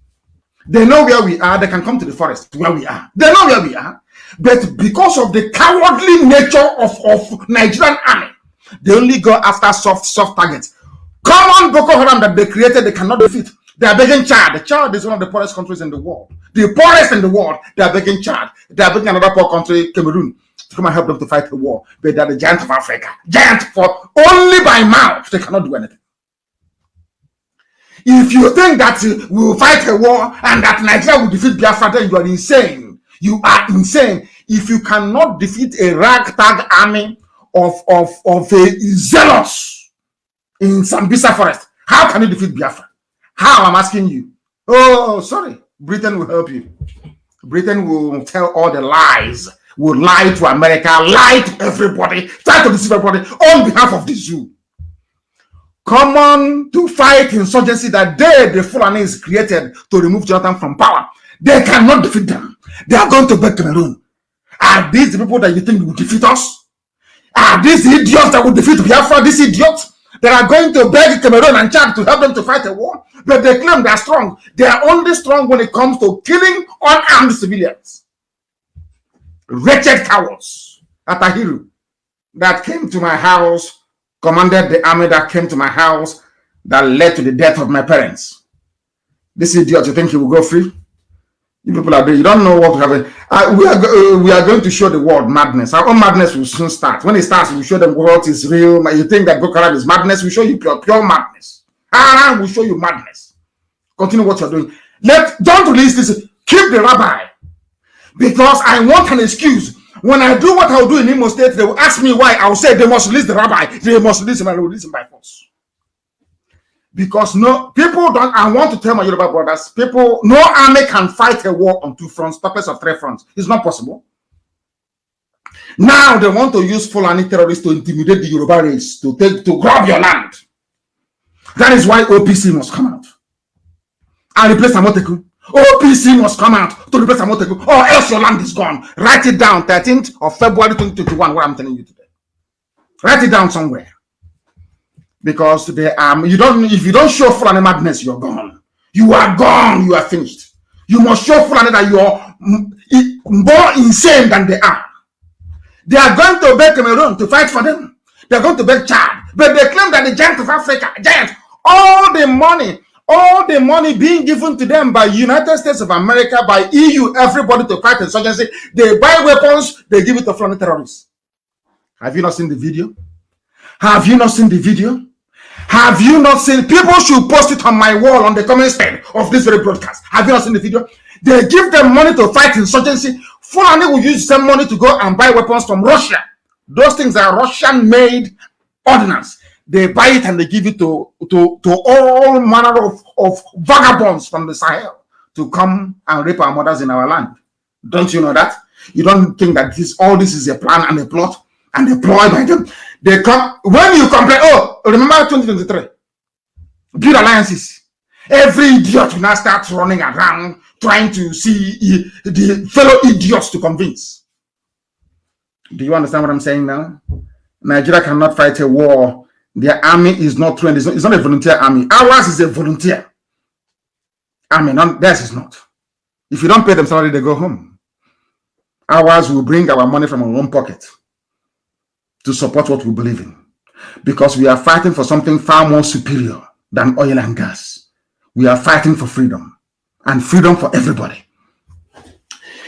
They know where we are. They can come to the forest where we are. They know where we are. But because of the cowardly nature of Nigerian army, they only go after soft targets. Common Boko Haram that they created, they cannot defeat. They are begging Chad. Chad is one of the poorest countries in the world. The poorest in the world, they are begging Chad. They are begging another poor country, Cameroon, to come and help them to fight the war. But they are the giant of Africa. Giant for only by mouth. They cannot do anything. If you think that we will fight a war and that Nigeria will defeat Biafra, then you are insane. You are insane. If you cannot defeat a ragtag army of a zealots in Sambisa forest, how can you defeat Biafra? How? I'm asking you. Oh, sorry. Britain will help you. Britain will tell all the lies. Will lie to America, lie to everybody, try to deceive everybody on behalf of the zoo. Come on to fight insurgency that the Fulanis created to remove Jonathan from power. They cannot defeat them. They are going to beg Cameroon. Are these the people that you think will defeat us? Are these the idiots that will defeat Biafra? These idiots that are going to beg Cameroon and Chad to help them to fight a war? But they claim they are strong. They are only strong when it comes to killing unarmed civilians. Wretched cowards. Atahiru that came to my house, commanded the army that came to my house, that led to the death of my parents. This idiot, you think he will go free? You people are there. You don't know what will happen. We are going to show the world madness. Our own madness will soon start. When it starts, we'll show them what is real. You think that Boko Haram is madness? We'll show you pure madness. We'll show you madness. Continue what you're doing. Don't release this. Keep the rabbi. Because I want an excuse. When I do what I'll do in Imo State, they will ask me why. I'll say they must release the rabbi. They must release him. I will release him by force. Because no, people don't, I want to tell my Yoruba brothers, no army can fight a war on two fronts, purpose of three fronts. It's not possible. Now they want to use Fulani terrorists to intimidate the Yoruba race, to grab your land. That is why OPC must come out and replace Amoteku. OPC must come out to replace Amotegu, or else your land is gone. Write it down, 13th of February 2021, what I'm telling you today. Write it down somewhere. Because today, if you don't show Fulani madness, you're gone. You are gone, you are finished. You must show Fulani that you are more insane than they are. They are going to beg Cameroon to fight for them. They are going to beg Chad. But they claim that the giant of Africa, all the money being given to them by United States of America, by EU, everybody to fight insurgency, they buy weapons, they give it to Fulani terrorists. Have you not seen the video? Have you not seen the video? Have you not seen? People should post it on my wall on the comment section of this very broadcast. Have you not seen the video? They give them money to fight insurgency. Fulani will use some money to go and buy weapons from Russia. Those things are Russian-made ordnance. They buy it and they give it to all manner of vagabonds from the Sahel to come and rape our mothers in our land. Don't you know that? You don't think that all this is a plan and a plot and a ploy by them? They come when you complain. Oh, remember 2023? Build alliances. Every idiot will now start running around trying to see the fellow idiots to convince. Do you understand what I'm saying now? Nigeria cannot fight a war. Their army is not trained. It's not a volunteer army. Ours is a volunteer army. Theirs is not. If you don't pay them salary, they go home. Ours will bring our money from our own pocket to support what we believe in. Because we are fighting for something far more superior than oil and gas. We are fighting for freedom. And freedom for everybody.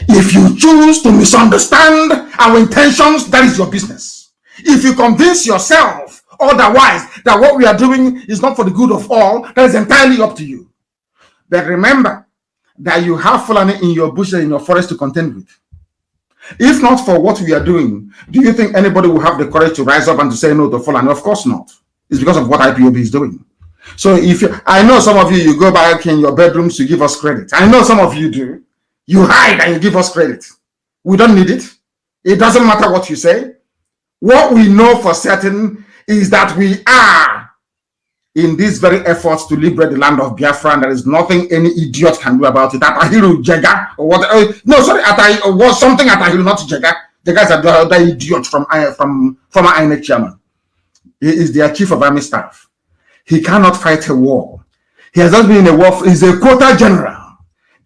If you choose to misunderstand our intentions, that is your business. If you convince yourself otherwise that what we are doing is not for the good of all, that is entirely up to you. But remember that you have Fulani in your bush and in your forest to contend with. If not for what we are doing, do you think anybody will have the courage to rise up and to say no to Fulani? Of course not. It's because of what IPOB is doing. So I know some of you go back in your bedrooms to give us credit. I know some of you do. You hide and you give us credit. We don't need it. It doesn't matter what you say. What we know for certain is that we are in these very efforts to liberate the land of Biafra, and there is nothing any idiot can do about it. Atahiru Jega or what? No, sorry, was something Atahiru, not Jega. Jega is another idiot from former INEC chairman. He is their chief of army staff. He cannot fight a war. He has not been in a war. He's a quota general.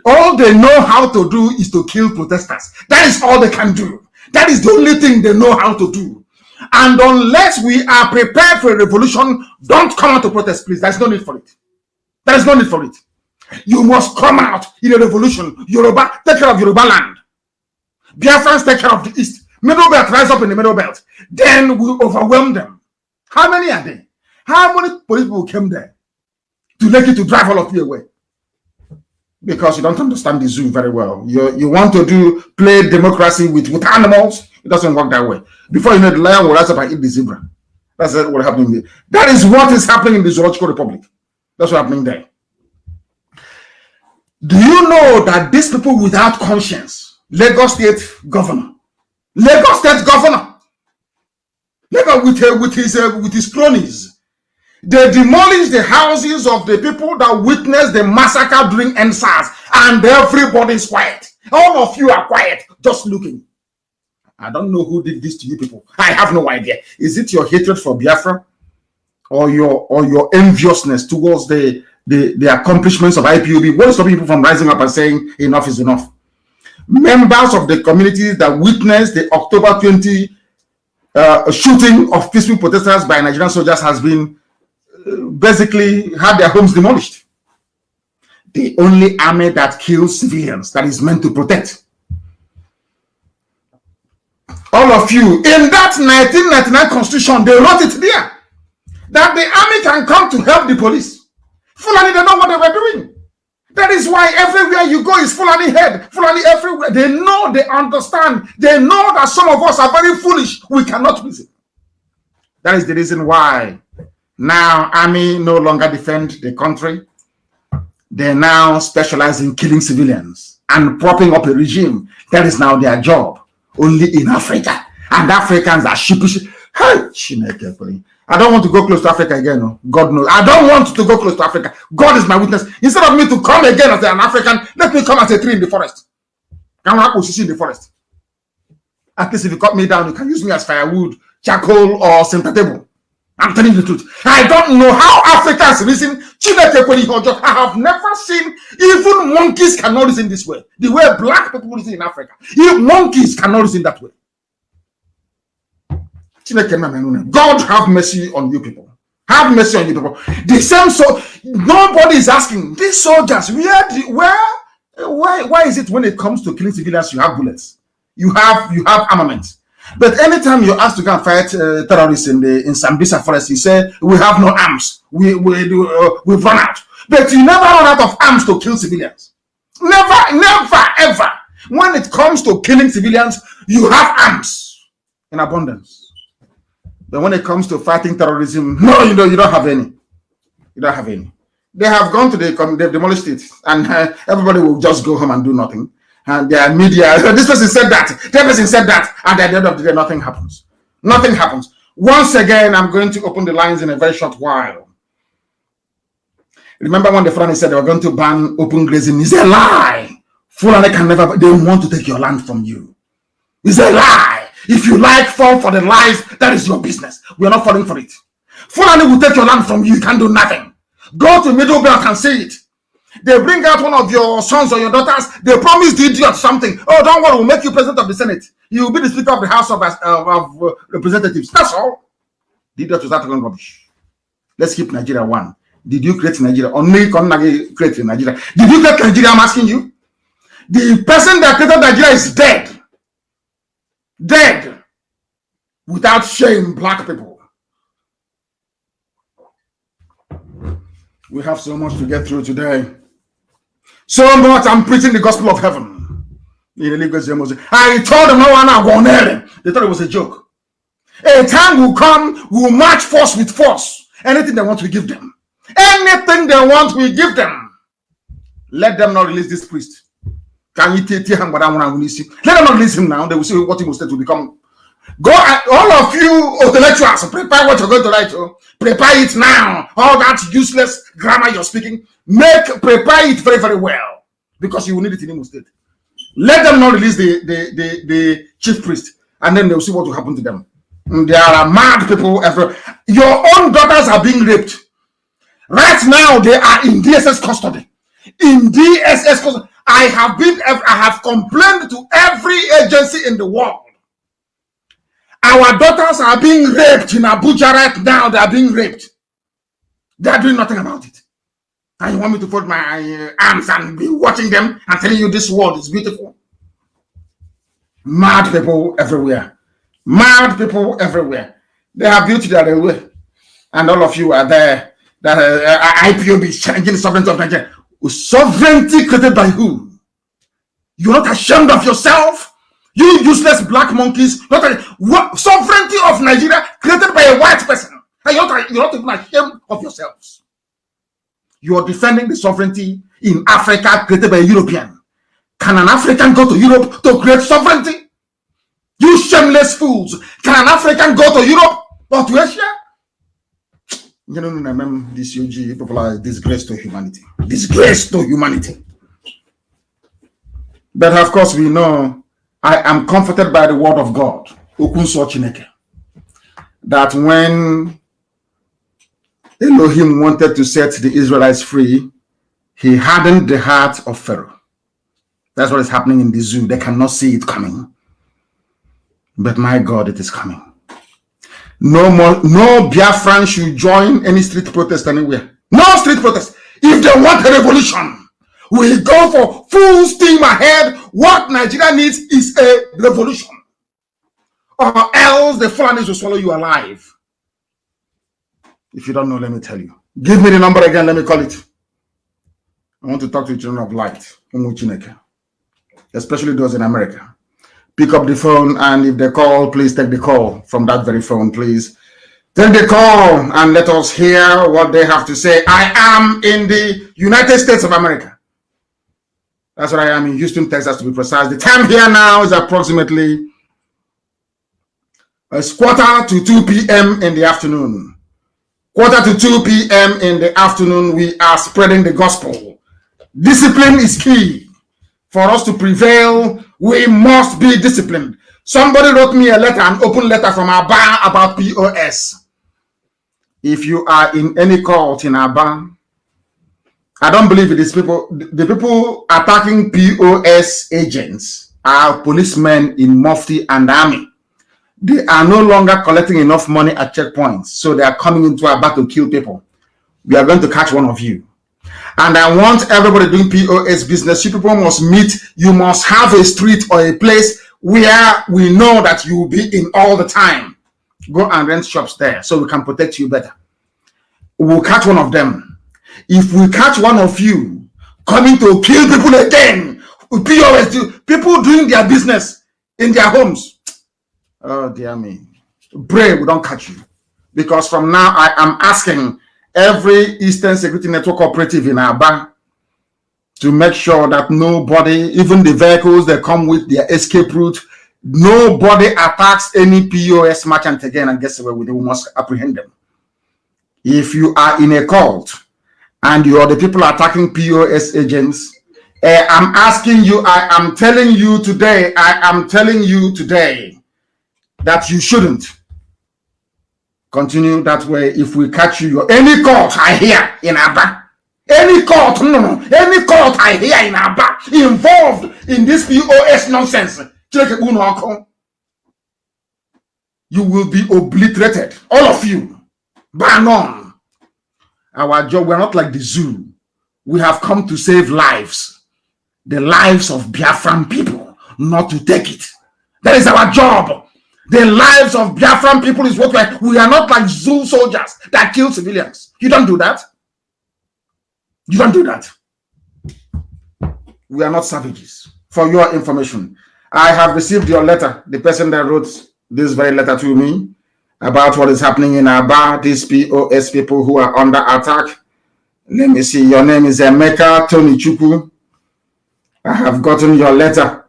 All they know how to do is to kill protesters. That is all they can do. That is the only thing they know how to do. And unless we are prepared for a revolution, don't come out to protest, please. There's no need for it. There is no need for it. You must come out in a revolution. Yoruba, take care of Yoruba land. Biafrans, take care of the East. Middle belt, rise up in the middle belt. Then we'll overwhelm them. How many are there? How many police people came there to make you to drive all of you away? Because you don't understand the zoo very well. You want to play democracy with animals. It doesn't work that way. Before you know, the lion will rise up and eat the zebra. That's what happening there. That is what is happening in the Zoological Republic. That's what's happening there. Do you know that these people without conscience, Lagos State governor, with his cronies, they demolished the houses of the people that witnessed the massacre during NSAS, and everybody is quiet. All of you are quiet, just looking. I don't know who did this to you people. I have no idea. Is it your hatred for Biafra, or your enviousness towards the accomplishments of IPOB? What is stopping people from rising up and saying enough is enough? Members of the communities that witnessed the October 20 shooting of peaceful protesters by Nigerian soldiers has been basically had their homes demolished. The only army that kills civilians, that is meant to protect. All of you, in that 1999 constitution, they wrote it there that the army can come to help the police. Fulani, they know what they were doing. That is why everywhere you go is Fulani head, Fulani everywhere. They know, they understand, they know that some of us are very foolish. We cannot reason. That is the reason why now army no longer defend the country. They now specialize in killing civilians and propping up a regime. That is now their job, only in Africa. And Africans are sheepish. I I don't want to go close to Africa again. No. God knows. I don't want to go close to Africa. God is my witness. Instead of me to come again as an African, let me come as a tree in the forest. Can I position in the forest? At least if you cut me down, you can use me as firewood, charcoal, or center table. I'm telling you the truth. I don't know how Africans reason. I have never seen, even monkeys cannot reason this way. The way black people reason in Africa. Even monkeys cannot reason that way. God have mercy on you people. Have mercy on you people. The same, so nobody is asking these soldiers why is it when it comes to killing civilians you have bullets, you have armaments, but anytime you're asked to go and fight terrorists in Sambisa forest, you say we have no arms, we've run out, but you never run out of arms to kill civilians. Never ever. When it comes to killing civilians, you have arms in abundance. But when it comes to fighting terrorism, no, you don't have any. You don't have any. They have gone to they've demolished it, and everybody will just go home and do nothing. And their media, this person said that, that person said that, and at the end of the day, nothing happens. Nothing happens. Once again, I'm going to open the lines in a very short while. Remember when the Fulani said they were going to ban open grazing? It's a lie. Fulani can never, they want to take your land from you. It's a lie. If you like, fall for the lies, that is your business. We are not falling for it. Fulani will take your land from you. You can't do nothing. Go to Middle Belt and see it. They bring out one of your sons or your daughters. They promise the idiot something. Oh, don't worry, we'll make you president of the Senate. You will be the Speaker of the House of Representatives. That's all. The idiot was talking rubbish. Let's keep Nigeria one. Did you create Nigeria? Only create Nigeria. Did you create Nigeria? I'm asking you. The person that created Nigeria is dead. Dead. Without shame, black people. We have so much to get through today. So much. I'm preaching the gospel of heaven. I told them no one I won't. They thought it was a joke. A time will come, we'll match force with force. Anything they want, we give them. Anything they want, we give them. Let them not release this priest. Can you take him? Let them not release him now. They will see what he will say to become. Go, all of you intellectuals, prepare what you're going to write. Prepare it now. All that useless grammar you're speaking, prepare it very, very well, because you will need it in Imo State. Let them not release the chief priest, and then they'll see what will happen to them. There are mad people everywhere. Your own daughters are being raped. Right now, they are in DSS custody. In DSS custody. I have complained to every agency in the world. Our daughters are being raped in Abuja right now. They are being raped. They are doing nothing about it. And you want me to fold my arms and be watching them and telling you this world is beautiful? Mad people everywhere. Mad people everywhere. They have built their way. And all of you are there. That IPOB is challenging the sovereignty of Nigeria. Sovereignty created by who? You're not ashamed of yourself? You useless black monkeys. Sovereignty of Nigeria created by a white person. And you're not even ashamed of yourselves. You are defending the sovereignty in Africa created by a European. Can an African go to Europe to create sovereignty? You shameless fools. Can an African go to Europe or to Asia? You know, this UG people are disgrace to humanity. Disgrace to humanity. But of course, we know I am comforted by the word of God, that when Elohim wanted to set the Israelites free, he hardened the heart of Pharaoh. That's what is happening in the zoo. They cannot see it coming. But my God, it is coming. No more, no Biafran should join any street protest anywhere. No street protest. If they want a revolution, we go for full steam ahead. What Nigeria needs is a revolution. Or else the Fulanis will swallow you alive. If you don't know, let me tell you. Give me the number again, let me call it. I want to talk to the children of light, especially those in America. Pick up the phone, and if they call, please take the call from that very phone, please. Take the call and let us hear what they have to say. I am in the United States of America. That's what I am in Houston, Texas, to be precise. The time here now is approximately 1:45 to 2 p.m. in the afternoon. quarter to 2 p.m. in the afternoon, we are spreading the gospel. Discipline is key. For us to prevail, we must be disciplined. Somebody wrote me a letter, an open letter from Aba about POS. If you are in any cult in Aba, I don't believe it is people. The people attacking POS agents are policemen in Mufti and Army. They are no longer collecting enough money at checkpoints, so they are coming into Aba to kill people. We are going to catch one of you. And I want everybody doing POS business. You people must meet. You must have a street or a place where we know that you will be in all the time. Go and rent shops there so we can protect you better. We'll catch one of them. If we catch one of you coming to kill people again, POS, people doing their business in their homes, oh dear me, pray we don't catch you. Because from now I am asking every Eastern Security Network operative in Aba to make sure that nobody, even the vehicles that come with their escape route, nobody attacks any POS merchant again and gets away with it. We must apprehend them. If you are in a cult and you are the people attacking POS agents, I'm asking you, I am telling you today that you shouldn't continue that way. If we catch you, any cult I hear in Aba, any cult I hear in Aba involved in this POS nonsense, you will be obliterated, all of you, by none. Our job, we're not like the zoo. We have come to save lives, the lives of Biafran people, not to take it. That is our job. The lives of Biafran people is what we are not like zoo soldiers that kill civilians. You don't do that. You don't do that. We are not savages. For your information, I have received your letter, the person that wrote this very letter to me about what is happening in Aba, these POS people who are under attack. Let me see, your name is Emeka Tony Chukwu. I have gotten your letter,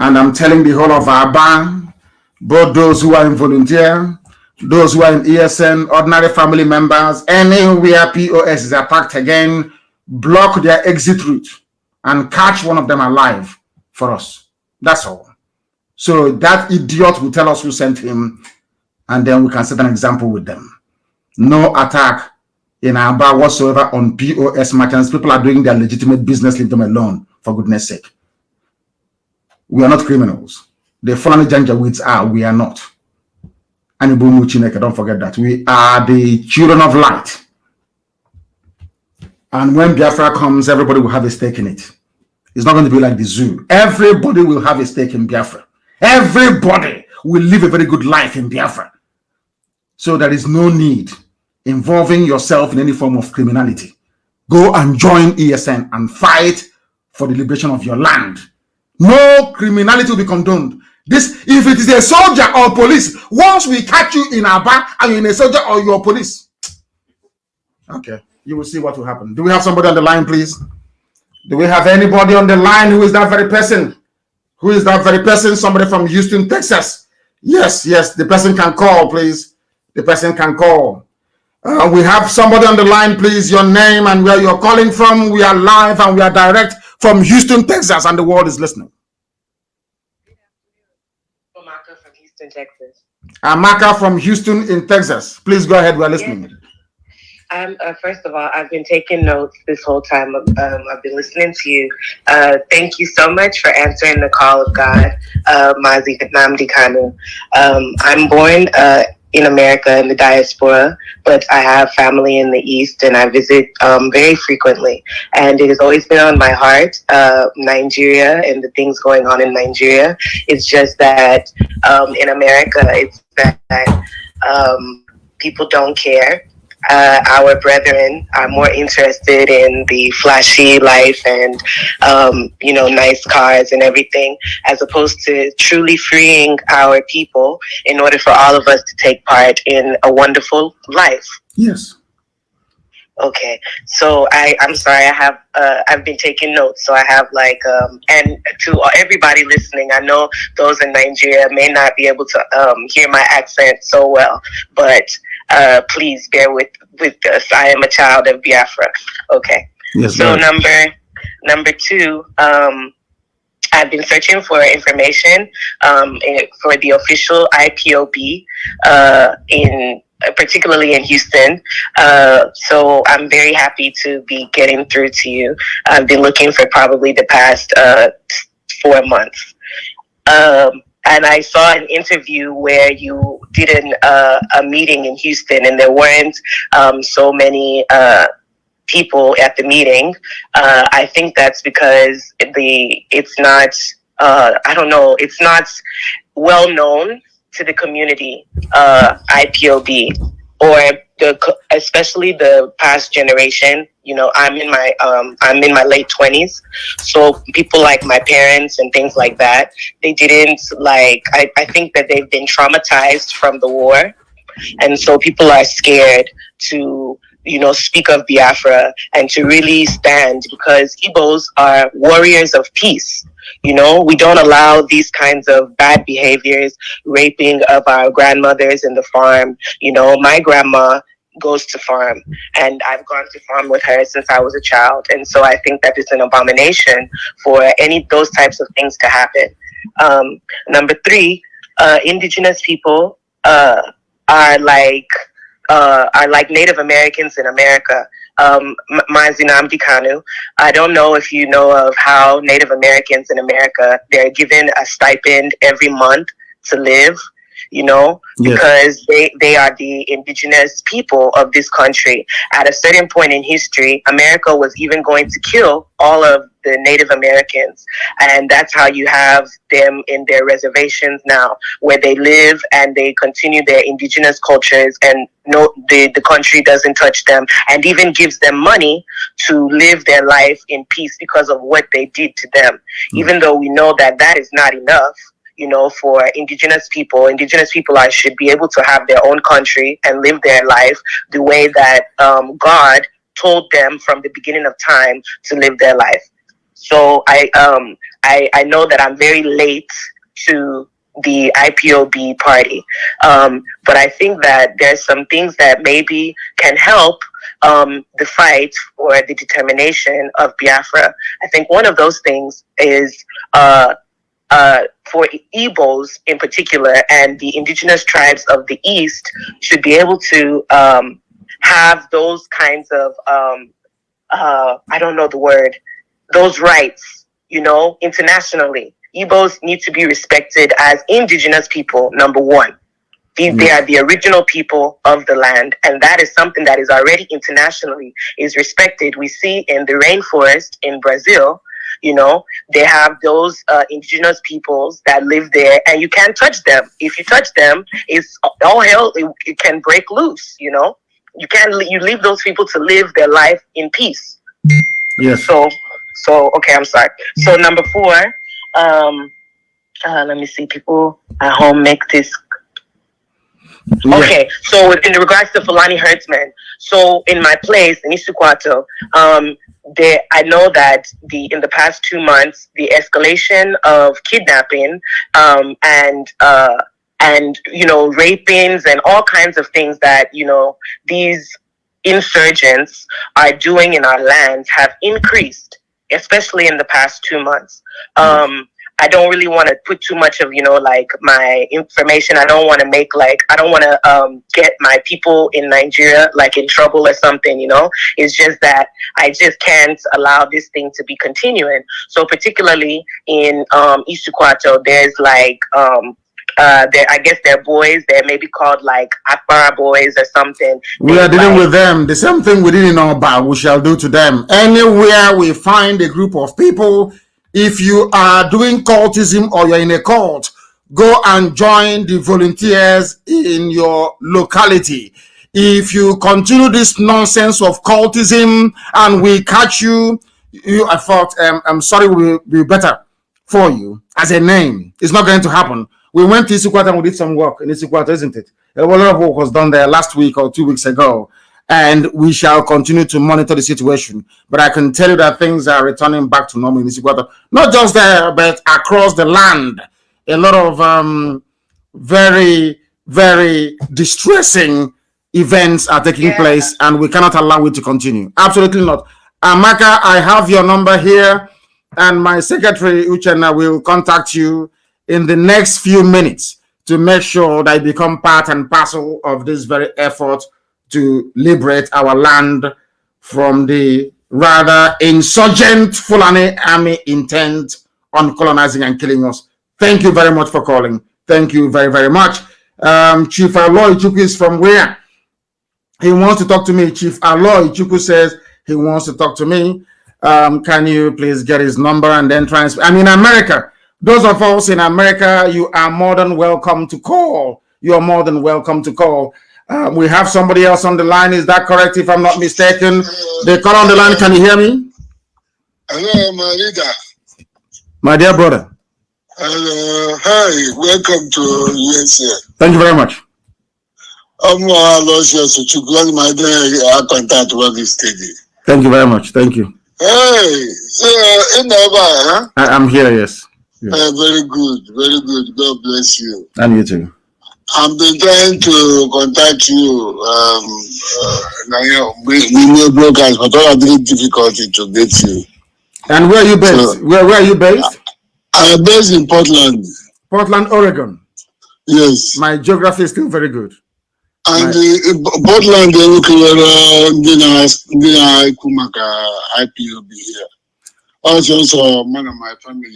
and I'm telling the whole of Aba, both those who are in volunteer, those who are in ESN, ordinary family members, anywhere POS is attacked again, block their exit route and catch one of them alive for us. That's all. So that idiot will tell us who sent him, and then we can set an example with them. No attack in Aba whatsoever on POS merchants. People are doing their legitimate business. Leave them alone, for goodness sake. We are not criminals. The Fulani Janjaweeds are. We are not. Anibumu Chineke, don't forget that. We are the children of light. And when Biafra comes, everybody will have a stake in it. It's not going to be like the zoo. Everybody will have a stake in Biafra. Everybody will live a very good life in Biafra. So there is no need involving yourself in any form of criminality. Go and join ESN and fight for the liberation of your land. No criminality will be condoned. This, if it is a soldier or police, once we catch you in Aba and you're in a soldier or you're police, okay, you will see what will happen. Do we have somebody on the line, please? Do we have anybody on the line? Who is that very person? Who is that very person? Somebody from Houston, Texas. Yes, the person can call, please. The person can call. We have somebody on the line, please. Your name and where you're calling from. We are live and we are direct from Houston, Texas, and the world is listening. Amaka from Houston, Texas. Amaka from Houston in Texas. Please go ahead. We're listening. First of all, I've been taking notes this whole time. I've been listening to you. Thank you so much for answering the call of God, Mazi Nnamdi Kanu. I'm born in America in the diaspora, but I have family in the East and I visit very frequently. And it has always been on my heart, Nigeria and the things going on in Nigeria. It's just that in America, it's that people don't care. Our brethren are more interested in the flashy life and, nice cars and everything, as opposed to truly freeing our people in order for all of us to take part in a wonderful life. Yes. Okay, so I'm sorry. I've been taking notes, so I have and to everybody listening, I know those in Nigeria may not be able to hear my accent so well, but please bear with us. I am a child of Biafra. Okay. Yes, so number two, I've been searching for information for the official IPOB particularly in Houston. So I'm very happy to be getting through to you. I've been looking for probably the past 4 months. And I saw an interview where you did a meeting in Houston, and there weren't so many people at the meeting. I think that's because it's not I don't know, it's not well known to the community, IPOB, or especially the past generation. You know, I'm in my late 20s, so people like my parents and things like that, they didn't I think that they've been traumatized from the war, and so people are scared to speak of Biafra and to really stand, because Igbos are warriors of peace. We don't allow these kinds of bad behaviors, raping of our grandmothers in the farm. My grandma goes to farm, and I've gone to farm with her since I was a child. And so I think that it's an abomination for those types of things to happen. Number three, indigenous people are like Native Americans in America. Mazi Nnamdi Kanu. I don't know if you know of how Native Americans in America, they're given a stipend every month to live, because they are the indigenous people of this country. At a certain point in history, America was even going to kill all of the Native Americans. And that's how you have them in their reservations now, where they live and they continue their indigenous cultures, and the country doesn't touch them, and even gives them money to live their life in peace because of what they did to them. Even though we know that that is not enough, for indigenous people. Indigenous people should be able to have their own country and live their life the way that God told them from the beginning of time to live their life. So I know that I'm very late to the IPOB party, but I think that there's some things that maybe can help the fight or the determination of Biafra. I think one of those things is for Igbos in particular, and the indigenous tribes of the East should be able to have those kinds of I don't know the word, those rights, internationally. Igbos need to be respected as indigenous people, number one. They are the original people of the land, and that is something that is already internationally is respected. We see in the rainforest in Brazil, they have those indigenous peoples that live there, and you can't touch them. If you touch them, it's all hell. It can break loose. You leave those people to live their life in peace. Yes. So okay, I'm sorry. So number four, let me see. People at home make this. Yeah. Okay, so in regards to Fulani herdsmen, so in my place in Isukwato, I know that in the past 2 months, the escalation of kidnapping and rapings and all kinds of things that these insurgents are doing in our lands have increased, especially in the past 2 months. I don't really want to put too much of, my information. I don't want to I don't want to get my people in Nigeria, in trouble or something, It's just that I just can't allow this thing to be continuing. So particularly in Isukwato, there's I guess they're boys. They're maybe called Akbara boys or something. We are dealing with them. The same thing we didn't know about, we shall do to them. Anywhere we find a group of people, if you are doing cultism or you're in a cult, go and join the volunteers in your locality. If you continue this nonsense of cultism and we catch you, I thought, I'm sorry, will be better for you as a name. It's not going to happen. We went to Isukwato and we did some work in Isukwato, isn't it? A lot of work was done there last week or 2 weeks ago. And we shall continue to monitor the situation. But I can tell you that things are returning back to normal in Isukwato. Not just there, but across the land. A lot of very, very distressing events are taking place, and we cannot allow it to continue. Absolutely not. Amaka, I have your number here, and my secretary, Uchenna, will contact you in the next few minutes to make sure that I become part and parcel of this very effort to liberate our land from the rather insurgent Fulani army intent on colonizing and killing us. Thank you very much for calling. Thank you very, very much. Chief Aloy Chukwu is from where? He wants to talk to me. Chief Aloy Chukwu says he wants to talk to me. Can you please get his number and then transfer? I'm in America. Those of us in America, you are more than welcome to call. You are more than welcome to call. We have somebody else on the line. Is that correct, if I'm not mistaken? The caller on the line, can you hear me? Hello, my leader. My dear brother. Hello. Hi, welcome to USA. Thank you very much. I'm my contact work steady. Thank you very much. Thank you. Hey, so in the huh? I'm here, yes. Very good, very good. God bless you. And you too. I've been trying to contact you. We were brokers, but all of the difficulty to get you. And where are you based? So, where are you based? I'm based in Portland. Portland, Oregon. Yes. My geography is still very good. And Portland, they look IPOB here. Also, one of my family.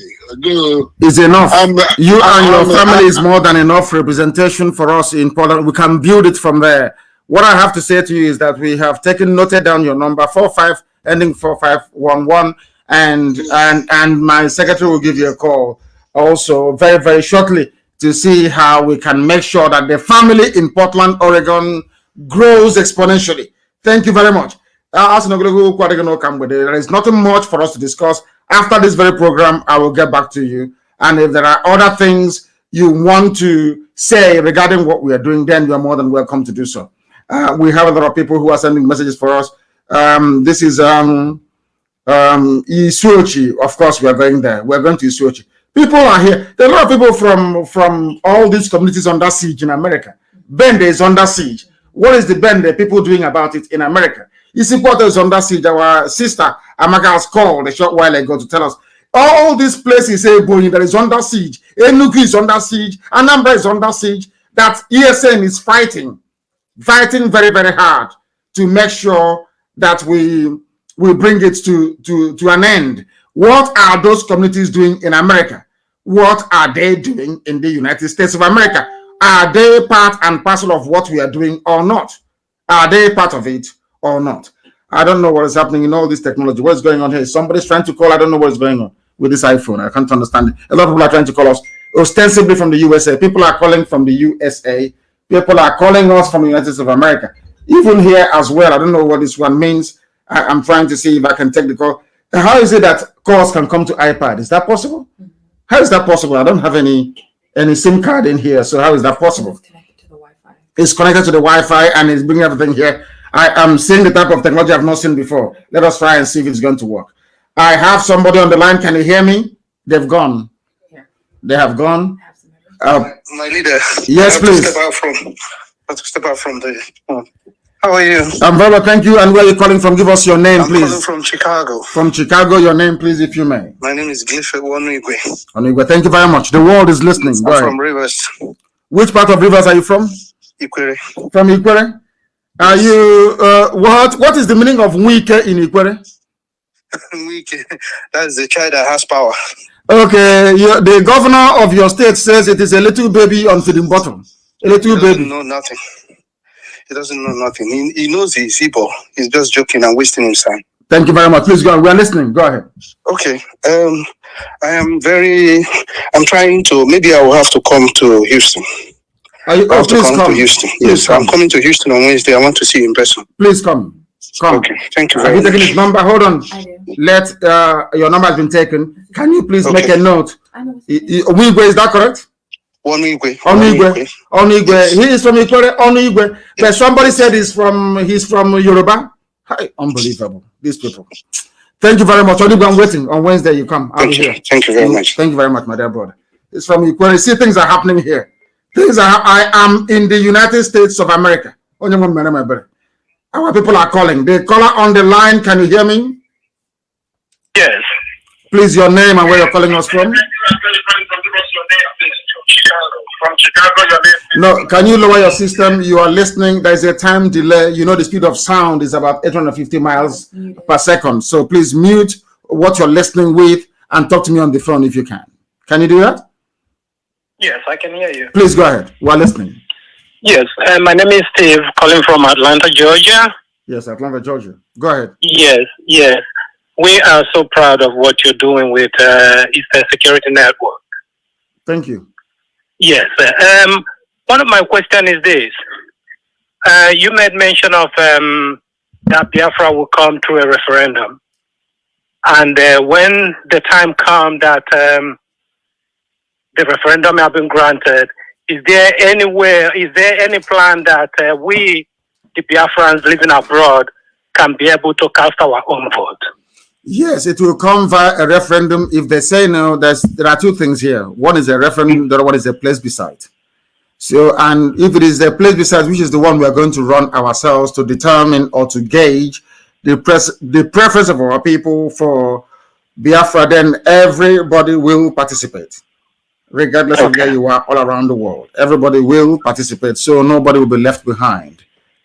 It's enough. You and your family is more than enough representation for us in Portland. We can build it from there. What I have to say to you is that we have noted down your number 45 ending 4511, and my secretary will give you a call also very, very shortly to see how we can make sure that the family in Portland, Oregon grows exponentially. Thank you very much. There is nothing much for us to discuss. After this very program, I will get back to you. And if there are other things you want to say regarding what we are doing, then you are more than welcome to do so. We have a lot of people who are sending messages for us. This is Isuochi. Of course, we are going there. We're going to Isuochi. People are here. There are a lot of people from all these communities under siege in America. Bende is under siege. What is the Bende people doing about it in America? Isikwata is under siege. Our sister Amaka has called a short while ago to tell us all these places that is under siege. Enugu is under siege. Anambra is under siege. That ESN is fighting very, very hard to make sure that we bring it to an end. What are those communities doing in America? What are they doing in the United States of America? Are they part and parcel of what we are doing or not? Are they part of it or not? I don't know what is happening in all this technology. What is going on here? Somebody's trying to call. I don't know what is going on with this iPhone. I can't understand it. A lot of people are trying to call us ostensibly from the USA. People are calling from the USA. People are calling us from the United States of America. Even here as well. I don't know what this one means. I'm trying to see if I can take the call. How is it that calls can come to iPad? Is that possible? How is that possible? I don't have any SIM card in here, so how is that possible? It's connected to the Wi-Fi. It's connected to the Wi-Fi and it's bringing everything here. I am seeing the type of technology I've not seen before. Let us try and see if it's going to work. I have somebody on the line. Can you hear me? They've gone. Yeah. They have gone. My leader. Yes, please. I have to step out from the. How are you? I'm very well, thank you. And where are you calling from? Give us your name, please. I'm calling from Chicago. From Chicago, your name, please, if you may. My name is Glife Onwigwe. Onwigwe, thank you very much. The world is listening. I'm from Rivers. Which part of Rivers are you from? Ikwere. From Ikwere? Are you, what is the meaning of Nwike in Ikwere? Nwike, that's the child that has power. Okay, the governor of your state says it is a little baby on feeding bottom. A little baby. He doesn't know nothing. He doesn't know nothing. He knows he's evil. He's just joking and wasting his time. Thank you very much. Please go on. We are listening. Go ahead. Okay. I'm trying to, maybe I will have to come to Houston. Please come to Houston. Yes, I'm coming to Houston on Wednesday. I want to see you in person. Please come. Okay. Thank you very much. Have you taken his number? Hold on. Let your number has been taken. Can you please make a note? Onwigwe, is that correct? Onwigwe. He is from Ikwere. Onwigwe. But somebody said he's from Yoruba. Hi, unbelievable. These people. Thank you very much. Onwigwe, I'm waiting. On Wednesday you come. I'll be here. Thank you very much. Thank you very much, my dear brother. It's from Ikwere. See, things are happening here. I am in the United States of America. Our people are calling. The caller on the line, can you hear me? Yes. Please, your name and where you're calling us from? From Chicago, your name. No, can you lower your system? You are listening. There's a time delay. You know the speed of sound is about 850 miles per second. So please mute what you're listening with and talk to me on the phone if you can. Can you do that? Yes, I can hear you. Please go ahead. We're listening. Yes, my name is Steve, calling from Atlanta, Georgia. Yes, Atlanta, Georgia. Go ahead. Yes. We are so proud of what you're doing with Eastern Security Network. Thank you. Yes. One of my questions is this. You made mention of that Biafra will come through a referendum. And when the time comes that the referendum has been granted, is there any plan that we, the Biafrans living abroad, can be able to cast our own vote? Yes, it will come via a referendum. If they say no, there are two things here. One is a referendum, the other one is a plebiscite. So, and if it is a plebiscite, which is the one we are going to run ourselves to determine or to gauge the preference of our people for Biafra, then everybody will participate, regardless of where you are all around the world. Everybody will participate, so nobody will be left behind.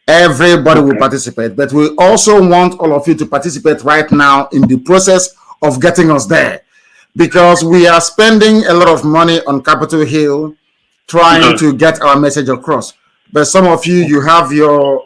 Everybody will participate, but we also want all of you to participate right now in the process of getting us there, because we are spending a lot of money on Capitol Hill trying to get our message across. But some of you, you have your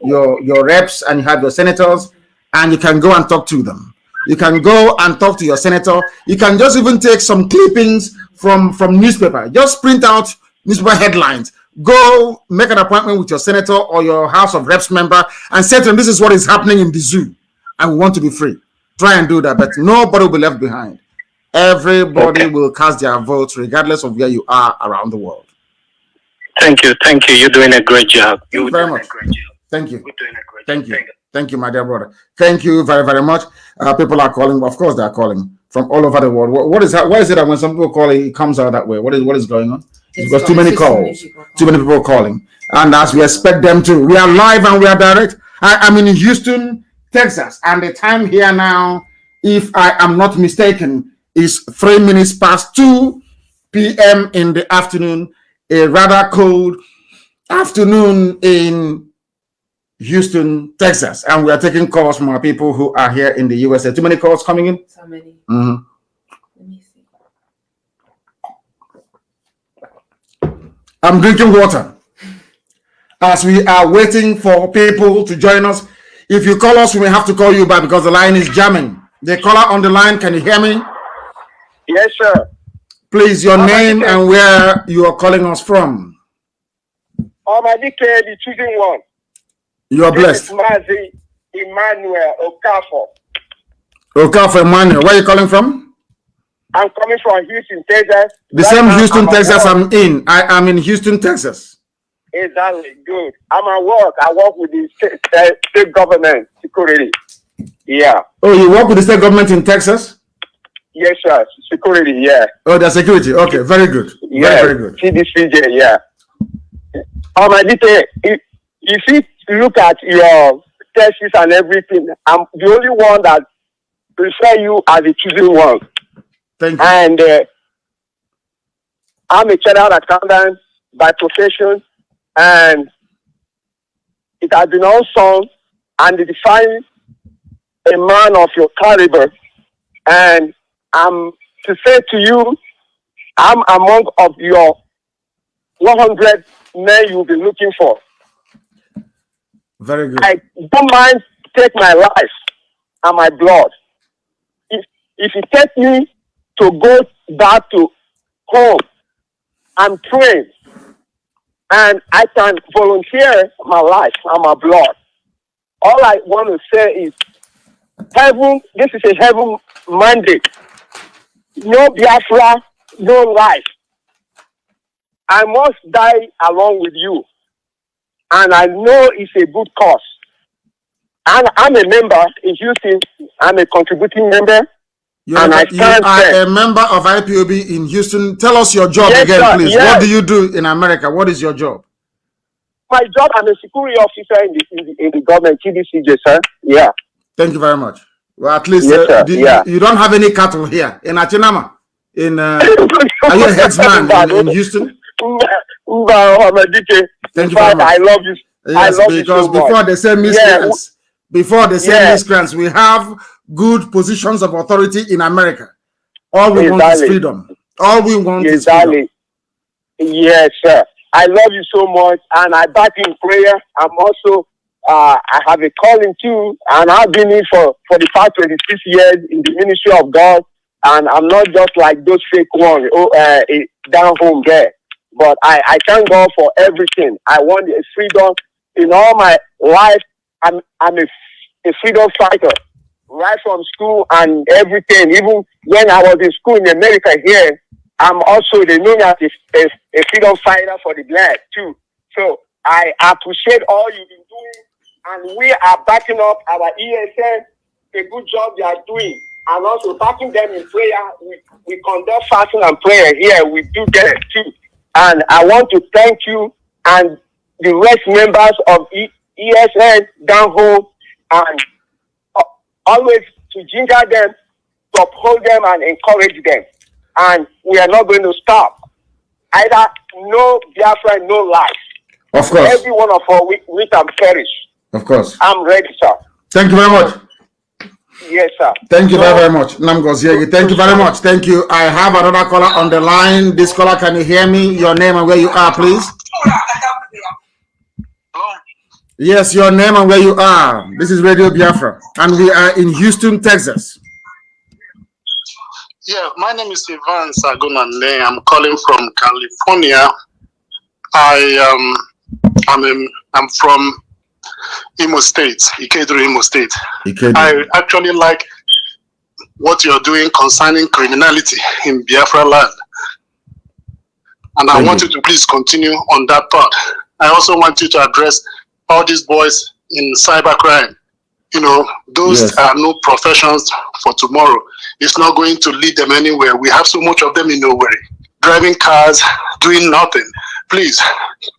reps and you have your senators, and you can go and talk to them. You can go and talk to your senator. You can just even take some clippings from newspaper. Just print out newspaper headlines. Go make an appointment with your senator or your House of Reps member and say to them, this is what is happening in the zoo, and we want to be free. Try and do that, but nobody will be left behind. Everybody will cast their votes regardless of where you are around the world. Thank you. You're doing a great job. Thank you very much. Thank you. Thank you, my dear brother. Thank you very, very much. People are calling. Of course, they are calling from all over the world. What is that? Why is it that when some people call, it comes out that way? What is going on? Because too many calls, too many people calling, and as we expect them to. We are live and we are direct. I'm in Houston, Texas, and the time here now, if I am not mistaken, is 3 minutes past 2 p.m. in the afternoon. A rather cold afternoon in Houston, Texas, and we are taking calls from our people who are here in the USA. Too many calls coming in? So many. Mm-hmm. Let me see. I'm drinking water as we are waiting for people to join us. If you call us, we may have to call you back because the line is jamming. The caller on the line, can you hear me? Yes, sir. Please, your name and where you are calling us from. Mazi the choosing one. You are blessed. Mazi Nnamdi Kanu Emmanuel. Where are you calling from? I'm coming from Houston, Texas. The same Houston, Texas I'm in. I am in Houston, Texas. Exactly. Good. I'm at work. I work with the state government security. Yeah. Oh, you work with the state government in Texas? Yes, sir. Security, yeah. Oh, the security. Okay, very good. Yeah. Very good. CDCJ, yeah. If you look at your tests and everything, I'm the only one that prefer you as a choosing one. Thank you. And I'm a chartered accountant by profession, and it has been awesome and define a man of your caliber. And I'm to say to you, I'm among of your 100 men you'll be looking for. Very good. I don't mind take my life and my blood. If you take me to go back to home, I'm trained, and I can volunteer my life and my blood. All I want to say is, heaven, this is a heaven mandate. No Biafra, no life. I must die along with you. And I know it's a good cause. And I'm a member in Houston. I'm a contributing member. You are a member of IPOB in Houston. Tell us your job again, please. Yes. What do you do in America? What is your job? my job. I'm a security officer in the government, TDCJ, sir. Yeah. Thank you very much. Well, at least Yes, you don't have any cattle here in Achinama. Are you a headsman in Houston? Thank you very much. I love you. Yes, I love because you so before much. they say miscreants, miscreants, we have good positions of authority in America. All we want is freedom. All we want is freedom. Yes, sir. I love you so much, and I back in prayer. I'm also, I have a calling too, and I've been in for the past 26 years in the ministry of God, and I'm not just like those fake ones down home there. But I thank God for everything. I want a freedom in all my life. I'm a freedom fighter, right from school and everything. Even when I was in school in America here, I'm also, they know me as a freedom fighter for the black too. So I appreciate all you've been doing, and we are backing up our ESN, a good job they are doing, and also backing them in prayer. We conduct fasting and prayer here. We do that too. And I want to thank you and the rest members of ESN down home, and always to ginger them, to uphold them and encourage them. And we are not going to stop. Either no Biafra, no life. Of course. Every one of us, we can perish. Of course. I'm ready, sir. Thank you very much. Yes, sir. Thank you very much. Namgoziegi. Thank you very much. Thank you. I have another caller on the line. This caller, can you hear me? Your name and where you are, please. Hello? Yes, your name and where you are. This is Radio Biafra, and we are in Houston, Texas. Yeah, my name is Ivan Sagunane. I'm calling from California. I'm from Imo State, Ikeduru, Imo State. I actually like what you're doing concerning criminality in Biafra land. And I want you to please continue on that part. I also want you to address all these boys in cybercrime. You know, those are no professions for tomorrow. It's not going to lead them anywhere. We have so much of them in nowhere, driving cars, doing nothing. Please,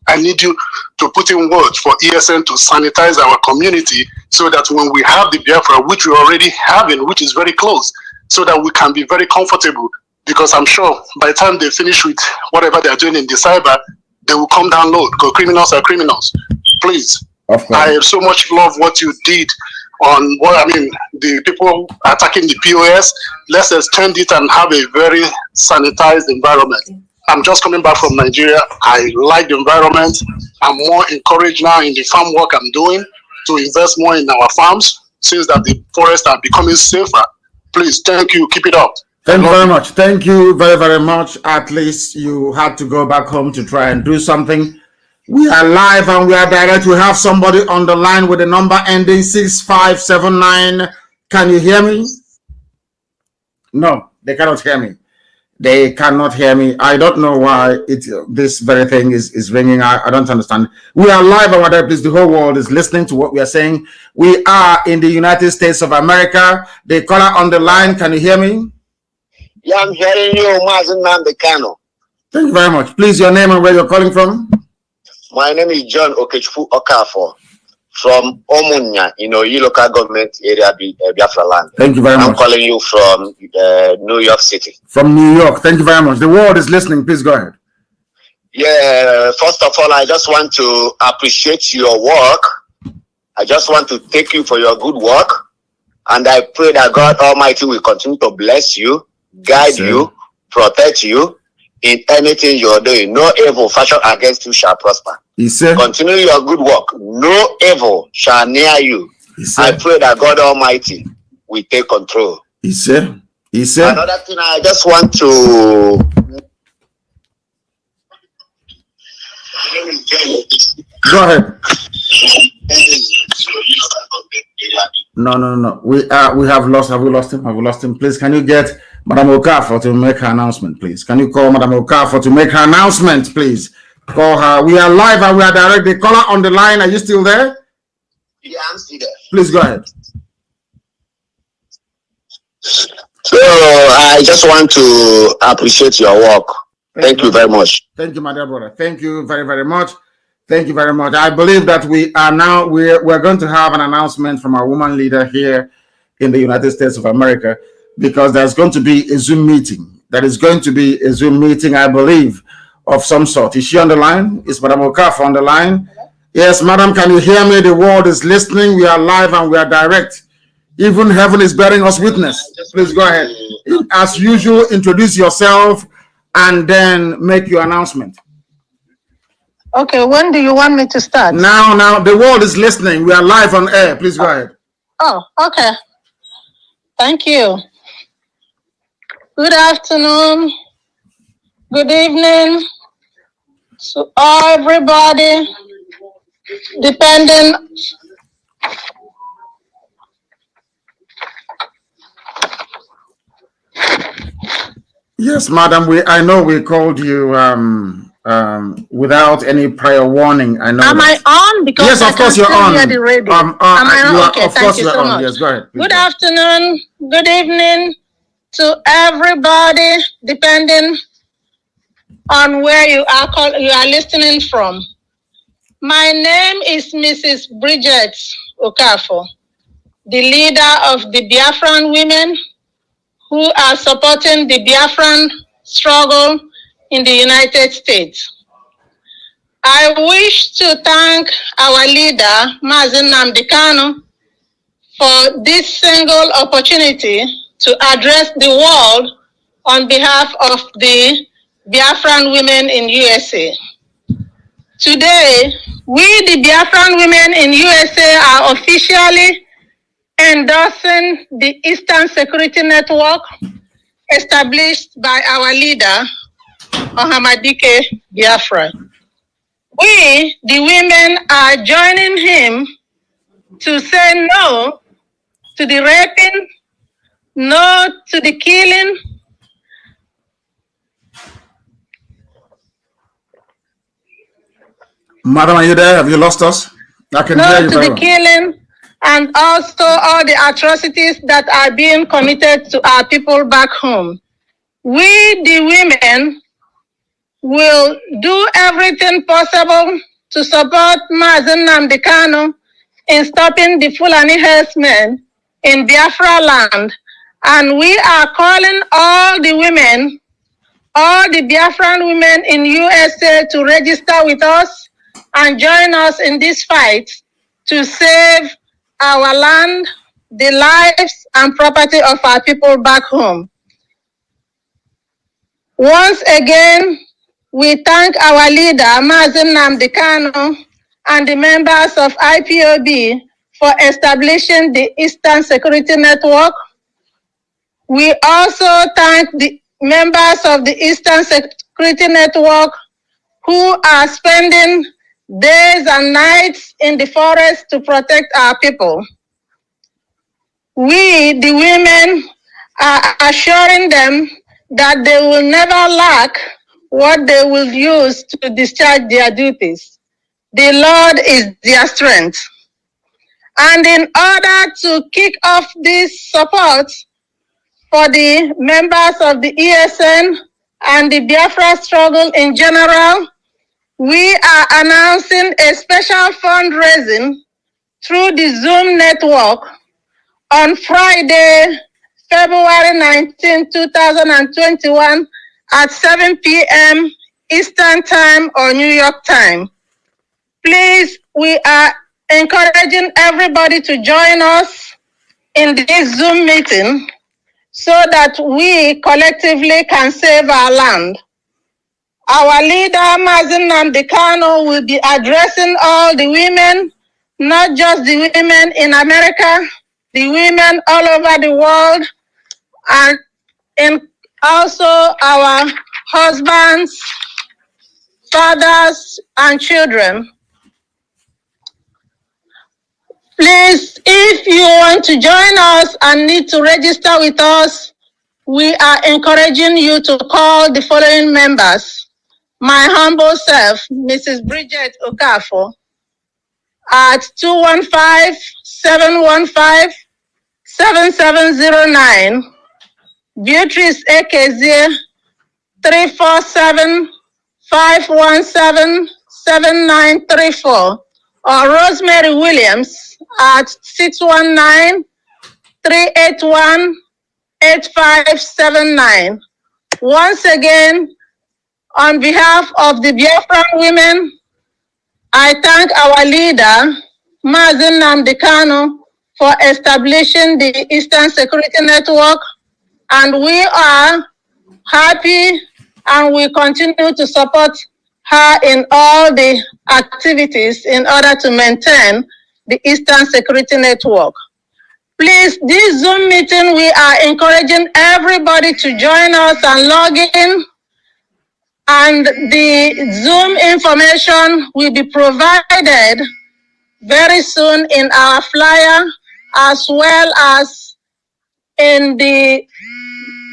I need you to put in words for ESN to sanitize our community so that when we have the Biafra, which we already having, which is very close, so that we can be very comfortable. Because I'm sure by the time they finish with whatever they're doing in the cyber, they will come down low, because criminals are criminals. Please, I so much love what you did on the people attacking the POS. Let's extend it and have a very sanitized environment. I'm just coming back from Nigeria. I like the environment. I'm more encouraged now in the farm work I'm doing to invest more in our farms, since that the forests are becoming safer. Please, thank you. Keep it up. Thank you very much. Thank you very, very much. At least you had to go back home to try and do something. We are live and we are direct. We have somebody on the line with a number ending 6579. Can you hear me? No, they cannot hear me. They cannot hear me. I don't know why this very thing is ringing. I don't understand. We are live and we're direct. Please, the whole world is listening to what we are saying. We are in the United States of America. The caller on the line, can you hear me? Yeah, I'm hearing you, Mazi Nnamdi Kanu. Thank you very much. Please, your name and where you're calling from? My name is John Okechukwu Okafor from Omunya, your local government area, Biafra land. Thank you very much. I'm calling you from New York City. From New York. Thank you very much. The world is listening. Please go ahead. Yeah, first of all, I just want to appreciate your work. I just want to thank you for your good work. And I pray that God Almighty will continue to bless you, guide you, protect you in anything you're doing. No evil fashion against you shall prosper. Continue your good work. No evil shall near you. I pray that God Almighty will take control. Another thing I just want to... Go ahead. No. We have lost. Have we lost him? Have we lost him? Please, can you get Madam Okafor to make her announcement, please? Can you call Madam Okafor to make her announcement, please? Call her. We are live and we are direct. The caller on the line, are you still there? Yeah, I'm still there. Please go ahead. So I just want to appreciate your work. Thank you very much. Thank you, my dear brother. Thank you very, very much. Thank you very much. I believe that we're going to have an announcement from our woman leader here in the United States of America, because there's going to be a Zoom meeting. There is going to be a Zoom meeting, I believe, of some sort. Is she on the line? Is Madam Okafor on the line? Yes, madam, can you hear me? The world is listening. We are live and we are direct. Even heaven is bearing us witness. Please go ahead. As usual, introduce yourself and then make your announcement. Okay, when do you want me to start? Now, the world is listening. We are live on air. Please go ahead. Oh, okay. Thank you. Good afternoon. Good evening to everybody, depending. Yes, madam. I know we called you without any prior warning. I know. Am I on? Because yes, of course you're on. The radio. Am I on? Okay, thank you so much. Yes, go ahead. Good afternoon. Good evening to everybody, depending on where you are listening from. My name is Mrs. Bridget Okafor, the leader of the Biafran women who are supporting the Biafran struggle in the United States. I wish to thank our leader, Mazi Nnamdi Kanu, for this single opportunity to address the world on behalf of the Biafran women in USA. Today, we, the Biafran women in USA, are officially endorsing the Eastern Security Network established by our leader, Ohamadike Biafra. We, the women, are joining him to say no to the raping, no to the killing, madam, are you there? Have you lost us? I can hear you very well. No to the killing, and also all the atrocities that are being committed to our people back home. We, the women, will do everything possible to support Mazi Nnamdi Kanu in stopping the Fulani herdsmen in Biafra land. And we are calling all the women, all the Biafran women in USA to register with us and join us in this fight to save our land, the lives and property of our people back home. Once again, we thank our leader, Mazi Nnamdi Kanu, and the members of IPOB for establishing the Eastern Security Network. We also thank the members of the Eastern Security Network who are spending days and nights in the forest to protect our people. We, the women, are assuring them that they will never lack what they will use to discharge their duties. The Lord is their strength. And in order to kick off this support for the members of the ESN and the Biafra struggle in general, we are announcing a special fundraising through the Zoom network on Friday, February 19, 2021 at 7 p.m. Eastern Time or New York time. Please, we are encouraging everybody to join us in this Zoom meeting so that we collectively can save our land. Our leader, Mazi Nnamdi Kanu, will be addressing all the women, not just the women in America, the women all over the world, and also our husbands, fathers, and children. Please, if you want to join us and need to register with us, we are encouraging you to call the following members. My humble self, Mrs. Bridget Okafor, at 215-715-7709. Beatrice Ekezie, 347-517-6 7934 or Rosemary Williams at 619-381-8579. Once again, on behalf of the Biafran women, I thank our leader, Mazi Nnamdi Kanu, for establishing the Eastern Security Network, and we are happy and we continue to support her in all the activities in order to maintain the Eastern Security Network. Please, this Zoom meeting, we are encouraging everybody to join us and log in. And the Zoom information will be provided very soon in our flyer, as well as in the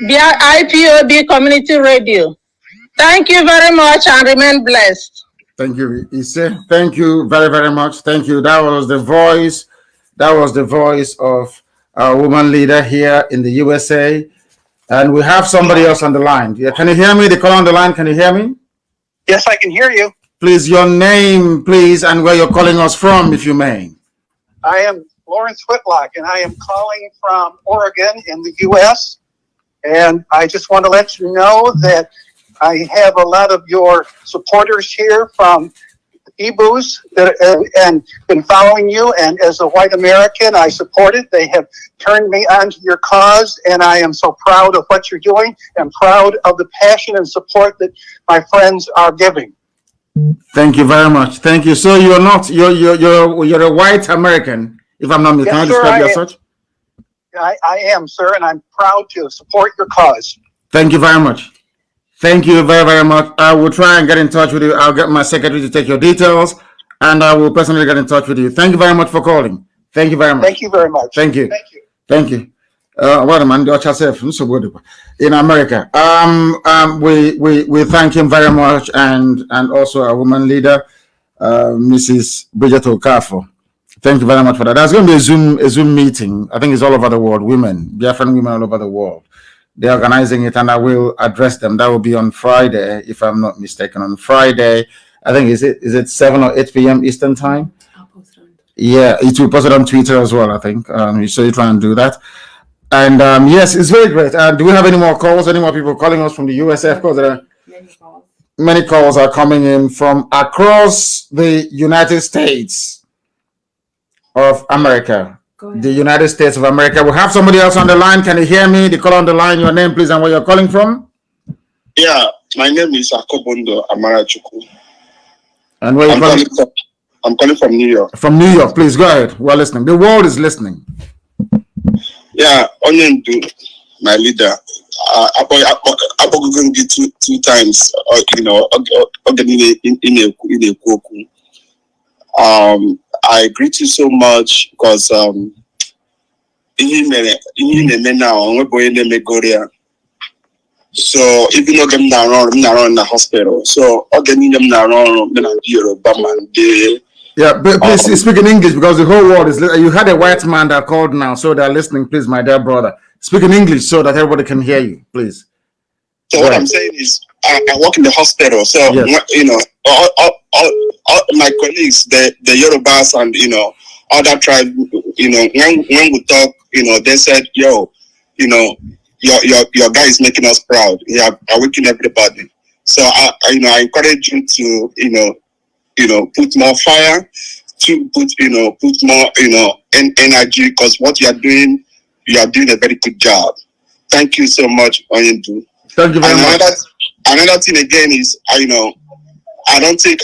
IPOB community radio. Thank you very much and remain blessed. Thank you, Ise. Thank you very, very much. Thank you. That was the voice. That was the voice of our woman leader here in the USA. And we have somebody else on the line. Yeah, can you hear me? The caller on the line, can you hear me? Yes, I can hear you. Please, your name, please, and where you're calling us from, if you may. I am Lawrence Whitlock, and I am calling from Oregon in the U.S. And I just want to let you know that I have a lot of your supporters here from EBOOS that and been following you. And as a white American, I support it. They have turned me onto your cause, and I am so proud of what you're doing and proud of the passion and support that my friends are giving. Thank you very much. Thank you. So you're not you're a white American, if I'm not mistaken. Yes, Can I describe you as such? I am, sir, and I'm proud to support your cause. Thank you very much. Thank you very, very much. I will try and get in touch with you. I'll get my secretary to take your details, and I will personally get in touch with you. Thank you very much for calling. Thank you very much. Thank you very much. Thank you. Thank you. Thank you. What a man, so good in America. We thank him very much, and also our woman leader, Mrs. Bridget Okafor. Thank you very much for that. There's going to be a Zoom meeting. I think it's all over the world. Biafran women all over the world. They're organizing it, and I will address them. That will be on Friday, if I'm not mistaken. On Friday, I think is it 7 or 8 p.m. Eastern time? I'll post it on. Yeah, it will post it on Twitter as well, I think. So you try and do that. And yes, it's very great. Do we have any more calls? Any more people calling us from the USA? Of course, there are many calls are coming in from across the United States of America. The United States of America. We have somebody else on the line. Can you hear me? The caller on the line, your name, please, and where you're calling from? Yeah, my name is Akobondo Amarachuku. And where are you calling? I'm calling from New York. From New York, please go ahead. We're listening. The world is listening. Yeah, Onyendu, my leader. I'm going to do two times. I greet you so much because now so even though I'm not in the hospital, so yeah, but please speak in English because the whole world is. You had a white man that called now, so they're listening. Please, my dear brother, speak in English so that everybody can hear you, please. So what I'm saying is, I work in the hospital, so yes. All my colleagues, the Yorubas and other tribes, when we talk, they said, yo, your guy is making us proud. Yeah, awakening everybody. So I encourage you to put more fire, to put more energy, because what you are doing a very good job. Thank you so much, Onyendu. Thank you very much. Another thing again is, I don't think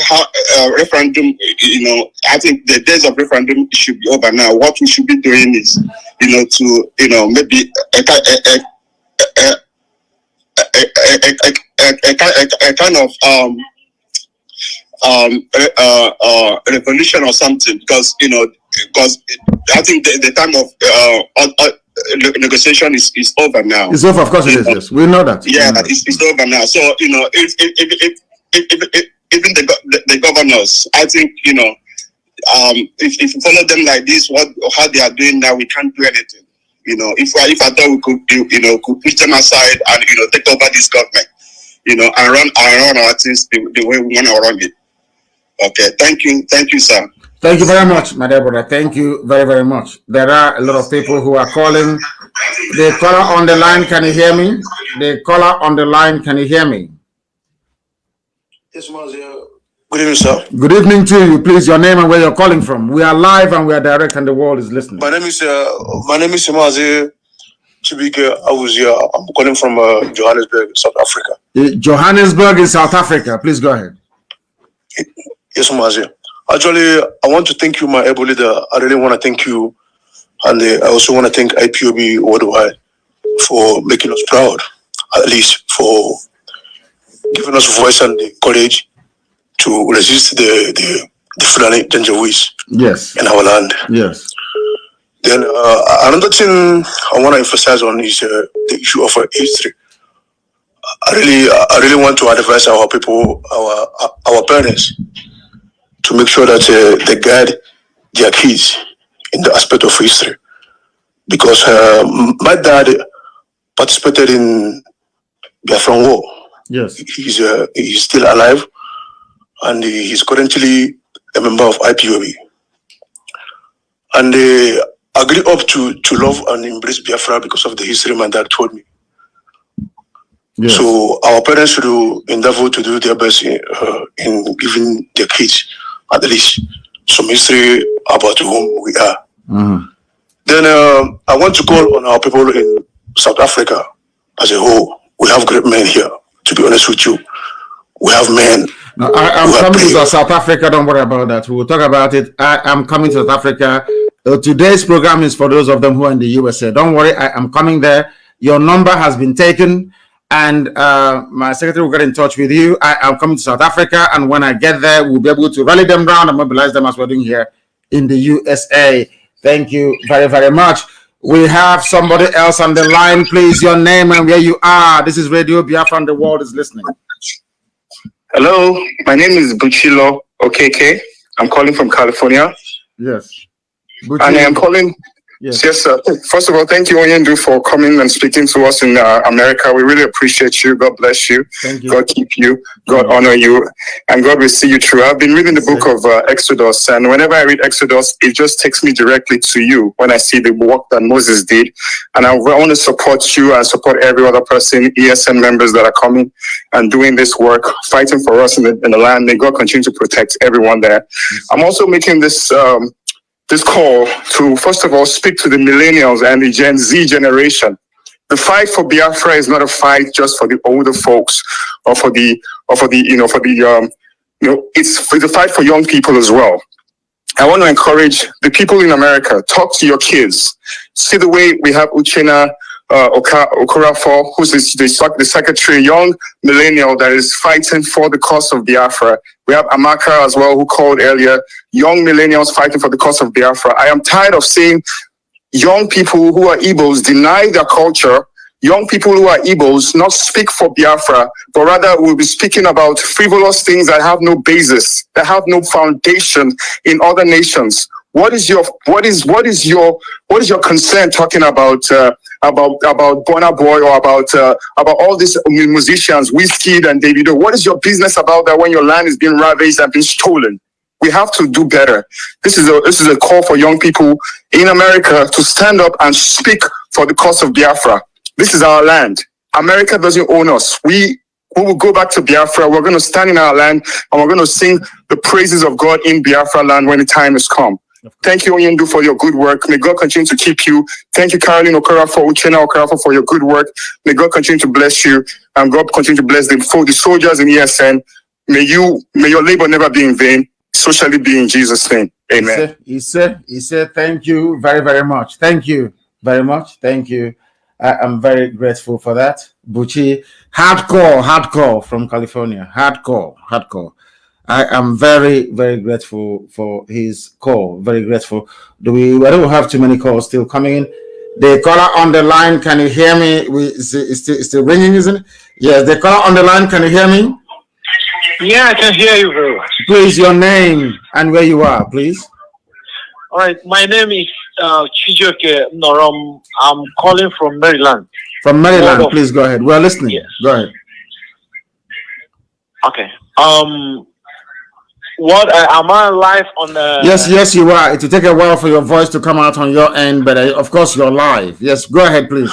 referendum, I think the days of referendum should be over now. What we should be doing is, to, maybe a kind of revolution or something, because I think the time of negotiation is over now. It's over, of course it is. Yes, we know that. Yeah, it's over now. So if even the governors, I think if you follow them like this, how they are doing now, we can't do anything. If I thought we could push them aside and take over this government, and run our things the way we want to run it. Okay, thank you, sir. Thank you very much, my dear brother. Thank you very, very much. There are a lot of people who are calling. The caller on the line, can you hear me? The caller on the line, can you hear me? Yes, Mazi. Good evening, sir. Good evening to you. Please, your name and where you're calling from. We are live and we are direct, and the world is listening. My name is Mazi Chibike. I'm calling from Johannesburg, South Africa. Johannesburg in South Africa. Please go ahead. Yes, Mazi. Actually, I want to thank you, my able leader. I really want to thank you, and I also want to thank IPOB worldwide for making us proud, at least for giving us voice and the courage to resist the Fulani Janjaweeds in our land. Yes. Then another thing I want to emphasize on is the issue of history. I really want to advise our people, our parents, to make sure that they guide their kids in the aspect of history. Because my dad participated in Biafran War. Yes. He's still alive, and he's currently a member of IPOB. And they agree up to love and embrace Biafra because of the history my dad told me. Yes. So our parents should endeavor to do their best in giving their kids at least some history about whom we are. Mm-hmm. Then I want to call on our people in South Africa as a whole. We have great men here, to be honest with you. We have men. No, I'm coming to South Africa. Don't worry about that. We will talk about it. I'm coming to South Africa. Today's program is for those of them who are in the USA. Don't worry, I am coming there. Your number has been taken, and my secretary will get in touch with you. I am coming to South Africa, and when I get there, we'll be able to rally them down and mobilize them as we're doing here in the USA. Thank you very, very much. We have somebody else on the line. Please, your name and where you are. This is Radio Biafra and the world is listening. Hello, my name is Buchilo Okeke. I'm calling from California. Yes. And I'm calling. Yes, sir. First of all, thank you, Onyendu, for coming and speaking to us in America. We really appreciate you. God bless you. Thank you. God keep you. God honor you. And God will see you through. I've been reading the book of Exodus, and whenever I read Exodus, it just takes me directly to you when I see the work that Moses did. And I want to support you and support every other person, ESN members that are coming and doing this work, fighting for us in the land. May God continue to protect everyone there. I'm also making this call to, first of all, speak to the millennials and the Gen Z generation. The fight for Biafra is not a fight just for the older folks or it's a fight for young people as well. I want to encourage the people in America, talk to your kids. See the way we have Uchenna Okorafor, who's the secretary, young millennial that is fighting for the cause of Biafra. We have Amaka as well, who called earlier, young millennials fighting for the cause of Biafra. I am tired of seeing young people who are Igbos deny their culture, young people who are Igbos not speak for Biafra, but rather will be speaking about frivolous things that have no basis, that have no foundation in other nations. What is your concern talking about Burna Boy or about all these musicians, Wizkid and Davido? What is your business about that when your land is being ravaged and being stolen? We have to do better. This is a call for young people in America to stand up and speak for the cause of Biafra. This is our land. America doesn't own us. We will go back to Biafra. We're going to stand in our land and we're going to sing the praises of God in Biafra land when the time has come. Thank you, Onyendu, for your good work. May God continue to keep you. Thank you, Caroline Okorafor, Uchenna Okorafor, for your good work. May God continue to bless you, and God continue to bless the soldiers in ESN. May your labor never be in vain. So shall it be in Jesus' name. Amen. He said, thank you very, very much. Thank you very much. Thank you. I am very grateful for that. Buchi, hardcore from California. Hardcore. I am very, very grateful for his call. Very grateful. I don't have too many calls still coming in. The caller on the line, can you hear me? It's still ringing, isn't it? Yes, the caller on the line, can you hear me? Yeah, I can hear you very well. Please, your name and where you are, please. All right, my name is Chijoke Norom. I'm calling from Maryland. From Maryland, please go ahead. We're listening. Yes. Go ahead. Okay. What am I live on? Yes, you are. It will take a while for your voice to come out on your end, but of course you're live. Yes, go ahead, please.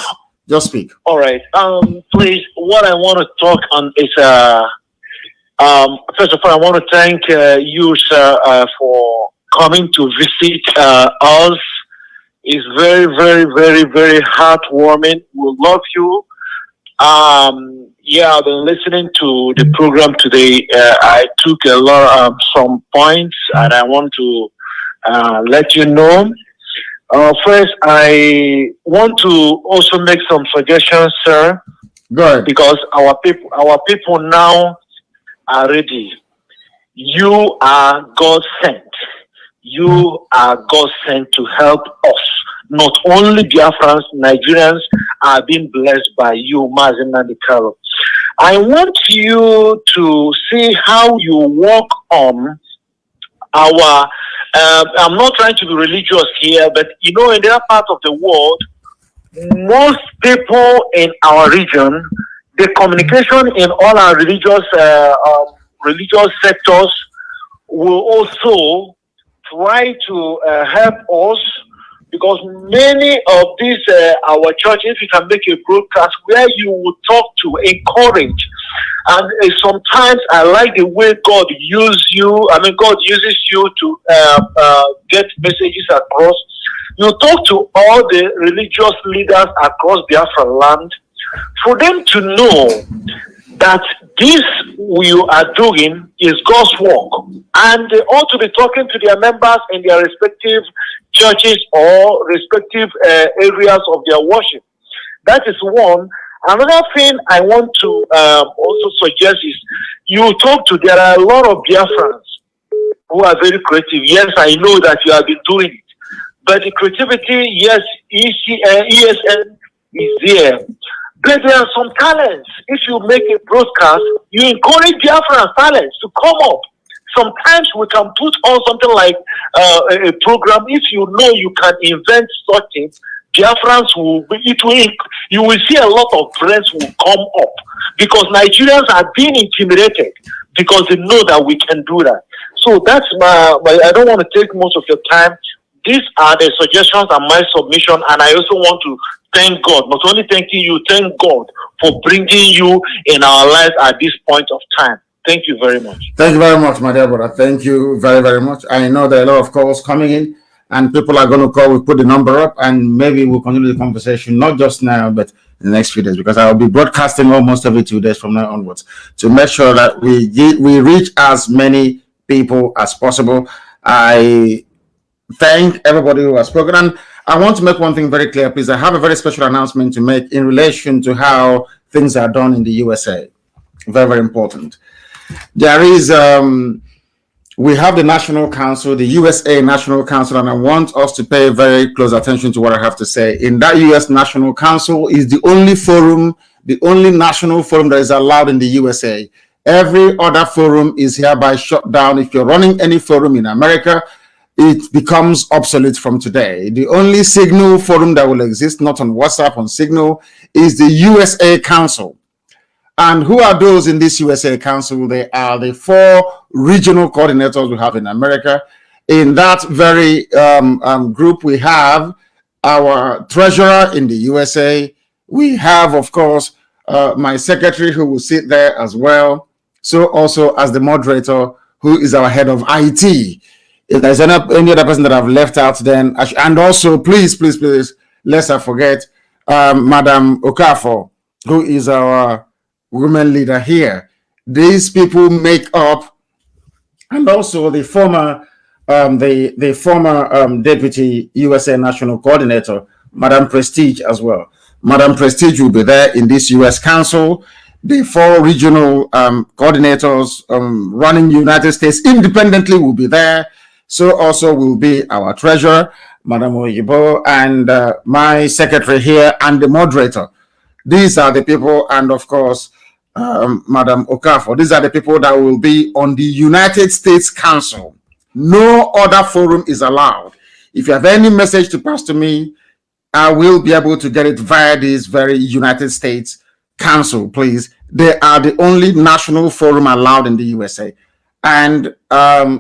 Just speak. All right. Please, what I want to talk on is first of all, I want to thank you, sir, for coming to visit us. It's very, very, very, very heartwarming. We love you. Yeah, I've been listening to the program today. I took a lot of some points, and I want to let you know. First, I want to also make some suggestions, sir. Go ahead. Because our people now are ready. You are God sent. You are God sent to help us. Not only Biafrans, Nigerians are being blessed by you, Mazi Nnamdi Kanu. I want you to see how you work on our. I'm not trying to be religious here, but you know, in that part of the world, most people in our region, the communication in all our religious sectors will also try to help us, because many of these our churches, we can make a broadcast where you will talk to, encourage, and sometimes I like the way God uses you. I mean, God uses you to get messages across. You talk to all the religious leaders across Biafra land for them to know that this you are doing is God's work, and they ought to be talking to their members in their respective churches or respective areas of their worship. That is one. Another thing I want to also suggest is you talk to, there are a lot of Biafrans who are very creative. Yes, I know that you have been doing it, but the creativity, yes, ESN is there. But there are some talents. If you make a broadcast, you encourage Biafran talents to come up. Sometimes we can put on something like a program. If you know you can invent such things, Biafrans will you will see a lot of friends will come up, because Nigerians are being intimidated because they know that we can do that. So that's my I don't want to take most of your time. These are the suggestions and my submission, and I also want to thank God, not only thanking you, thank God for bringing you in our lives at this point of time. Thank you very much. Thank you very much, my dear brother. Thank you very, very much. I know there are a lot of calls coming in, and people are going to call. We put the number up, and maybe we'll continue the conversation, not just now, but in the next few days, because I will be broadcasting almost every 2 days from now onwards to make sure that we reach as many people as possible. I thank everybody who has spoken, and I want to make one thing very clear, please. I have a very special announcement to make in relation to how things are done in the USA. Very, very important. There is, we have the National Council, the USA National Council, and I want us to pay very close attention to what I have to say. In that US National Council is the only forum, the only national forum that is allowed in the USA. Every other forum is hereby shut down. If you're running any forum in America, it becomes obsolete from today. The only Signal forum that will exist, not on WhatsApp, on Signal, is the USA Council. And who are those in this USA Council? They are the 4 regional coordinators we have in America. In that very group, we have our treasurer in the USA. We have, of course, my secretary who will sit there as well. So also as the moderator, who is our head of IT. If there's any other person that I've left out, then and also please, let's not forget Madam Okafor, who is our women leader here. These people make up, and also the former deputy USA National Coordinator, Madam Prestige as well. Madam Prestige will be there in this US Council. The 4 regional coordinators running United States independently will be there. So also will be our treasurer, Madam Oyibo, and my secretary here, and the moderator. These are the people, and of course, Madam Okafor. These are the people that will be on the United States Council. No other forum is allowed. If you have any message to pass to me, I will be able to get it via this very United States Council, please. They are the only national forum allowed in the USA. And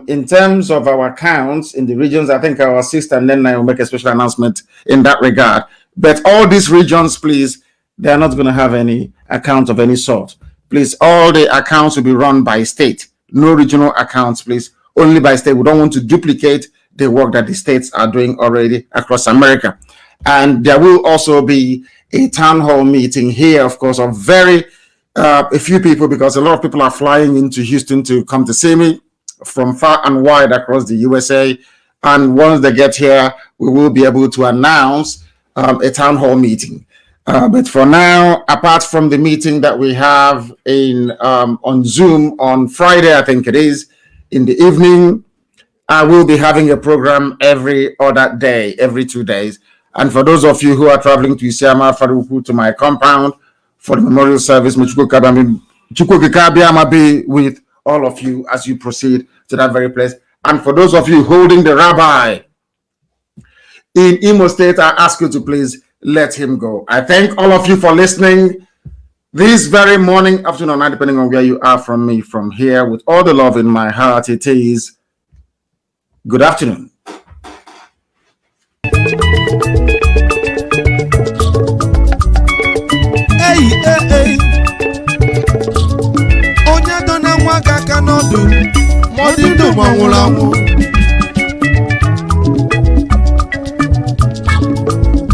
in terms of our accounts in the regions, I think our sister Nena will make a special announcement in that regard. But all these regions, please, they are not going to have any account of any sort. Please, all the accounts will be run by state. No regional accounts, please. Only by state. We don't want to duplicate the work that the states are doing already across America. And there will also be a town hall meeting here, of course, of a few people, because a lot of people are flying into Houston to come to see me from far and wide across the USA. And once they get here, we will be able to announce a town hall meeting. But for now, apart from the meeting that we have on Zoom on Friday, I think it is, in the evening, I will be having a program every other day, every 2 days. And for those of you who are traveling to Isiama, Faruku, to my compound for the memorial service, Chukwukikabiama be with all of you as you proceed to that very place. And for those of you holding the rabbi in Imo State, I ask you to please let him go. I thank all of you for listening this very morning, afternoon, or night, depending on where you are from me. From here, with all the love in my heart, it is good afternoon. Hey. Onye dona nwa aka n'ọdụ, mọdụ ndụ ma nwụrụ anwụ.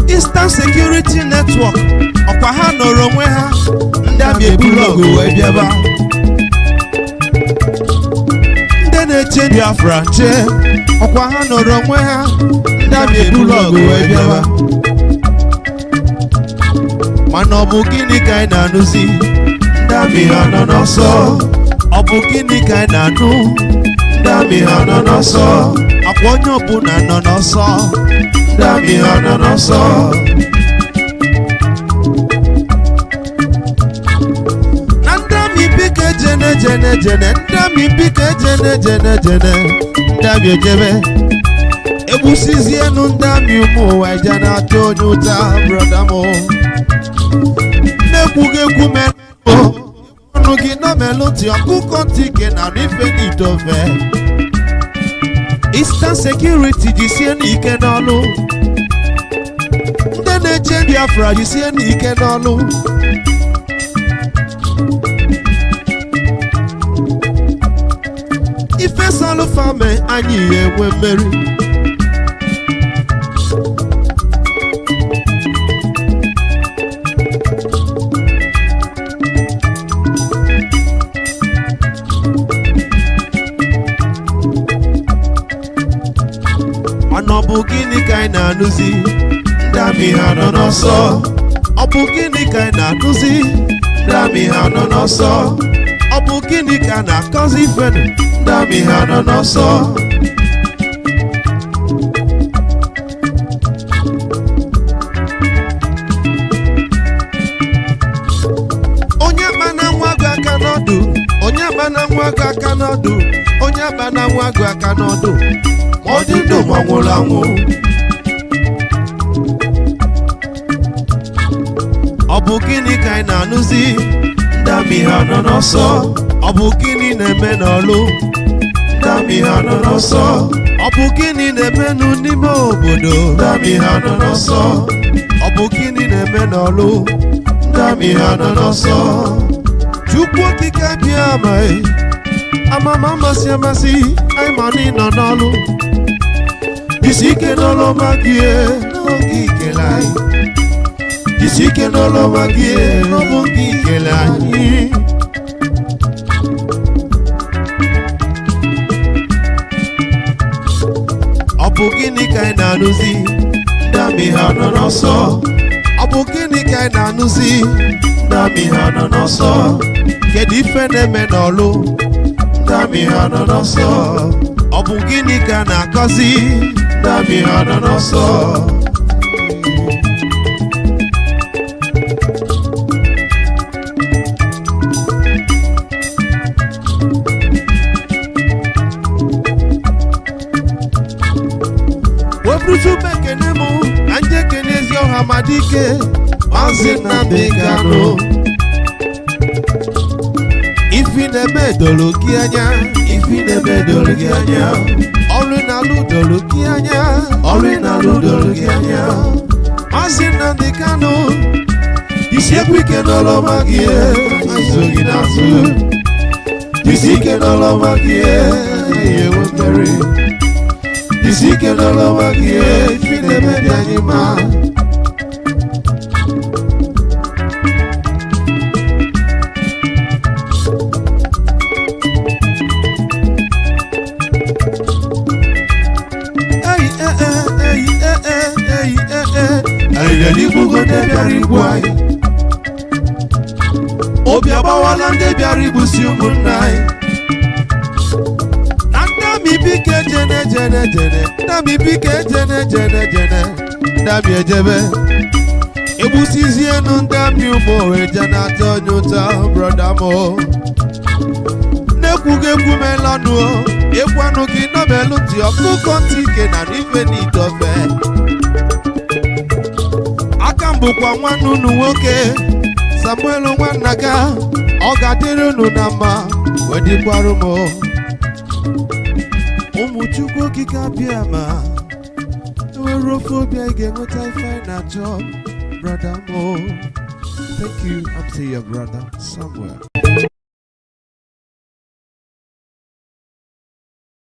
Eastern Security Network, ọkwa ha nọrọ onwe ha, ndị abịa eburu ọgụ wee bịaba. Ndị na-eche Biafra nche, ọkwa ha nọrọ onwe ha, ndị abịa eburu ọgụ wee bịaba. Mana ọ bụ gịnị ka anyị na-anụzi? Ndị amị ha nọ n'ọsọ. Ọ bụ gịnị ka anyị na-anụ? Ndị amị ha nọ n'ọsọ. Akwa onye ọbụla nọ n'ọsọ. Ndị amị ha nọ n'ọsọ. Na ndị amị biko ejene. Ndị amị biko ejene. Ndị amị ejebe. Egbusizienu ndị amị ụmụ ụwa eje na-atụ onye ụta, brọda m. N'ekwughị ekwu melụ ọnụ gị nọ melụti ọkụkọ ntike na ife n'idofe. Eastern Security jisie n'ike n'ọlụ. Ndị na-eche Biafra jisie n'ike n'ọlụ. Ife salụ fame anyị enwe mmeri. Ọ bụ gịnị ka anyị na-anụzi? Ndị amị ha nọ n'ọsọ. Ọ bụ gịnị ka anyị na-anụzi? Ndị amị ha nọ n'ọsọ. Ọ bụ gịnị ka a na-akọzi ifenu? Ndị amị ha nọ n'ọsọ. Onye akpana nwa agụ aka n'ọdụ. Onye akpana nwa agụ aka n'ọdụ. Onye akpana nwa agụ aka n'ọdụ. Ọ dị ndụ ma nwụrụ anwụ. Ọ bụ gịnị ka anyị na-anụzi? Ndị amị ha nọ n'ọsọ. Ọ bụ gịnị na-eme n'ọlụ? Ndị amị ha nọ n'ọsọ. Ọ bụ gịnị na-emenụ n'ime obodo? Ndị amị ha nọ n'ọsọ. Ọ bụ gịnị na-eme n'ọlụ? Ndị amị ha nọ n'ọsọ. Chukwu okike abịa amaghị. Amama amasị anyị ma na ị nọ n'ọlụ. Jisi ike n'ọlụma gị n'oge ikele anyị. Jisi ike n'ọlụma gị n'oge ikele anyị. Ọ bụ gịnị ka anyị na-anụzi? Ndị amị ha nọ n'ọsọ. Ọ bụ gịnị ka anyị na-anụzi? Ndị amị ha nọ n'ọsọ. Kedu ife na-eme n'ọlụ? Ndị amị ha nọ n'ọsọ. Ọ bụ gịnị ka a na-akọzi? Ndị amị ha nọ n'ọsọ. Weburutu bekene mụ ka nje kene ezi ọha Mazi Nnamdi Kanu. ifi na-eme doro gị anya, ifi na-eme doro gị anya, ọrụ na-alụ doro gị anya, ọrụ na-alụ doro gị anya. Mazi Nnamdi Kanu, isi ekwu ike n'ọlọma gị, azụ gị n'azụ. Isi ike n'ọlọma gị, ihe nwere. Isi ike n'ọlọma gị, ifi na-eme dị anyị mma. Obi agbawala ndị bịara igbusi ụmụnna anyị. Na ndami bike jene jene jene, ndami bike jene jene jene, ndami ejebe. Egbusizienu ndami ụmụ eje na-atọ onye ụtọ, brọda mo. N'ekwughị ekwu melanụ, ekwanụ gị nọbelụ ntị ọkụkọ ntị ike na n'ife n'itofe. Aka mbụkwa nwanne unu nwoke Samuel Nwanaka, ọ ga-adịrị unu na mma wee dịkwara m. Ụmụ Chukwu okike abịa ma enwere ofe obi anyị ga-enweta ife anyị na-achọ, brother mo. Thank you. I'm your brother Samuel.